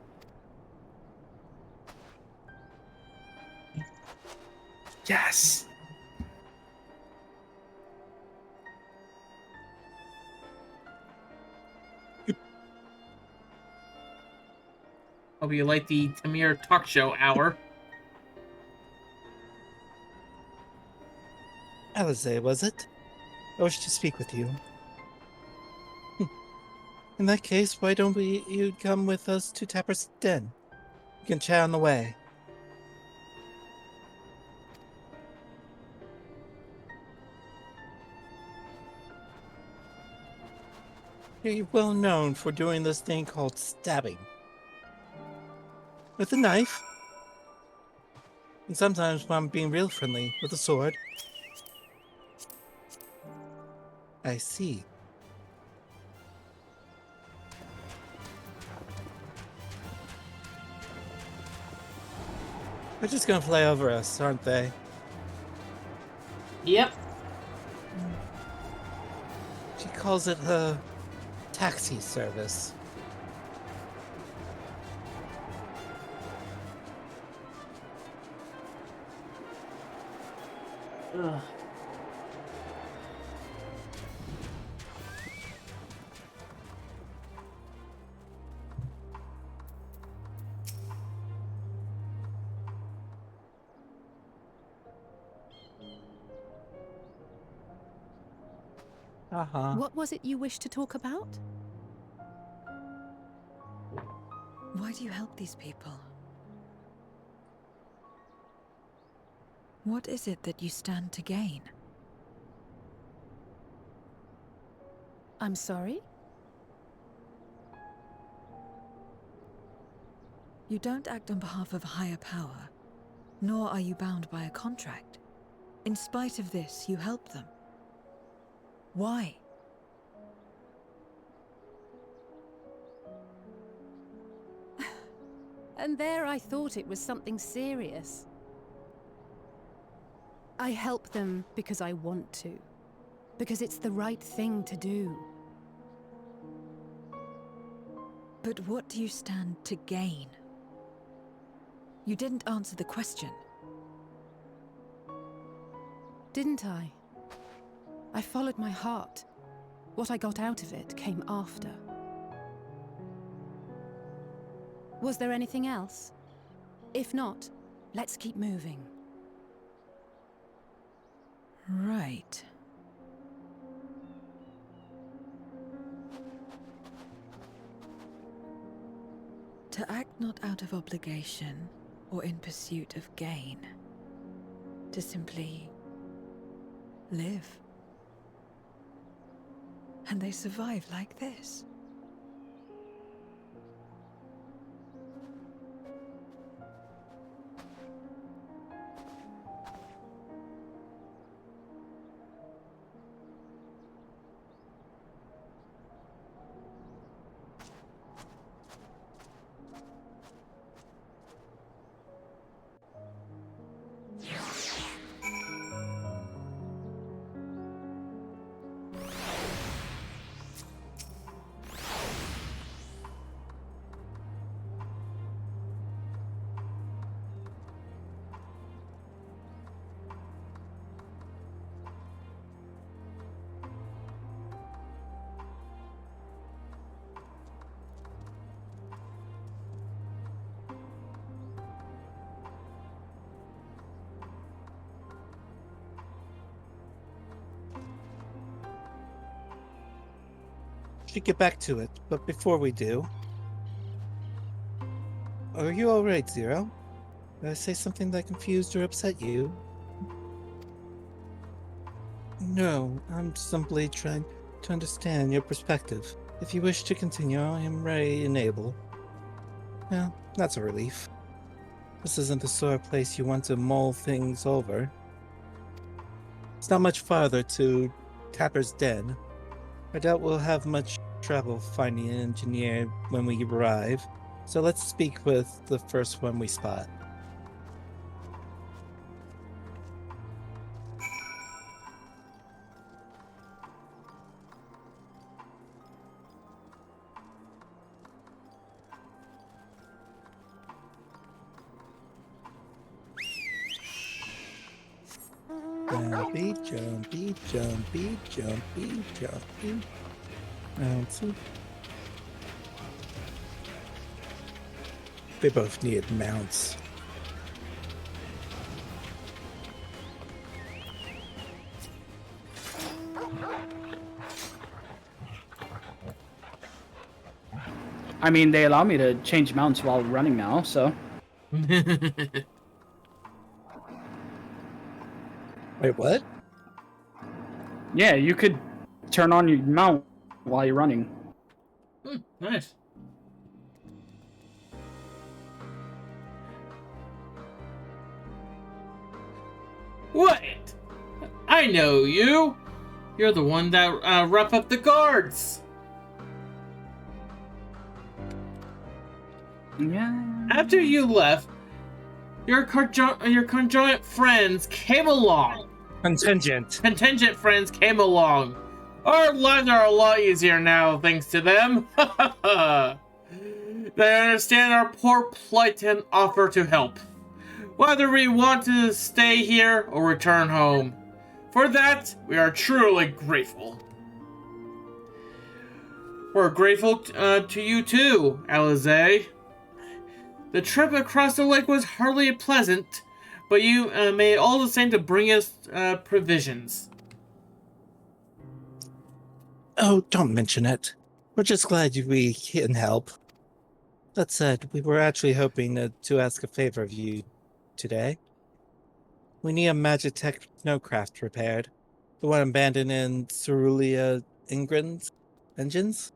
B: Yes!
A: Hope you like the Tamir talk show hour.
C: Alize, was it? I wish to speak with you. In that case, why don't you come with us to Tapper's Den? We can chat on the way. You're well known for doing this thing called stabbing. With a knife. And sometimes when I'm being real friendly, with a sword. I see. They're just gonna fly over us, aren't they?
A: Yep.
C: She calls it her taxi service.
A: Ugh.
M: What was it you wished to talk about?
I: Why do you help these people? What is it that you stand to gain?
M: I'm sorry?
I: You don't act on behalf of a higher power, nor are you bound by a contract. In spite of this, you help them. Why?
M: And there I thought it was something serious. I help them because I want to. Because it's the right thing to do.
I: But what do you stand to gain? You didn't answer the question.
M: Didn't I? I followed my heart. What I got out of it came after. Was there anything else? If not, let's keep moving.
I: Right. To act not out of obligation or in pursuit of gain. To simply live. And they survive like this.
C: Should get back to it, but before we do... Are you alright, Zero? Did I say something that confused or upset you? No, I'm simply trying to understand your perspective. If you wish to continue, I am ready and able. Well, that's a relief. This isn't the sort of place you want to mull things over. It's not much farther to Tapper's Den. I doubt we'll have much trouble finding an engineer when we arrive, so let's speak with the first one we spot. Jumpy, jumpy, jumpy, jumpy, jumpy. Bouncy. They both need mounts.
B: I mean, they allow me to change mounts while running now, so.
C: Wait, what?
B: Yeah, you could turn on your mount while you're running.
A: Nice. Wait! I know you! You're the one that roughed up the guards!
B: Yeah.
A: After you left, your conjoint friends came along. Contingent friends came along. Our lives are a lot easier now, thanks to them. They understand our poor plight and offer to help, whether we want to stay here or return home. For that, we are truly grateful. We're grateful to you too, Alize. The trip across the lake was hardly pleasant, but you made all the same to bring us provisions.
C: Oh, don't mention it. We're just glad we can help. That said, we were actually hoping to ask a favor of you today. We need a Magitech snowcraft repaired. The one abandoned in Cerulean Ingram's engines?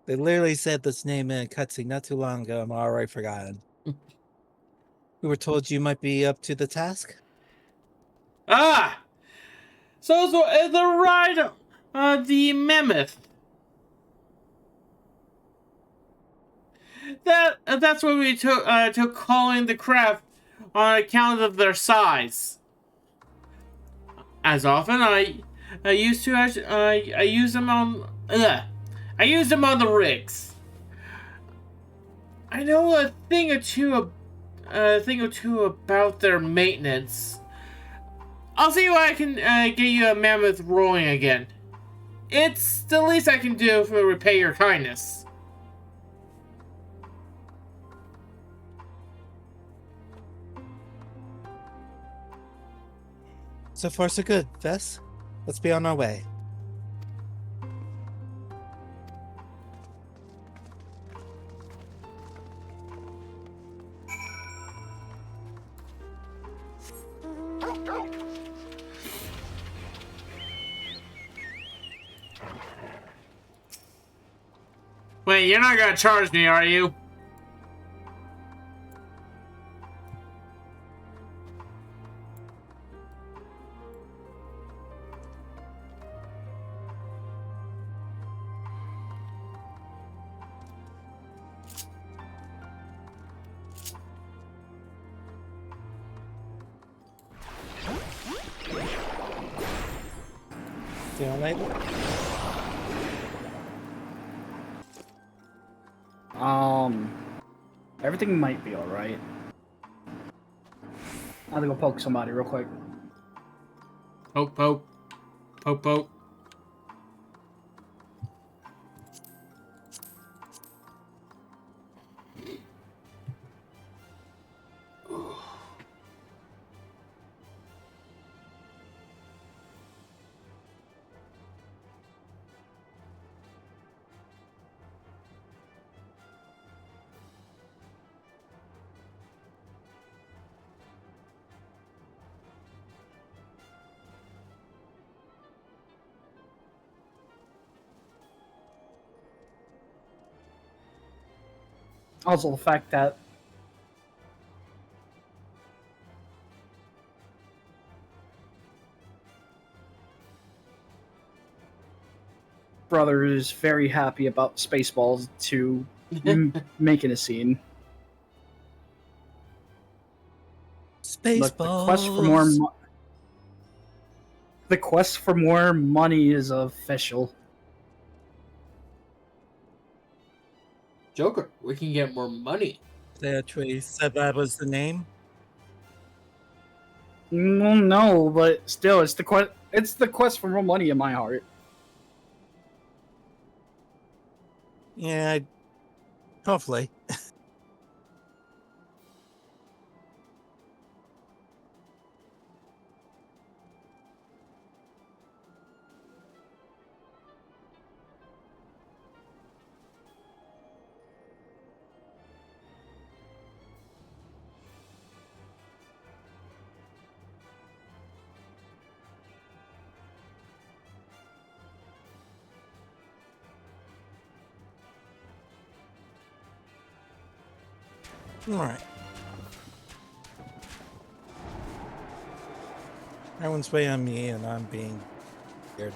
C: They literally said this name in a cutscene not too long ago. I'm already forgotten. We were told you might be up to the task.
A: Ah! So the ride, the mammoth. That's what we took calling the craft on account of their size. As often I used to I use them on I use them on the rigs. I know a thing or two about their maintenance. I'll see if I can get you a mammoth rolling again. It's the least I can do to repay your kindness.
C: So far, so good, Vess. Let's be on our way.
A: Wait, you're not gonna charge me, are you?
C: See you later.
B: Everything might be alright. I have to go poke somebody real quick.
A: Poke, poke. Poke, poke.
B: Also, the fact that brother is very happy about Spaceballs 2 making a scene.
C: Spaceballs.
B: The quest for more money is official.
A: Joker, we can get more money.
C: They actually said that was the name.
B: No, but still, it's the quest. It's the quest for more money in my heart.
C: Yeah, hopefully. All right. Everyone's waiting on me, and I'm being scared.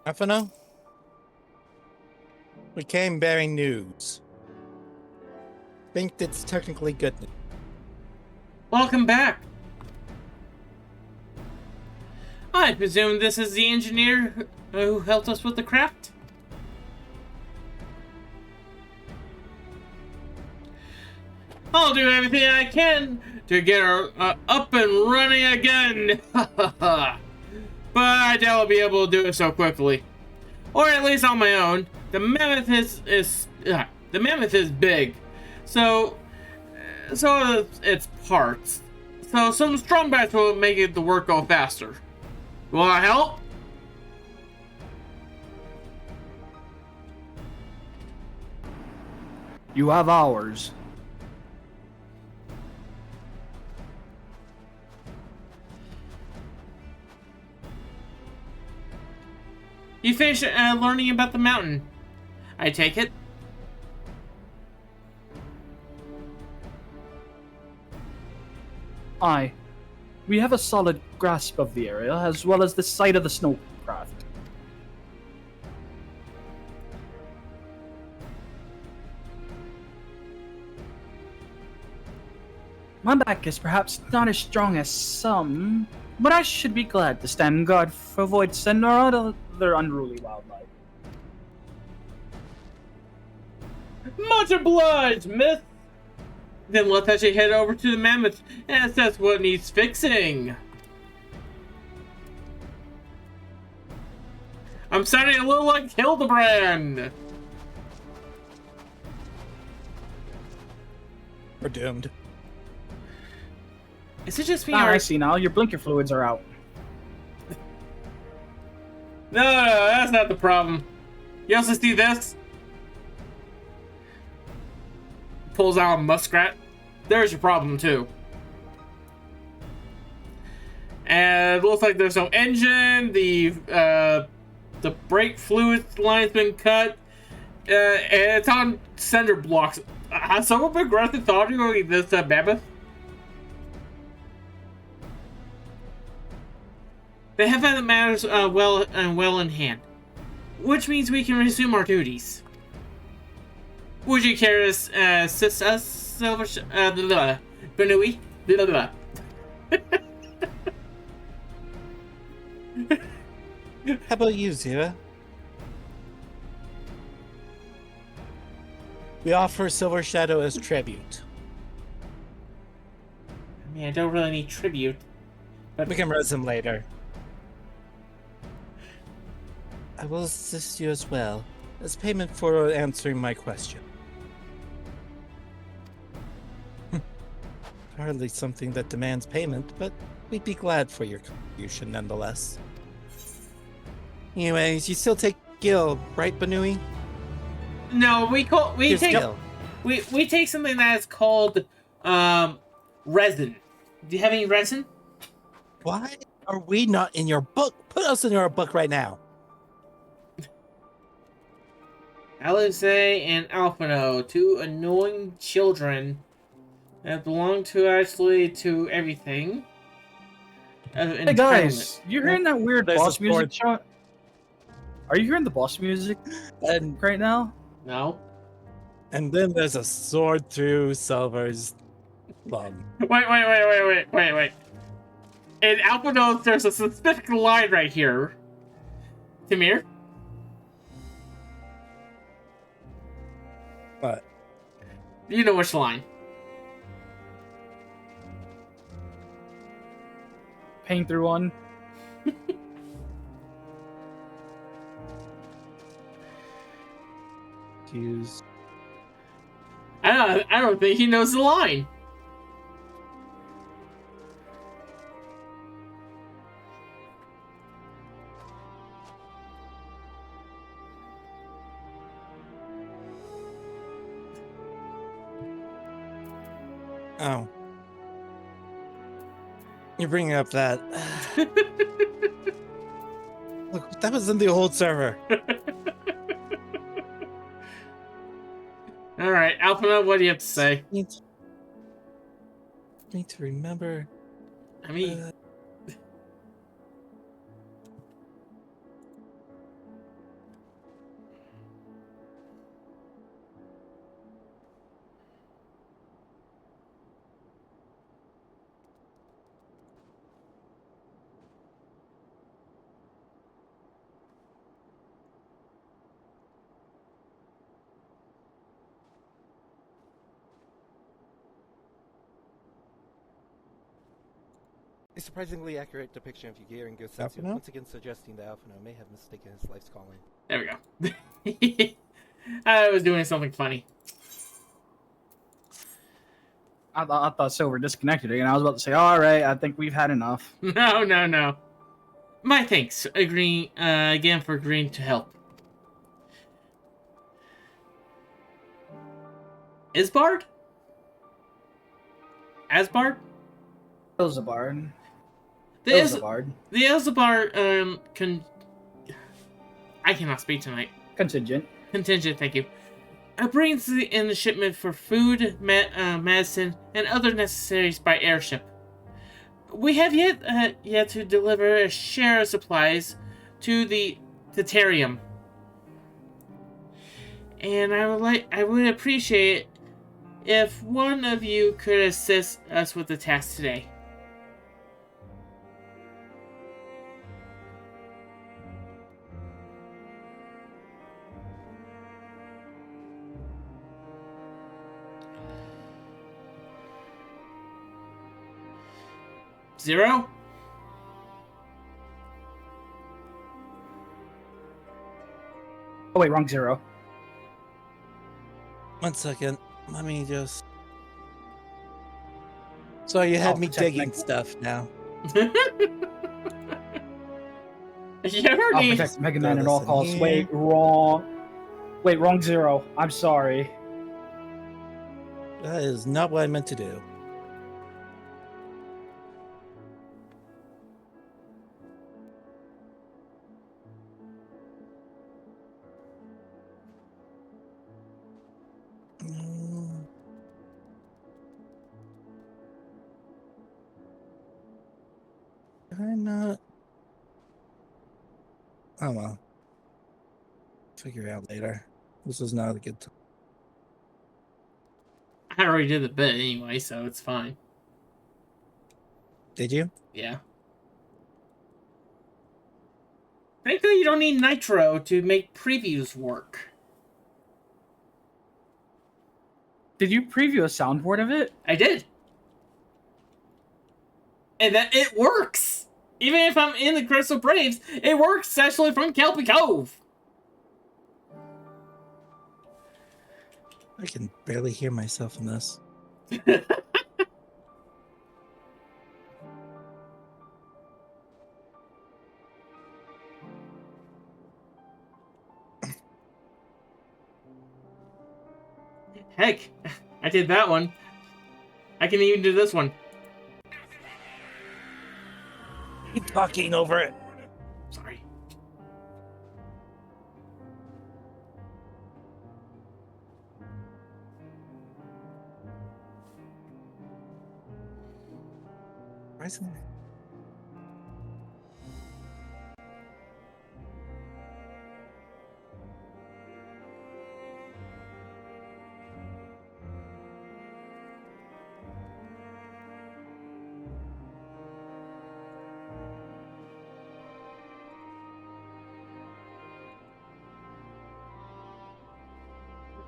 C: Afano? We came bearing news. Think it's technically good news.
A: Welcome back. I presume this is the engineer who helped us with the craft? I'll do everything I can to get her up and running again. But I doubt I'll be able to do it so quickly. Or at least on my own. the mammoth the mammoth is big, so its parts. So some strong bites will make the work go faster. Will I help?
B: You have ours.
A: You finished learning about the mountain, I take it?
B: Aye. We have a solid grasp of the area, as well as the site of the snowcraft. My back is perhaps not as strong as some, but I should be glad to stand guard for Voidson or other unruly wildlife.
A: Much obliged, miss! Then let's actually head over to the mammoth and assess what needs fixing. I'm sounding a little like Hildebrand!
C: We're doomed.
A: Is it just me?
B: I see now. Your blinker fluids are out.
A: No, that's not the problem. You also see this? Pulls out a muskrat. There's your problem too. And it looks like there's no engine. The brake fluid line's been cut. And it's on cinder blocks. Has someone been aggressive talking about this mammoth? They have had the matters well in hand, which means we can resume our duties. Would you care to assist us, Silver Benui?
C: How about you, Zira? We offer Silver Shadow as tribute.
A: I mean, I don't really need tribute. But
C: we can res him later. I will assist you as well, as payment for answering my question. Hardly something that demands payment, but we'd be glad for your contribution nonetheless. Anyways, you still take Gil, right, Banui?
A: No, we take something that is called resin. Do you have any resin?
C: Why are we not in your book? Put us in your book right now.
A: Alice and Alphino, two annoying children that belong to everything.
B: Hey guys, you hearing that weird boss music shot? Are you hearing the boss music right now?
A: No.
C: And then there's a sword through Silver's lung.
A: Wait. In Alphino, there's a specific line right here. Tamir?
C: What?
A: You know which line.
B: Pain through one.
C: Use.
A: I don't think he knows the line.
C: Oh. You're bringing up that. Look, that was in the old server.
A: Alright, Alphino, what do you have to say?
C: Need to remember.
A: I mean...
N: A surprisingly accurate depiction of Yugir and Gosensu, once again suggesting that Alphino may have mistaken his life's calling.
A: There we go. I was doing something funny.
B: I thought Silver disconnected again. I was about to say, all right, I think we've had enough.
A: No, no, no. My thanks again for agreeing to help. Isbard? Asbard?
B: Ilzabard.
A: The Ilzabard, I cannot speak tonight.
B: Contingent,
A: thank you. Brings in the shipment for food, medicine, and other necessaries by airship. We have yet to deliver a share of supplies to the Deuterium. And I would appreciate it if one of you could assist us with the task today. Zero?
B: Oh wait, wrong zero.
C: 1 second. Let me just... So you had me digging stuff now.
A: You ever
B: I'll
A: need...
B: protect Mega Man at
C: Throw
B: all
C: this in
B: costs.
C: here.
B: Wait, wrong. Wait, wrong zero. I'm sorry.
C: That is not what I meant to do. I'm not... Oh well. Figure it out later. This is not a good time.
A: I already did the bit anyway, so it's fine.
C: Did you?
A: Yeah. Frankly, you don't need Nitro to make previews work.
B: Did you preview a soundboard of it?
A: I did. And that it works! Even if I'm in the Crystal Braves, it works actually from Kelpie Cove!
C: I can barely hear myself in this.
A: Heck, I did that one. I can even do this one.
C: Keep talking over it.
A: Sorry.
C: Why isn't it?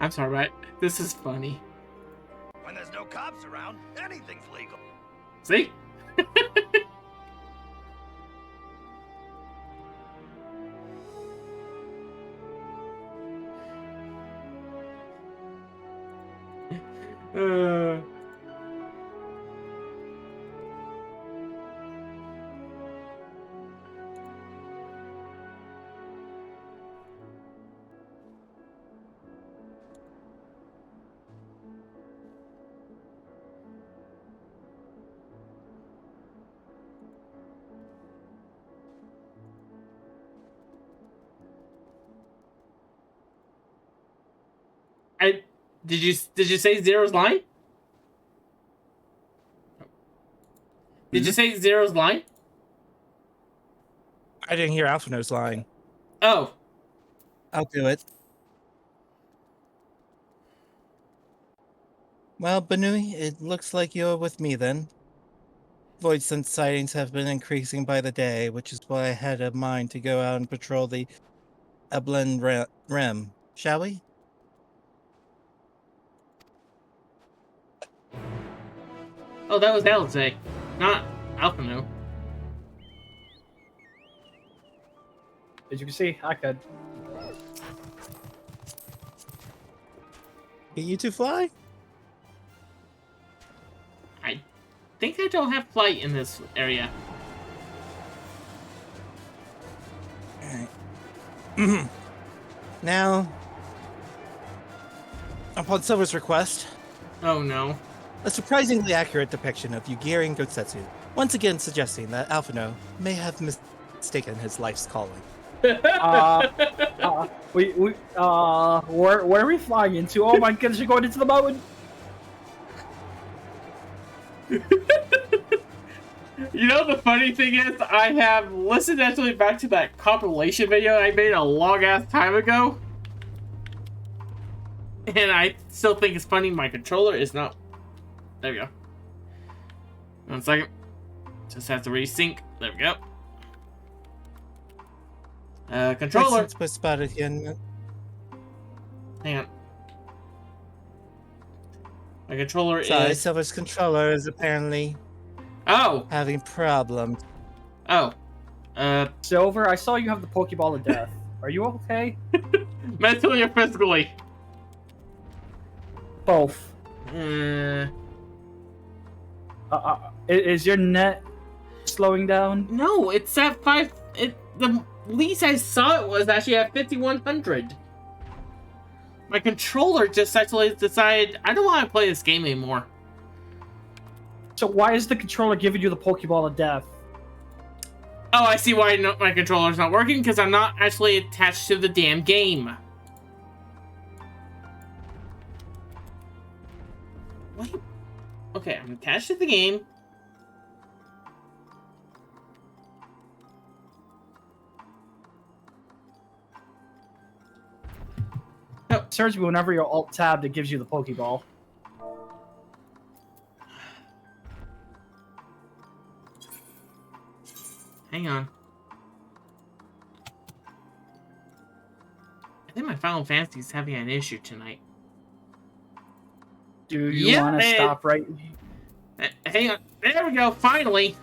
A: I'm sorry, but this is funny.
L: When there's no cops around, anything's legal.
A: See? Did you say Zero's line? Did you say Zero's line?
C: I didn't hear Alphino's line.
A: Oh.
C: I'll do it. Well, Banui, it looks like you're with me then. Void sense sightings have been increasing by the day, which is why I had a mind to go out and patrol the Eblen Rim. Shall we?
A: Oh, that was Alice, not Alphino.
B: As you can see, I could.
C: Can you two fly?
A: I think I don't have flight in this area.
C: Alright. Now, upon Silver's request...
A: Oh no.
C: A surprisingly accurate depiction of Yugiri and Gotsetsu, once again suggesting that Alphino may have mistaken his life's calling.
B: Where are we flying into? Oh my goodness, you're going into the mountain!
A: You know, the funny thing is, I have listened actually back to that compilation video I made a long-ass time ago. And I still think it's funny my controller is not... There we go. 1 second. Just have to resync. There we go. Controller.
C: Was spotted here.
A: Hang on. My controller
C: Sorry,
A: is...
C: Silver's controller is apparently...
A: Oh!
C: Having problems.
A: Oh.
B: Silver, I saw you have the Pokeball of Death. Are you okay?
A: Mentally or physically?
B: Both. Is your net slowing down?
A: No, it's at 5... The least I saw it was actually at 5100. My controller just actually decided I don't want to play this game anymore.
B: So why is the controller giving you the Pokeball of Death?
A: Oh, I see why my controller's not working, because I'm not actually attached to the damn game. Wait. Okay, I'm attached to the game.
B: It serves me whenever you're alt-tabbed, it gives you the Pokeball.
A: Hang on. I think my Final Fantasy is having an issue tonight.
B: Do you want to stop right...
A: Hang on. There we go, finally!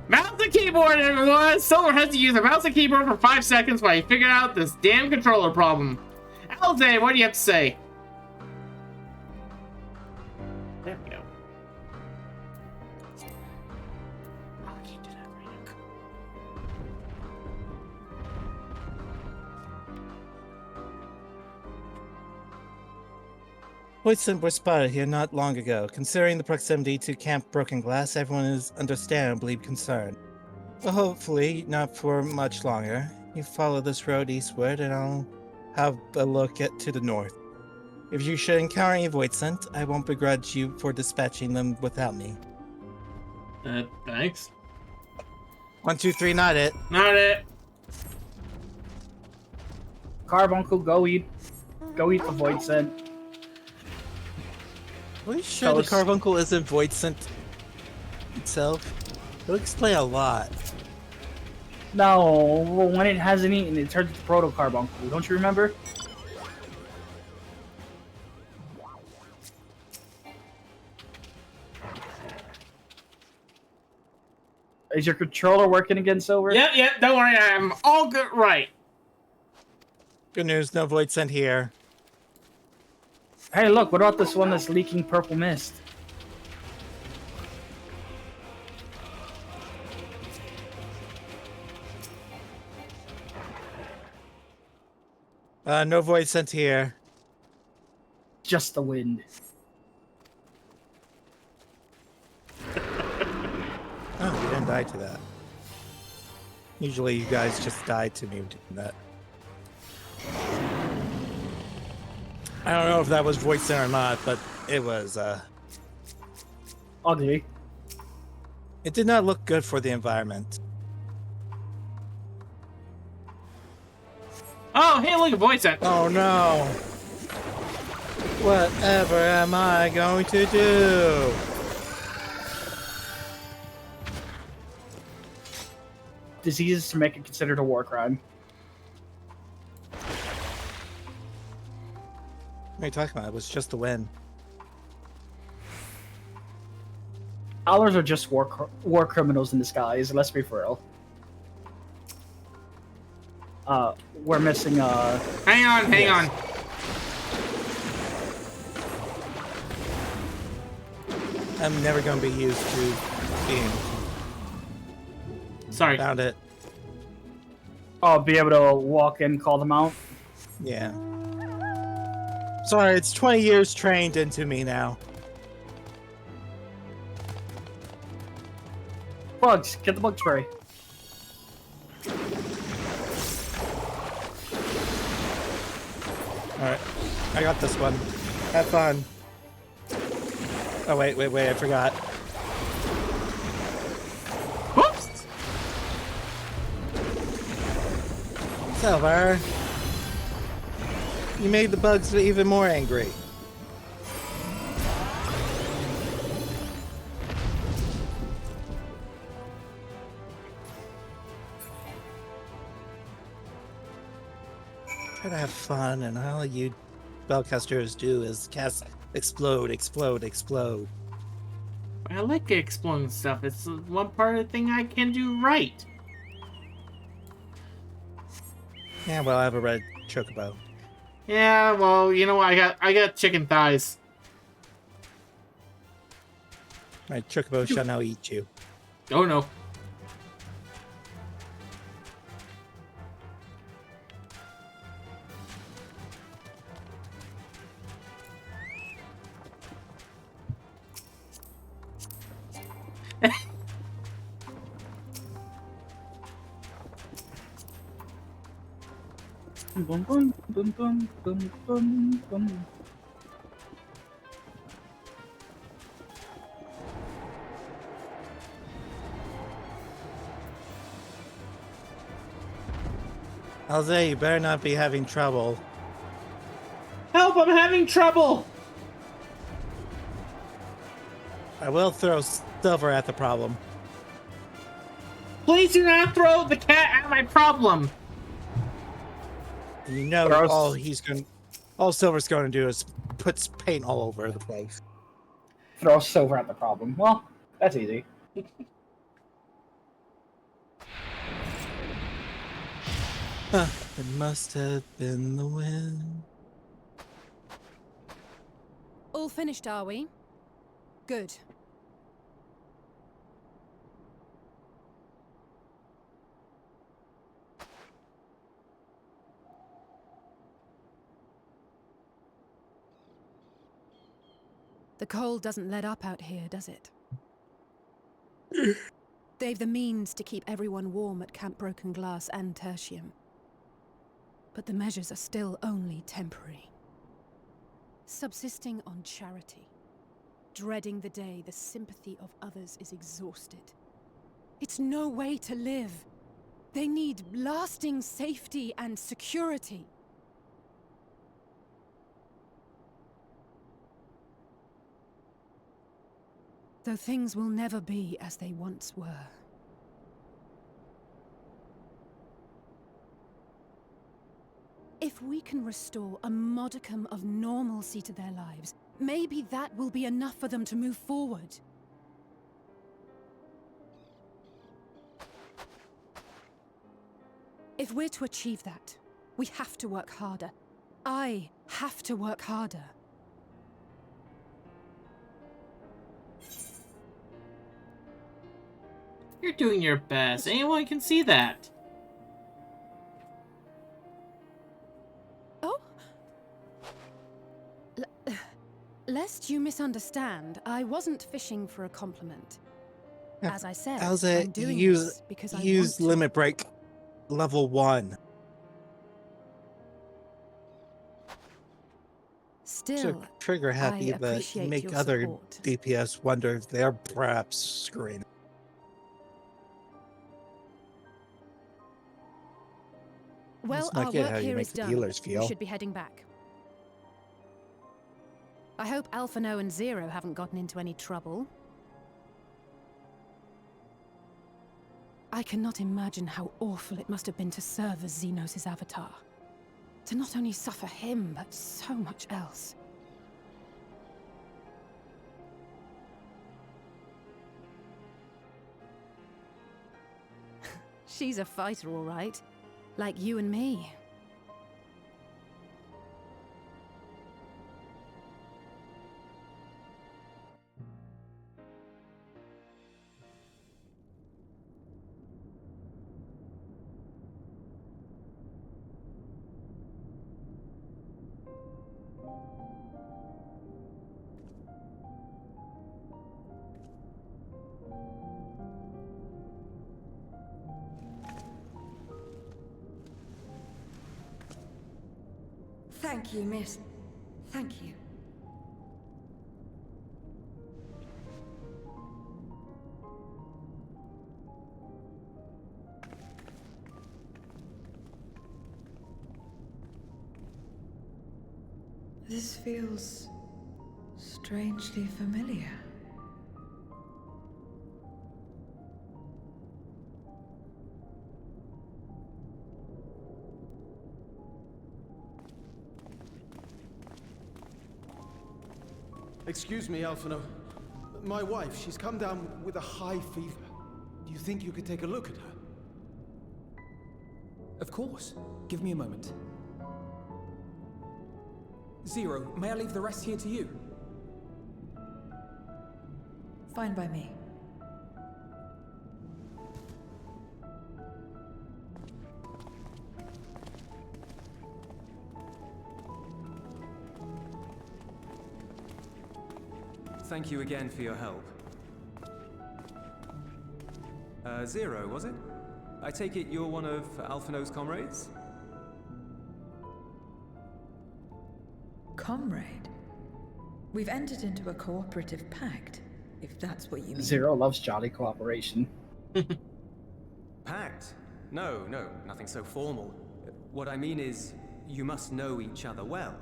A: Mouse and keyboard, everyone! Silver has to use a mouse and keyboard for 5 seconds while he figured out this damn controller problem. Alze, what do you have to say? There we go. Oh, I can't do that right now.
C: Poison were spotted here not long ago. Considering the proximity to Camp Broken Glass, everyone is understandably concerned. But hopefully, not for much longer. You follow this road eastward, and I'll have a look to the north. If you should encounter any void scent, I won't begrudge you for dispatching them without me.
A: Thanks.
C: 1, 2, 3, not it.
A: Not it.
B: Carbuncle, go eat the void scent.
C: Are you sure the Carbuncle isn't void scent itself? It'll explain a lot.
B: No, when it hasn't eaten, it turns into Proto Carbuncle. Don't you remember? Is your controller working again, Silver?
A: Yep, don't worry, I'm all good right.
C: Good news, no void scent here.
B: Hey, look, what about this one that's leaking purple mist?
C: No void scent here.
B: Just the wind.
C: Oh, you didn't die to that. Usually you guys just die to me doing that. I don't know if that was void scent or not, but it was,
B: ugly.
C: It did not look good for the environment.
A: Oh, hey, look, a voice set.
C: Oh no! Whatever am I going to do?
B: Diseases to make it considered a war crime.
C: What are you talking about? It was just a win.
B: Owlers are just war criminals in disguise, let's be for real. We're missing,
A: Hang on.
C: I'm never going to be used to being.
A: Sorry.
C: Found it.
B: I'll be able to walk in, call them out.
C: Yeah. Sorry, it's 20 years trained into me now.
B: Bugs, get the bug spray.
C: Alright, I got this one. Have fun. Oh, wait, I forgot.
A: Whoops!
C: Silver. You made the bugs even more angry. Try to have fun, and all you spellcasters do is cast explode, explode, explode.
A: I like exploding stuff. It's one part of the thing I can do right.
C: Yeah, well, I have a red chocobo.
A: Yeah, well, you know what? I got chicken thighs.
C: My chocobo shall now eat you.
A: Oh no.
B: Boom, boom, boom, boom, boom, boom, boom.
C: Alze, you better not be having trouble.
A: Help! I'm having trouble!
C: I will throw silver at the problem.
A: Please do not throw the cat at my problem!
C: You know, all Silver's going to do is put paint all over the place.
B: Throw silver at the problem. Well, that's easy.
C: It must have been the wind.
M: All finished, are we? Good. The cold doesn't let up out here, does it? They've the means to keep everyone warm at Camp Broken Glass and Tertium. But the measures are still only temporary. Subsisting on charity. Dreading the day the sympathy of others is exhausted. It's no way to live. They need lasting safety and security. Though things will never be as they once were. If we can restore a modicum of normalcy to their lives, maybe that will be enough for them to move forward. If we're to achieve that, we have to work harder. I have to work harder.
A: You're doing your best. Anyone can see that.
M: Oh? Lest you misunderstand, I wasn't fishing for a compliment. As I said,
C: Alze,
M: I'm doing
C: use
M: this because I want to.
C: limit break level 1.
M: Still,
C: So trigger happy,
M: I
C: but
M: appreciate
C: make
M: your
C: other
M: support.
C: DPS wonder if they're perhaps screwing.
M: Well,
C: Let's not
M: our
C: get
M: work
C: how you
M: here
C: make
M: is
C: the
M: done.
C: healers
M: We
C: feel.
M: should be heading back. I hope Alphano and Zero haven't gotten into any trouble. I cannot imagine how awful it must have been to serve as Xenos' avatar. To not only suffer him, but so much else. She's a fighter, all right. Like you and me.
I: Thank you, miss. Thank you. This feels strangely familiar.
N: Excuse me, Alphino. My wife, she's come down with a high fever. Do you think you could take a look at her?
D: Of course. Give me a moment. Zero, may I leave the rest here to you?
I: Fine by me.
F: Thank you again for your help. Zero, was it? I take it you're one of Alphino's comrades?
I: Comrade? We've entered into a cooperative pact, if that's what you mean.
B: Zero loves jolly cooperation.
F: Pact? No, nothing so formal. What I mean is, you must know each other well.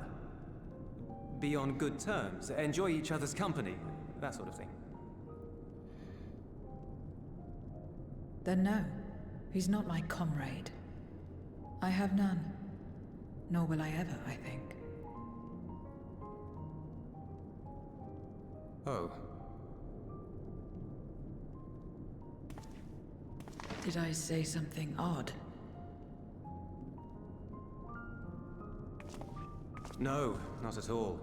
F: Be on good terms, enjoy each other's company, that sort of thing.
I: Then no, he's not my comrade. I have none. Nor will I ever, I think.
F: Oh.
I: Did I say something odd?
F: No, not at all.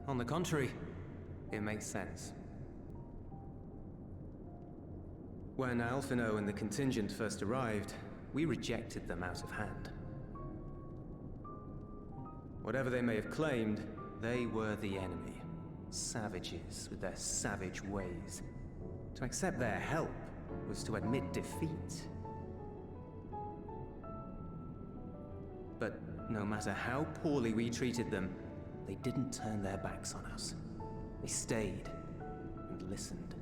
F: On the contrary, it makes sense. When Alphino and the contingent first arrived, we rejected them out of hand. Whatever they may have claimed, they were the enemy. Savages with their savage ways. To accept their help was to admit defeat. But no matter how poorly we treated them, they didn't turn their backs on us. They stayed and listened.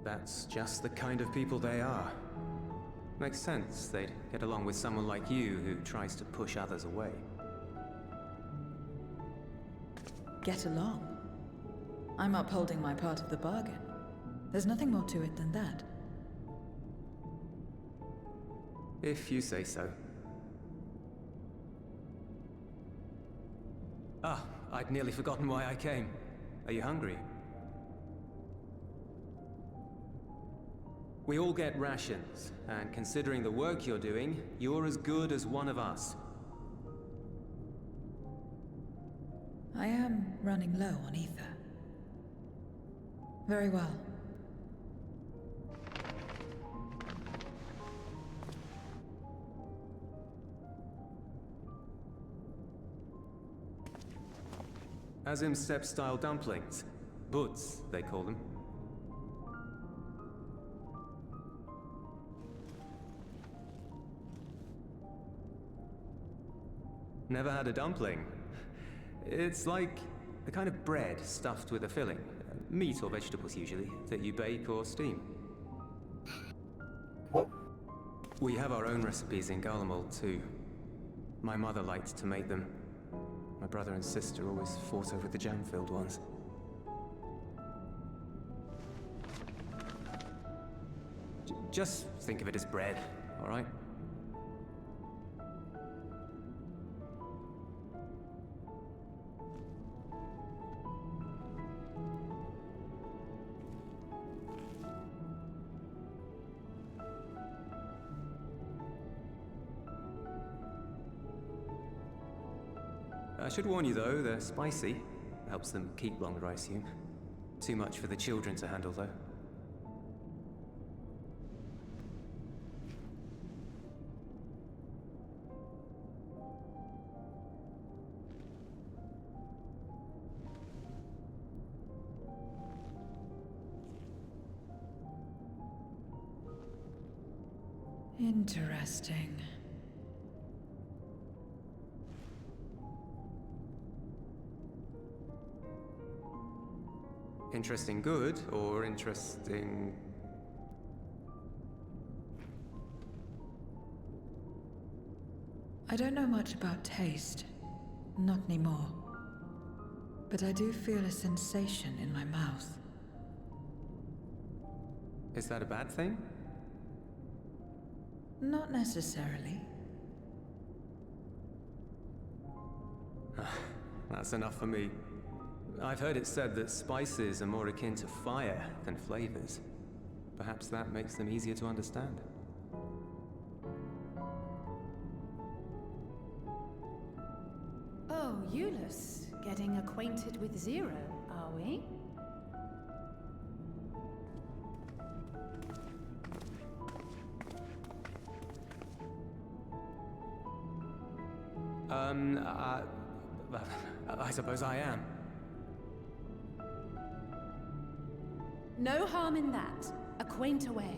F: That's just the kind of people they are. Makes sense they'd get along with someone like you who tries to push others away.
I: Get along. I'm upholding my part of the bargain. There's nothing more to it than that.
F: If you say so. Ah, I'd nearly forgotten why I came. Are you hungry? We all get rations, and considering the work you're doing, you're as good as one of us.
I: I am running low on ether. Very well.
F: Azim step-style dumplings. Buds, they call them. Never had a dumpling? It's like a kind of bread stuffed with a filling. Meat or vegetables usually, that you bake or steam. We have our own recipes in Garlemald too. My mother liked to make them. My brother and sister always fought over the jam-filled ones. Just think of it as bread, all right? I should warn you though, they're spicy. Helps them keep longer, I assume. Too much for the children to handle though.
I: Interesting.
F: Interesting good, or interesting...
I: I don't know much about taste. Not anymore. But I do feel a sensation in my mouth.
F: Is that a bad thing?
I: Not necessarily.
F: That's enough for me. I've heard it said that spices are more akin to fire than flavors. Perhaps that makes them easier to understand.
M: Oh, Euless, getting acquainted with Zero, are we?
F: I suppose I am.
M: No harm in that. Acquaint away.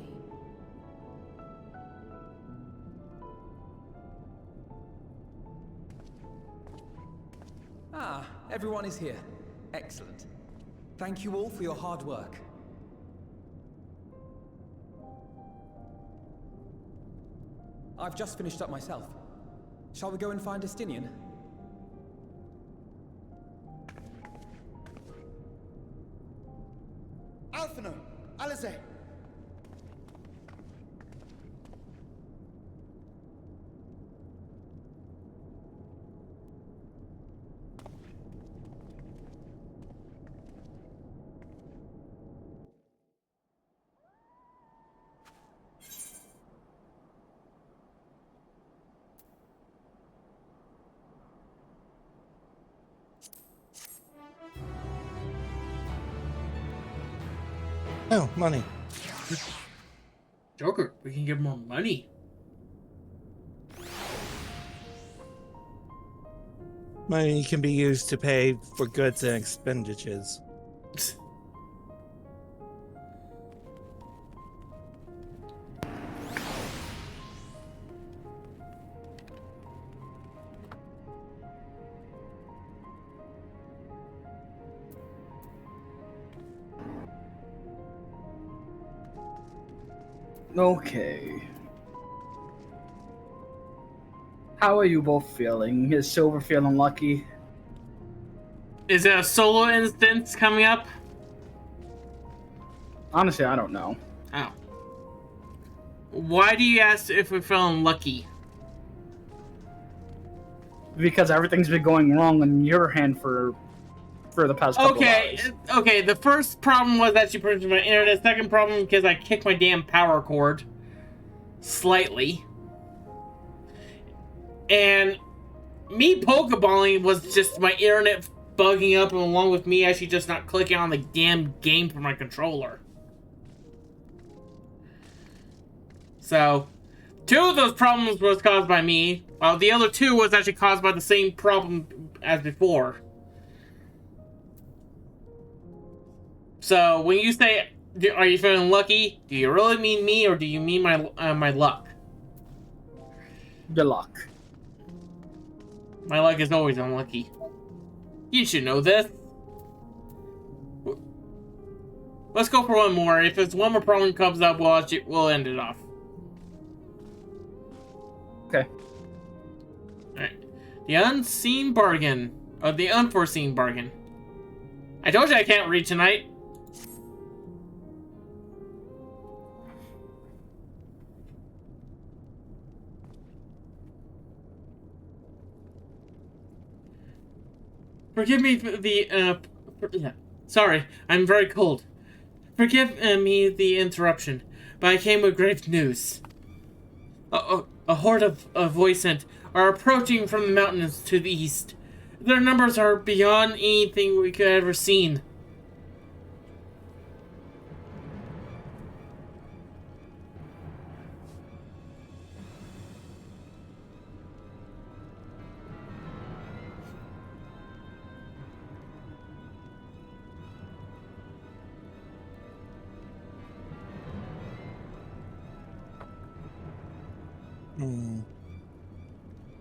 D: Ah, everyone is here. Excellent. Thank you all for your hard work. I've just finished up myself. Shall we go and find Estinian?
O: Alphino, Alize.
C: Oh, money.
A: Joker, we can give more money.
C: Money can be used to pay for goods and expenditures.
B: Okay. How are you both feeling? Is Silver feeling lucky?
A: Is there a solo instance coming up?
B: Honestly, I don't know.
A: Oh. Why do you ask if we're feeling lucky?
B: Because everything's been going wrong on your hand for the past couple hours.
A: Okay, the first problem was that you purchased my internet. Second problem because I kicked my damn power cord. Slightly. And me Pokeballing was just my internet bugging up along with me actually just not clicking on the damn game for my controller. So, 2 of those problems was caused by me, while the other 2 was actually caused by the same problem as before. So, when you say, are you feeling lucky, do you really mean me, or do you mean my luck?
B: Your luck.
A: My luck is always unlucky. You should know this. Let's go for one more. If it's one more problem comes up, we'll end it off.
B: Okay.
A: Alright. The unseen bargain. Or the unforeseen bargain. I told you I can't read tonight. Forgive me for the, sorry, I'm very cold. Forgive me the interruption, but I came with grave news. A horde of Voicent are approaching from the mountains to the east. Their numbers are beyond anything we could ever seen.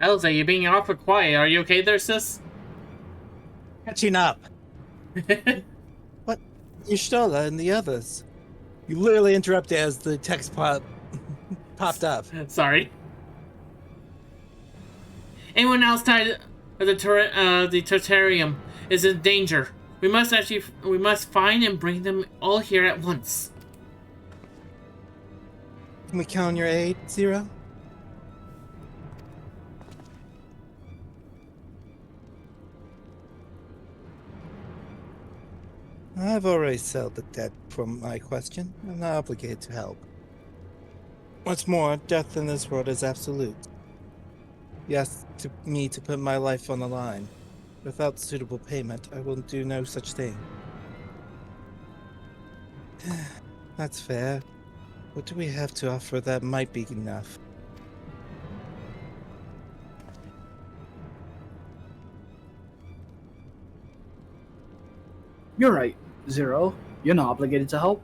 A: Elsa, you're being awful quiet. Are you okay there, sis?
C: Catching up. What? Yushtola and the others. You literally interrupted as the text popped up.
A: Sorry. Anyone outside of the terrarium is in danger. We must find and bring them all here at once.
C: Can we count on your aid, Zero? I've already settled the debt from my question. I'm not obligated to help. What's more, death in this world is absolute. You asked me to put my life on the line. Without suitable payment, I will do no such thing. That's fair. What do we have to offer that might be enough?
B: You're right, Zero. You're not obligated to help,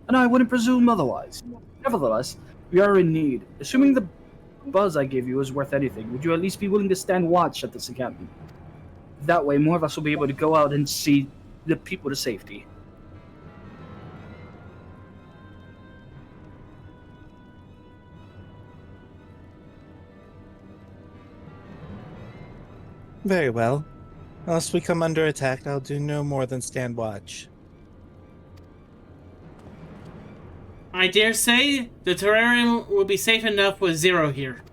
B: and I wouldn't presume otherwise. Nevertheless, we are in need. Assuming the buzz I gave you is worth anything, would you at least be willing to stand watch at this encampment? That way, more of us will be able to go out and see the people to safety.
C: Very well. Unless we come under attack, I'll do no more than stand watch.
A: I dare say the terrarium will be safe enough with Zero here.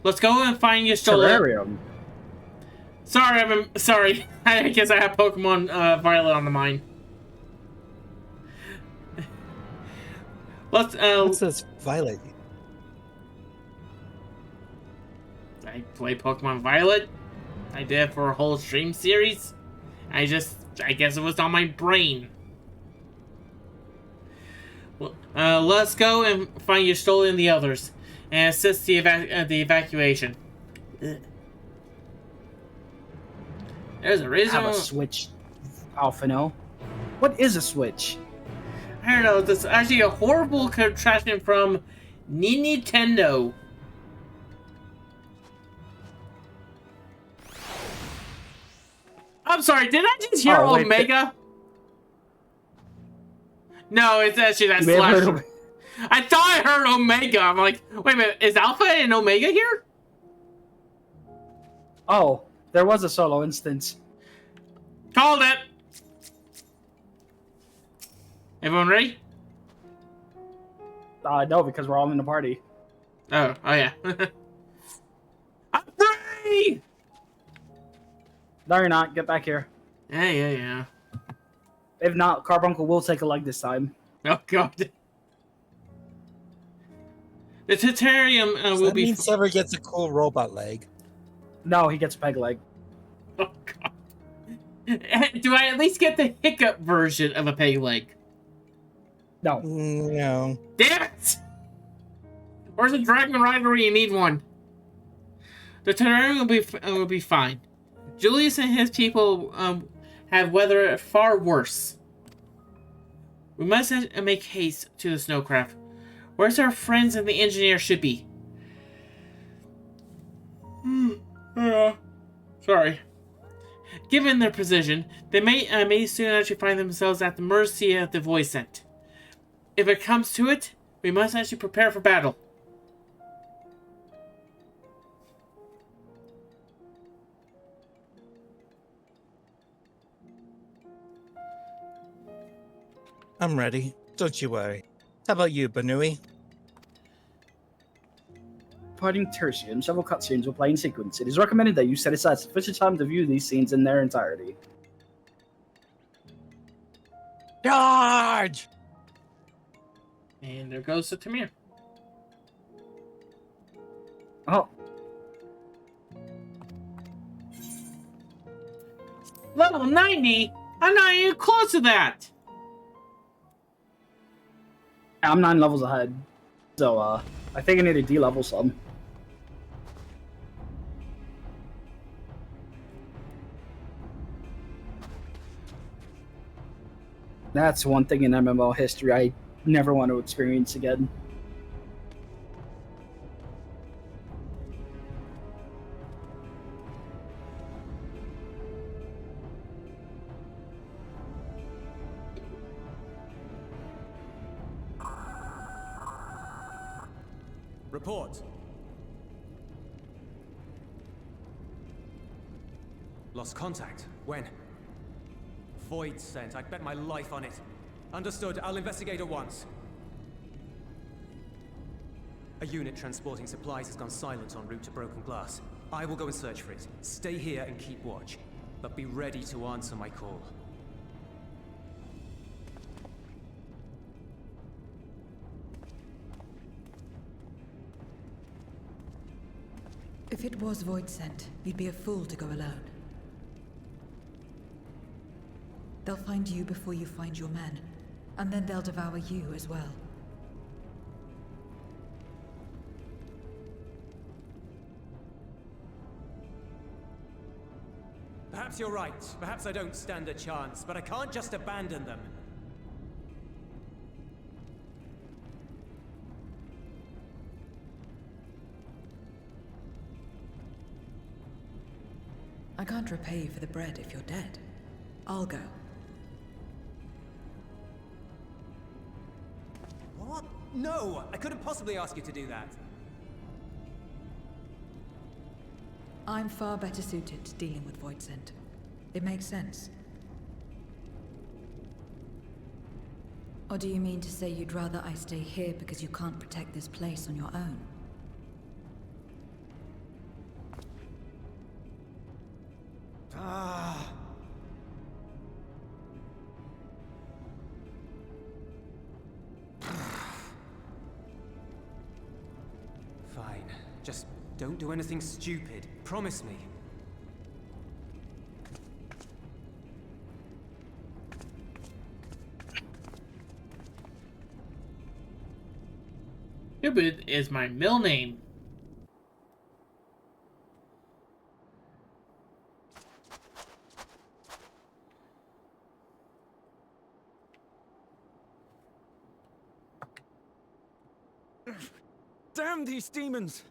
A: Let's go and find your
B: Terrarium?
A: Sorry. I guess I have Pokemon Violet on the mind. Let's
C: What says Violet?
A: I play Pokemon Violet. I did for a whole stream series. I guess it was on my brain. Let's go and find Yustola and the others, and assist the evacuation. Ugh. There's a reason.
B: Have a switch, Alphino. What is a switch?
A: I don't know. This is actually a horrible contraction from Nintendo. I'm sorry, did I just hear Omega? No, it's actually that slash. I thought I heard Omega. I'm like, wait a minute, is Alpha and Omega here?
B: Oh, there was a solo instance.
A: Called it. Everyone ready?
B: No, because we're all in the party.
A: Oh yeah. I'm free!
B: No, you're not. Get back here.
A: Yeah.
B: If not, Carbuncle will take a leg this time.
A: Oh god. The terrarium will be.
C: That means Sever gets a cool robot leg.
B: No, he gets a peg leg.
A: Oh god. Do I at least get the hiccup version of a peg leg?
B: No.
C: No.
A: Damn it! Where's the Dragon Rider where you need one? The terrarium will be fine. Julius and his people have weathered it far worse. We must make haste to the snowcraft. Where's our friends and the engineer should be? Sorry. Given their position, they may soon actually find themselves at the mercy of the voice scent. If it comes to it, we must actually prepare for battle.
C: I'm ready. Don't you worry. How about you, Banui?
B: Fighting Tertium, several cutscenes will play in sequence. It is recommended that you set aside sufficient time to view these scenes in their entirety.
C: Charge!
A: And there goes the Tamir.
B: Oh.
A: Level 90? I'm not even close to that!
B: I'm 9 levels ahead. So, I think I need to D-level some. That's one thing in MMO history I never want to experience again.
F: Report. Lost contact. When? Void sent. I'd bet my life on it. Understood. I'll investigate at once. A unit transporting supplies has gone silent en route to Broken Glass. I will go and search for it. Stay here and keep watch. But be ready to answer my call.
I: If it was Void sent, you'd be a fool to go alone. They'll find you before you find your men, and then they'll devour you as well.
F: Perhaps you're right. Perhaps I don't stand a chance, but I can't just abandon them.
I: I can't repay you for the bread if you're dead. I'll go.
F: What? No! I couldn't possibly ask you to do that.
I: I'm far better suited to dealing with Voidsent. It makes sense. Or do you mean to say you'd rather I stay here because you can't protect this place on your own?
F: Fine. Just don't do anything stupid. Promise me.
A: Stupid is my middle name.
P: Damn these demons!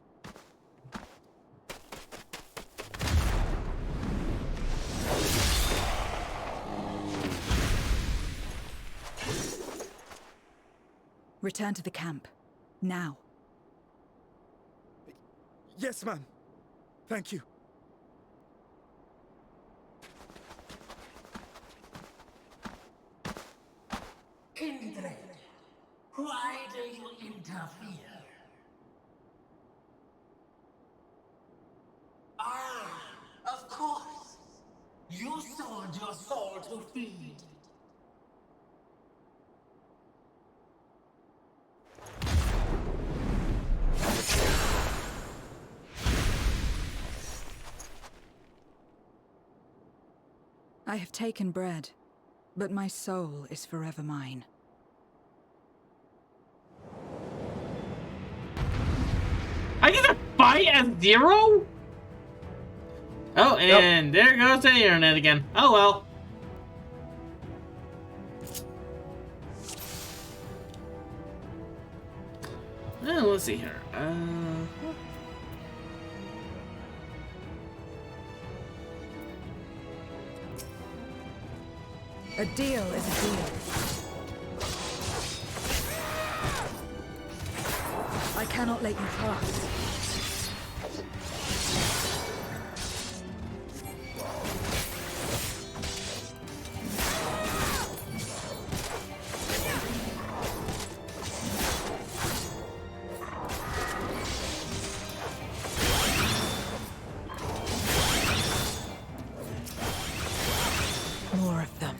I: Return to the camp. Now.
P: Yes, ma'am. Thank you.
L: Kindred, why do you interfere? Ah, of course. You sold your soul to feed.
I: I have taken bread, but my soul is forever mine.
A: I get to fight as Zero? Oh, and there goes the internet again. Oh well. Let's see here.
I: A deal is a deal. I cannot let you pass. More of them.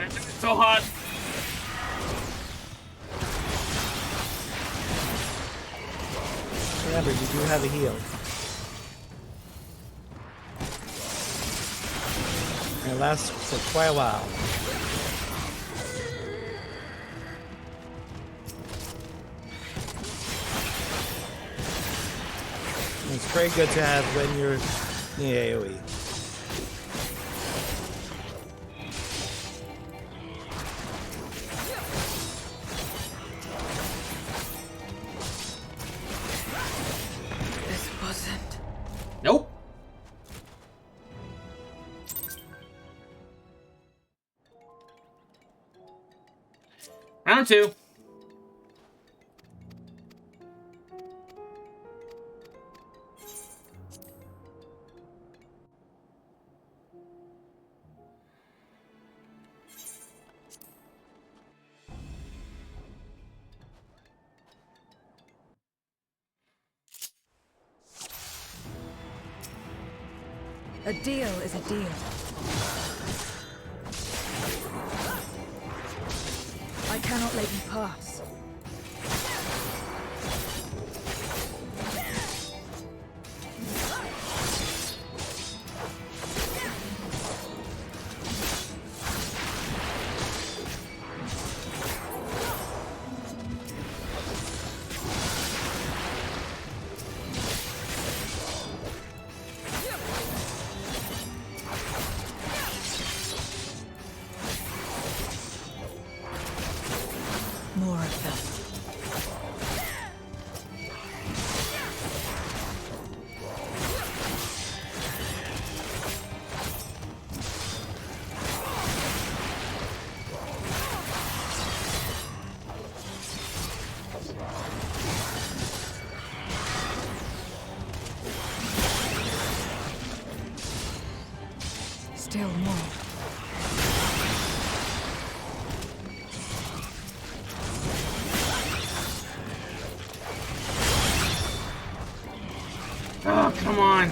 A: It's so hot.
C: Remember, you do have a heal. It lasts for quite a while. It's very good to have when you're in AoE.
I: This wasn't.
A: Nope. Round 2.
I: A deal is a deal. I cannot let you pass. More of them. Still more.
A: Oh, come on.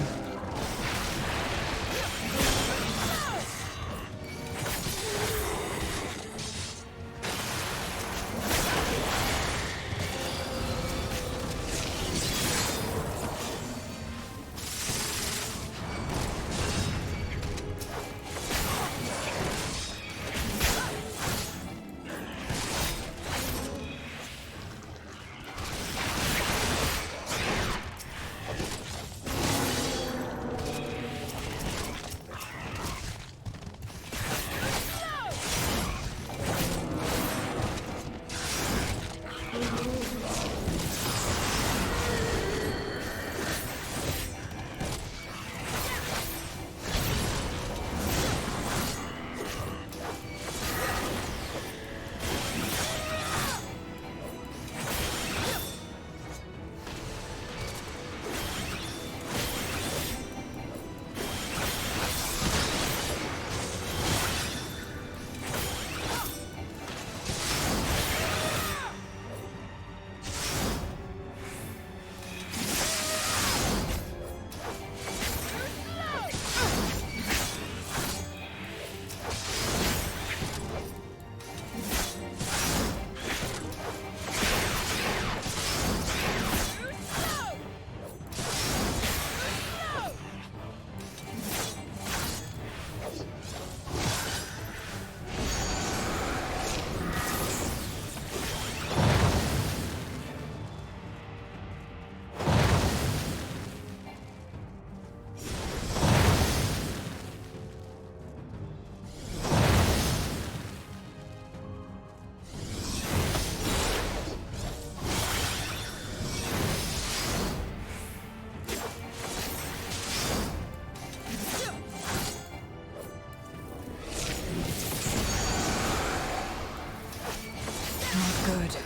I: Good.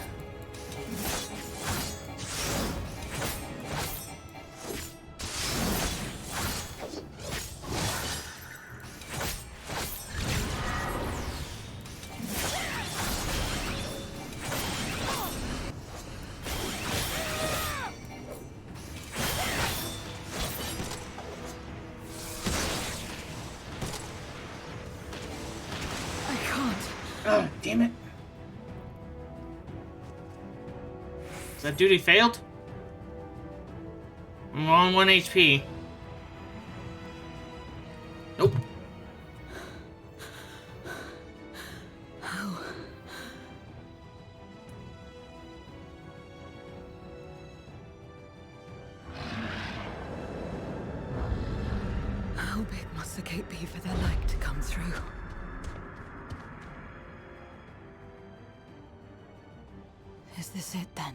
I: I can't.
A: Oh, damn it. That duty failed? I'm on 1 HP. Nope.
I: it be for the light to come through? Is this it then?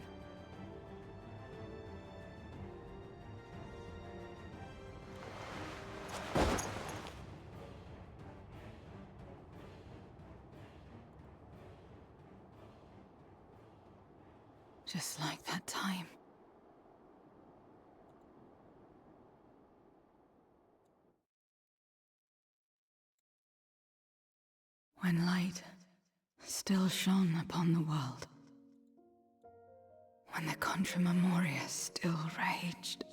I: Just like that time. When light still shone upon the world. When the Contra Memoria still raged.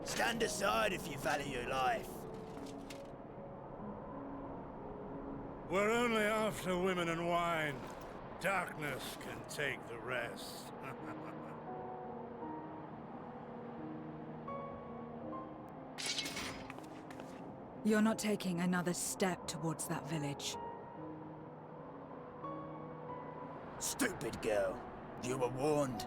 Q: Stand aside if you value your life.
R: We're only after women and wine. Darkness can take the rest.
I: You're not taking another step towards that village.
Q: Stupid girl. You were warned.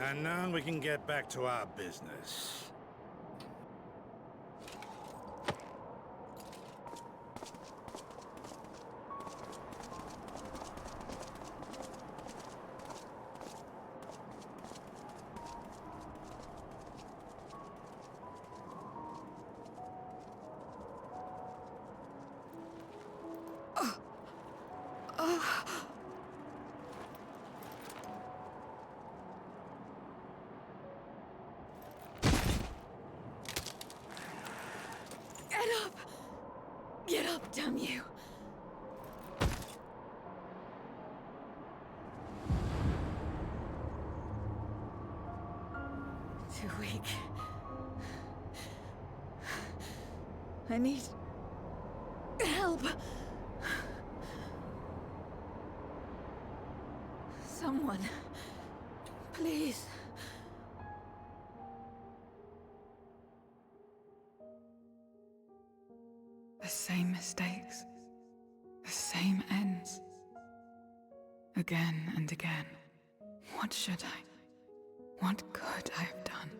R: And now we can get back to our business.
I: Get up, damn you! Too weak. I need help. Someone, please. The same mistakes, the same ends. Again and again. What should I? What could I have done?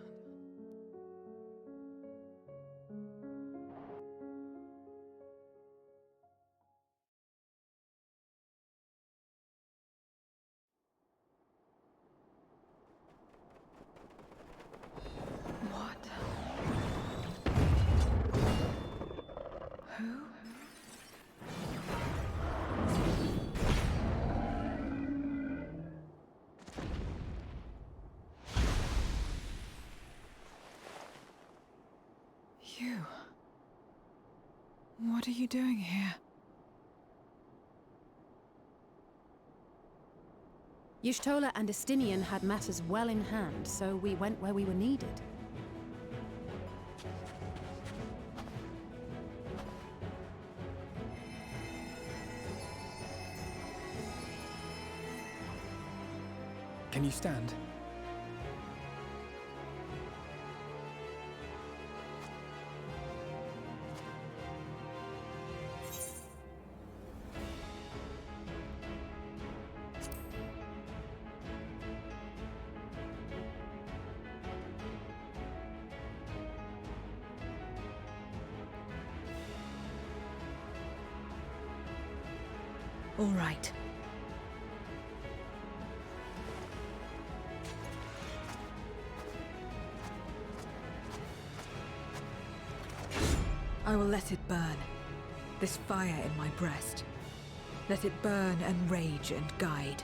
I: What? Who? You. What are you doing here?
M: Y'shtola and Estinian had matters well in hand, so we went where we were needed.
D: Can you stand?
I: All right. I will let it burn. This fire in my breast. Let it burn and rage and guide.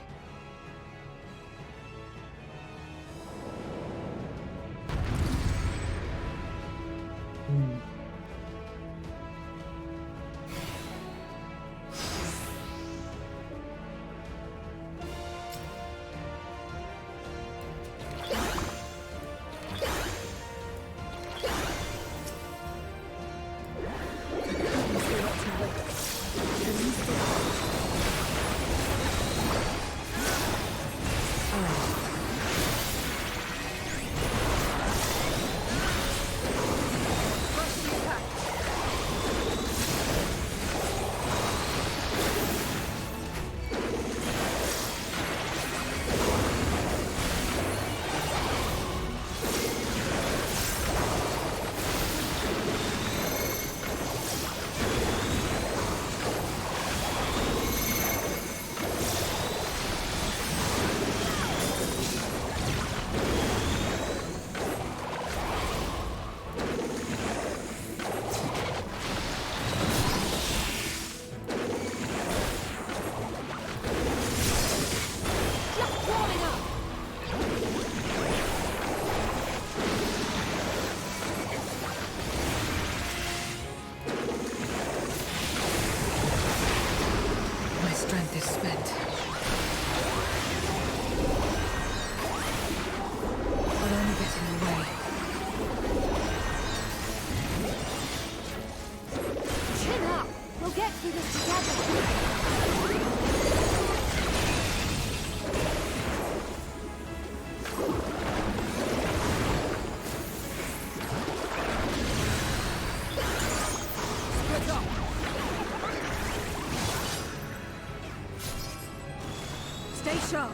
I: Stay sharp.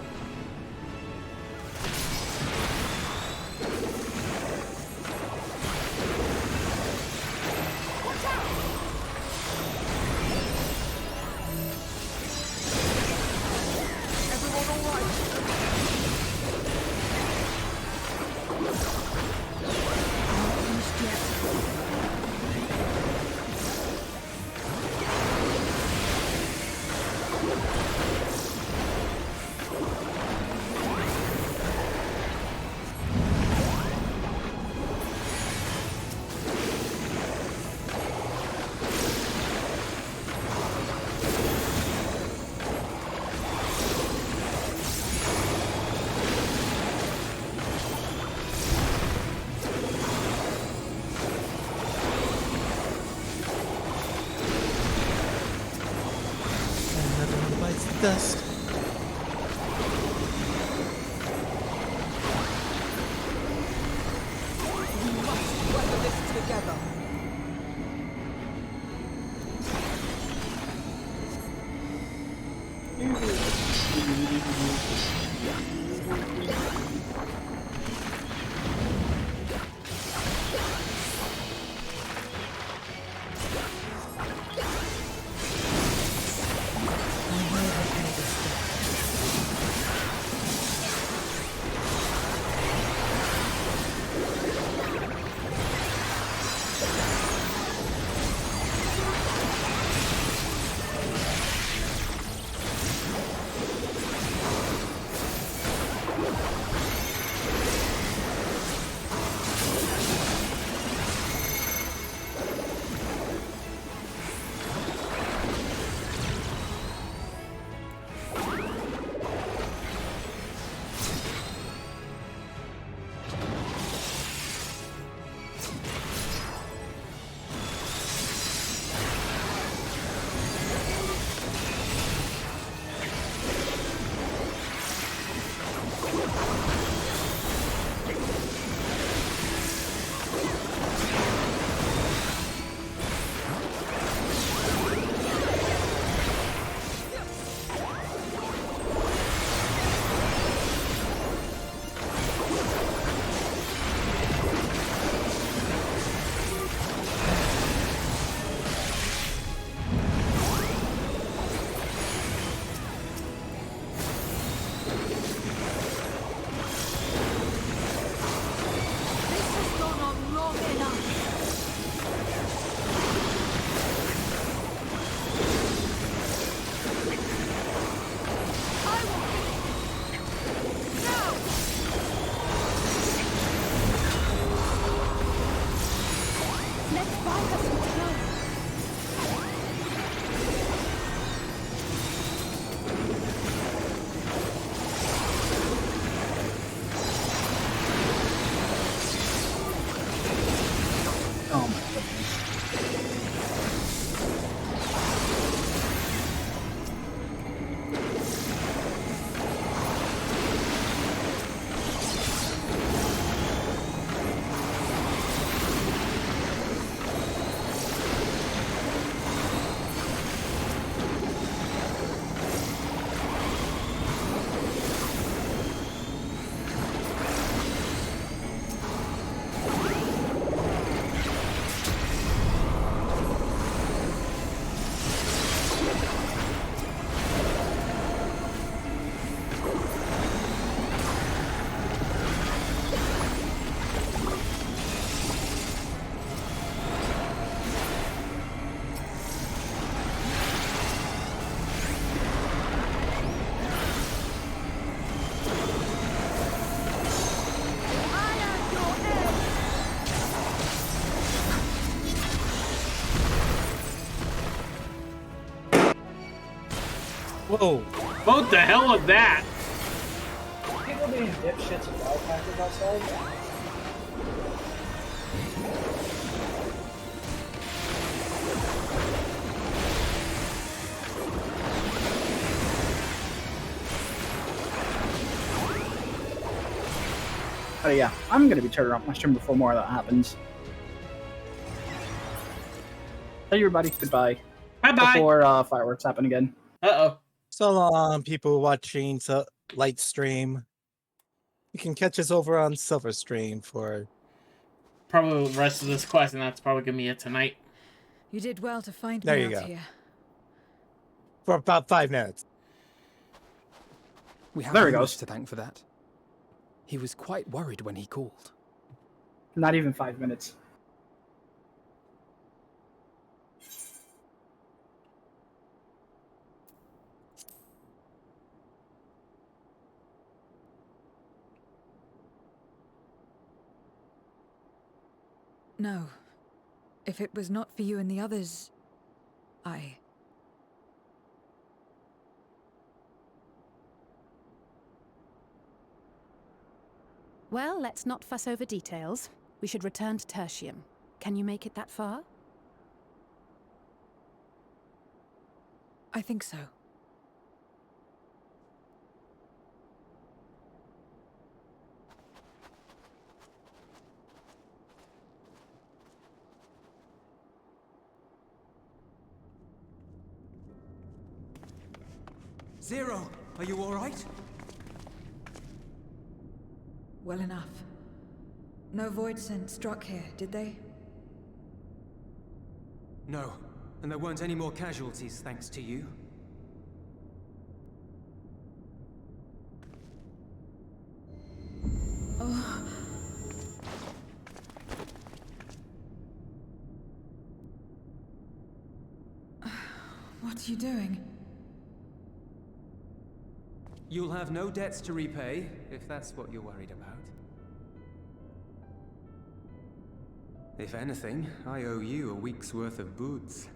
C: Dust.
S: We must weather this together.
C: Whoa!
A: What the hell was that?
B: People being dipshits and wildpackers outside. Oh yeah, I'm gonna be turning off my stream before more of that happens. Tell everybody goodbye.
A: Bye-bye.
B: Before fireworks happen again.
A: Uh-oh.
C: So long, people watching Light Stream. You can catch us over on Silver Stream for
A: Probably the rest of this quest, and that's probably gonna be it tonight.
I: You did well to find
C: There
I: me
C: you
I: out
C: go.
I: here.
C: for about 5 minutes.
D: We have
B: There he
D: Lewis
B: goes.
D: to thank for that. He was quite worried when he called.
B: Not even 5 minutes.
I: No. If it was not for you and the others,
M: Well, let's not fuss over details. We should return to Tertium. Can you make it that far?
I: I think so.
F: Zero, are you all right?
I: Well enough. No void scent struck here, did they?
F: No, and there weren't any more casualties thanks to you.
I: Oh. What are you doing?
F: You'll have no debts to repay, if that's what you're worried about. If anything, I owe you a week's worth of boots.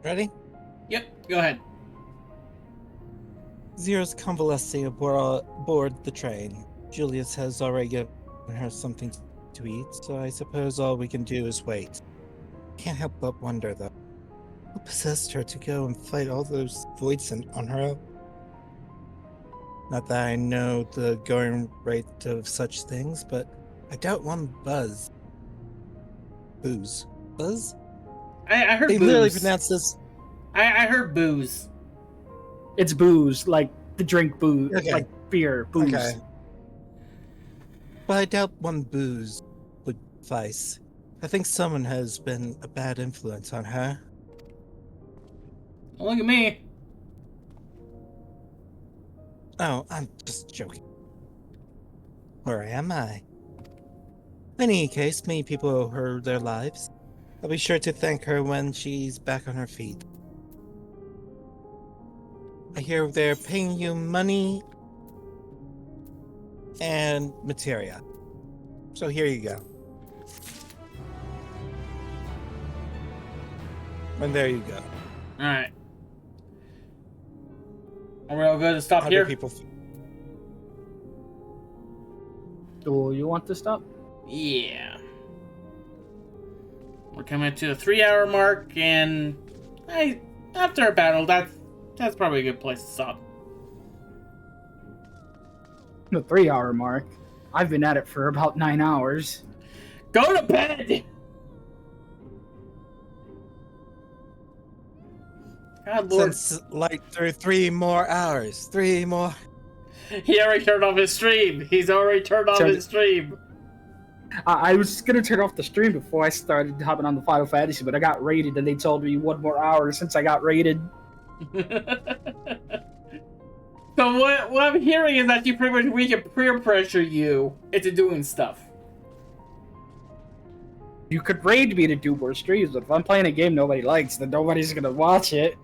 C: Ready?
A: Yep, go ahead.
C: Zero's convalescing aboard the train. Julius has already given her something to eat, so I suppose all we can do is wait. Can't help but wonder, though. Who possessed her to go and fight all those voids on her own? Not that I know the going rate of such things, but I doubt one buzz. Booze. Buzz?
A: I heard
C: They
A: booze.
C: literally pronounce this.
A: I heard booze.
B: It's booze, like the drink booze,
C: Okay.
B: like beer, booze.
C: Okay. But I doubt one booze would suffice. I think someone has been a bad influence on her.
A: Don't look at me.
C: Oh, I'm just joking. Where am I? In any case, many people owe her their lives. I'll be sure to thank her when she's back on her feet. I hear they're paying you money and materia. So here you go. And there you go.
A: Alright. Are we all good to stop
C: 100
A: here?
C: people.
B: Do you want to stop?
A: Yeah. We're coming to the 3-hour mark, and after a battle, that's probably a good place to stop.
B: The 3-hour mark. I've been at it for about 9 hours.
A: Go to bed! God, Lord.
C: Since light through 3 more hours. 3 more.
A: He already turned off his stream. He's already turned off his stream.
B: I was gonna turn off the stream before I started hopping on the Final Fantasy, but I got raided and they told me 1 more hour since I got raided.
A: So what I'm hearing is that we can peer pressure you into doing stuff.
B: You could raid me to do more streams, but if I'm playing a game nobody likes, then nobody's gonna watch it.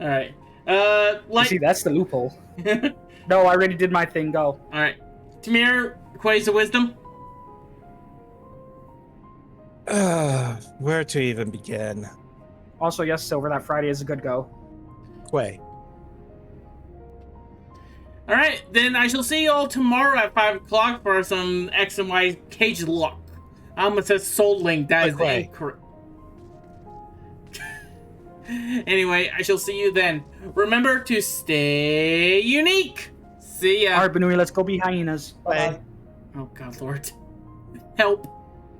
A: Alright.
B: See, that's the loophole. No, I already did my thing, go.
A: Alright. Tamir, Quays of Wisdom?
C: Where to even begin?
B: Also, yes, Silver, that Friday is a good go.
C: Quay.
A: Alright, then I shall see you all tomorrow at 5 o'clock for some X and Y Cage Luck. I almost said Soul Link, that is incorrect. Anyway, I shall see you then. Remember to stay unique! See ya!
B: Alright, Benui, let's go be hyenas. Bye.
A: Oh god, Lord. Help.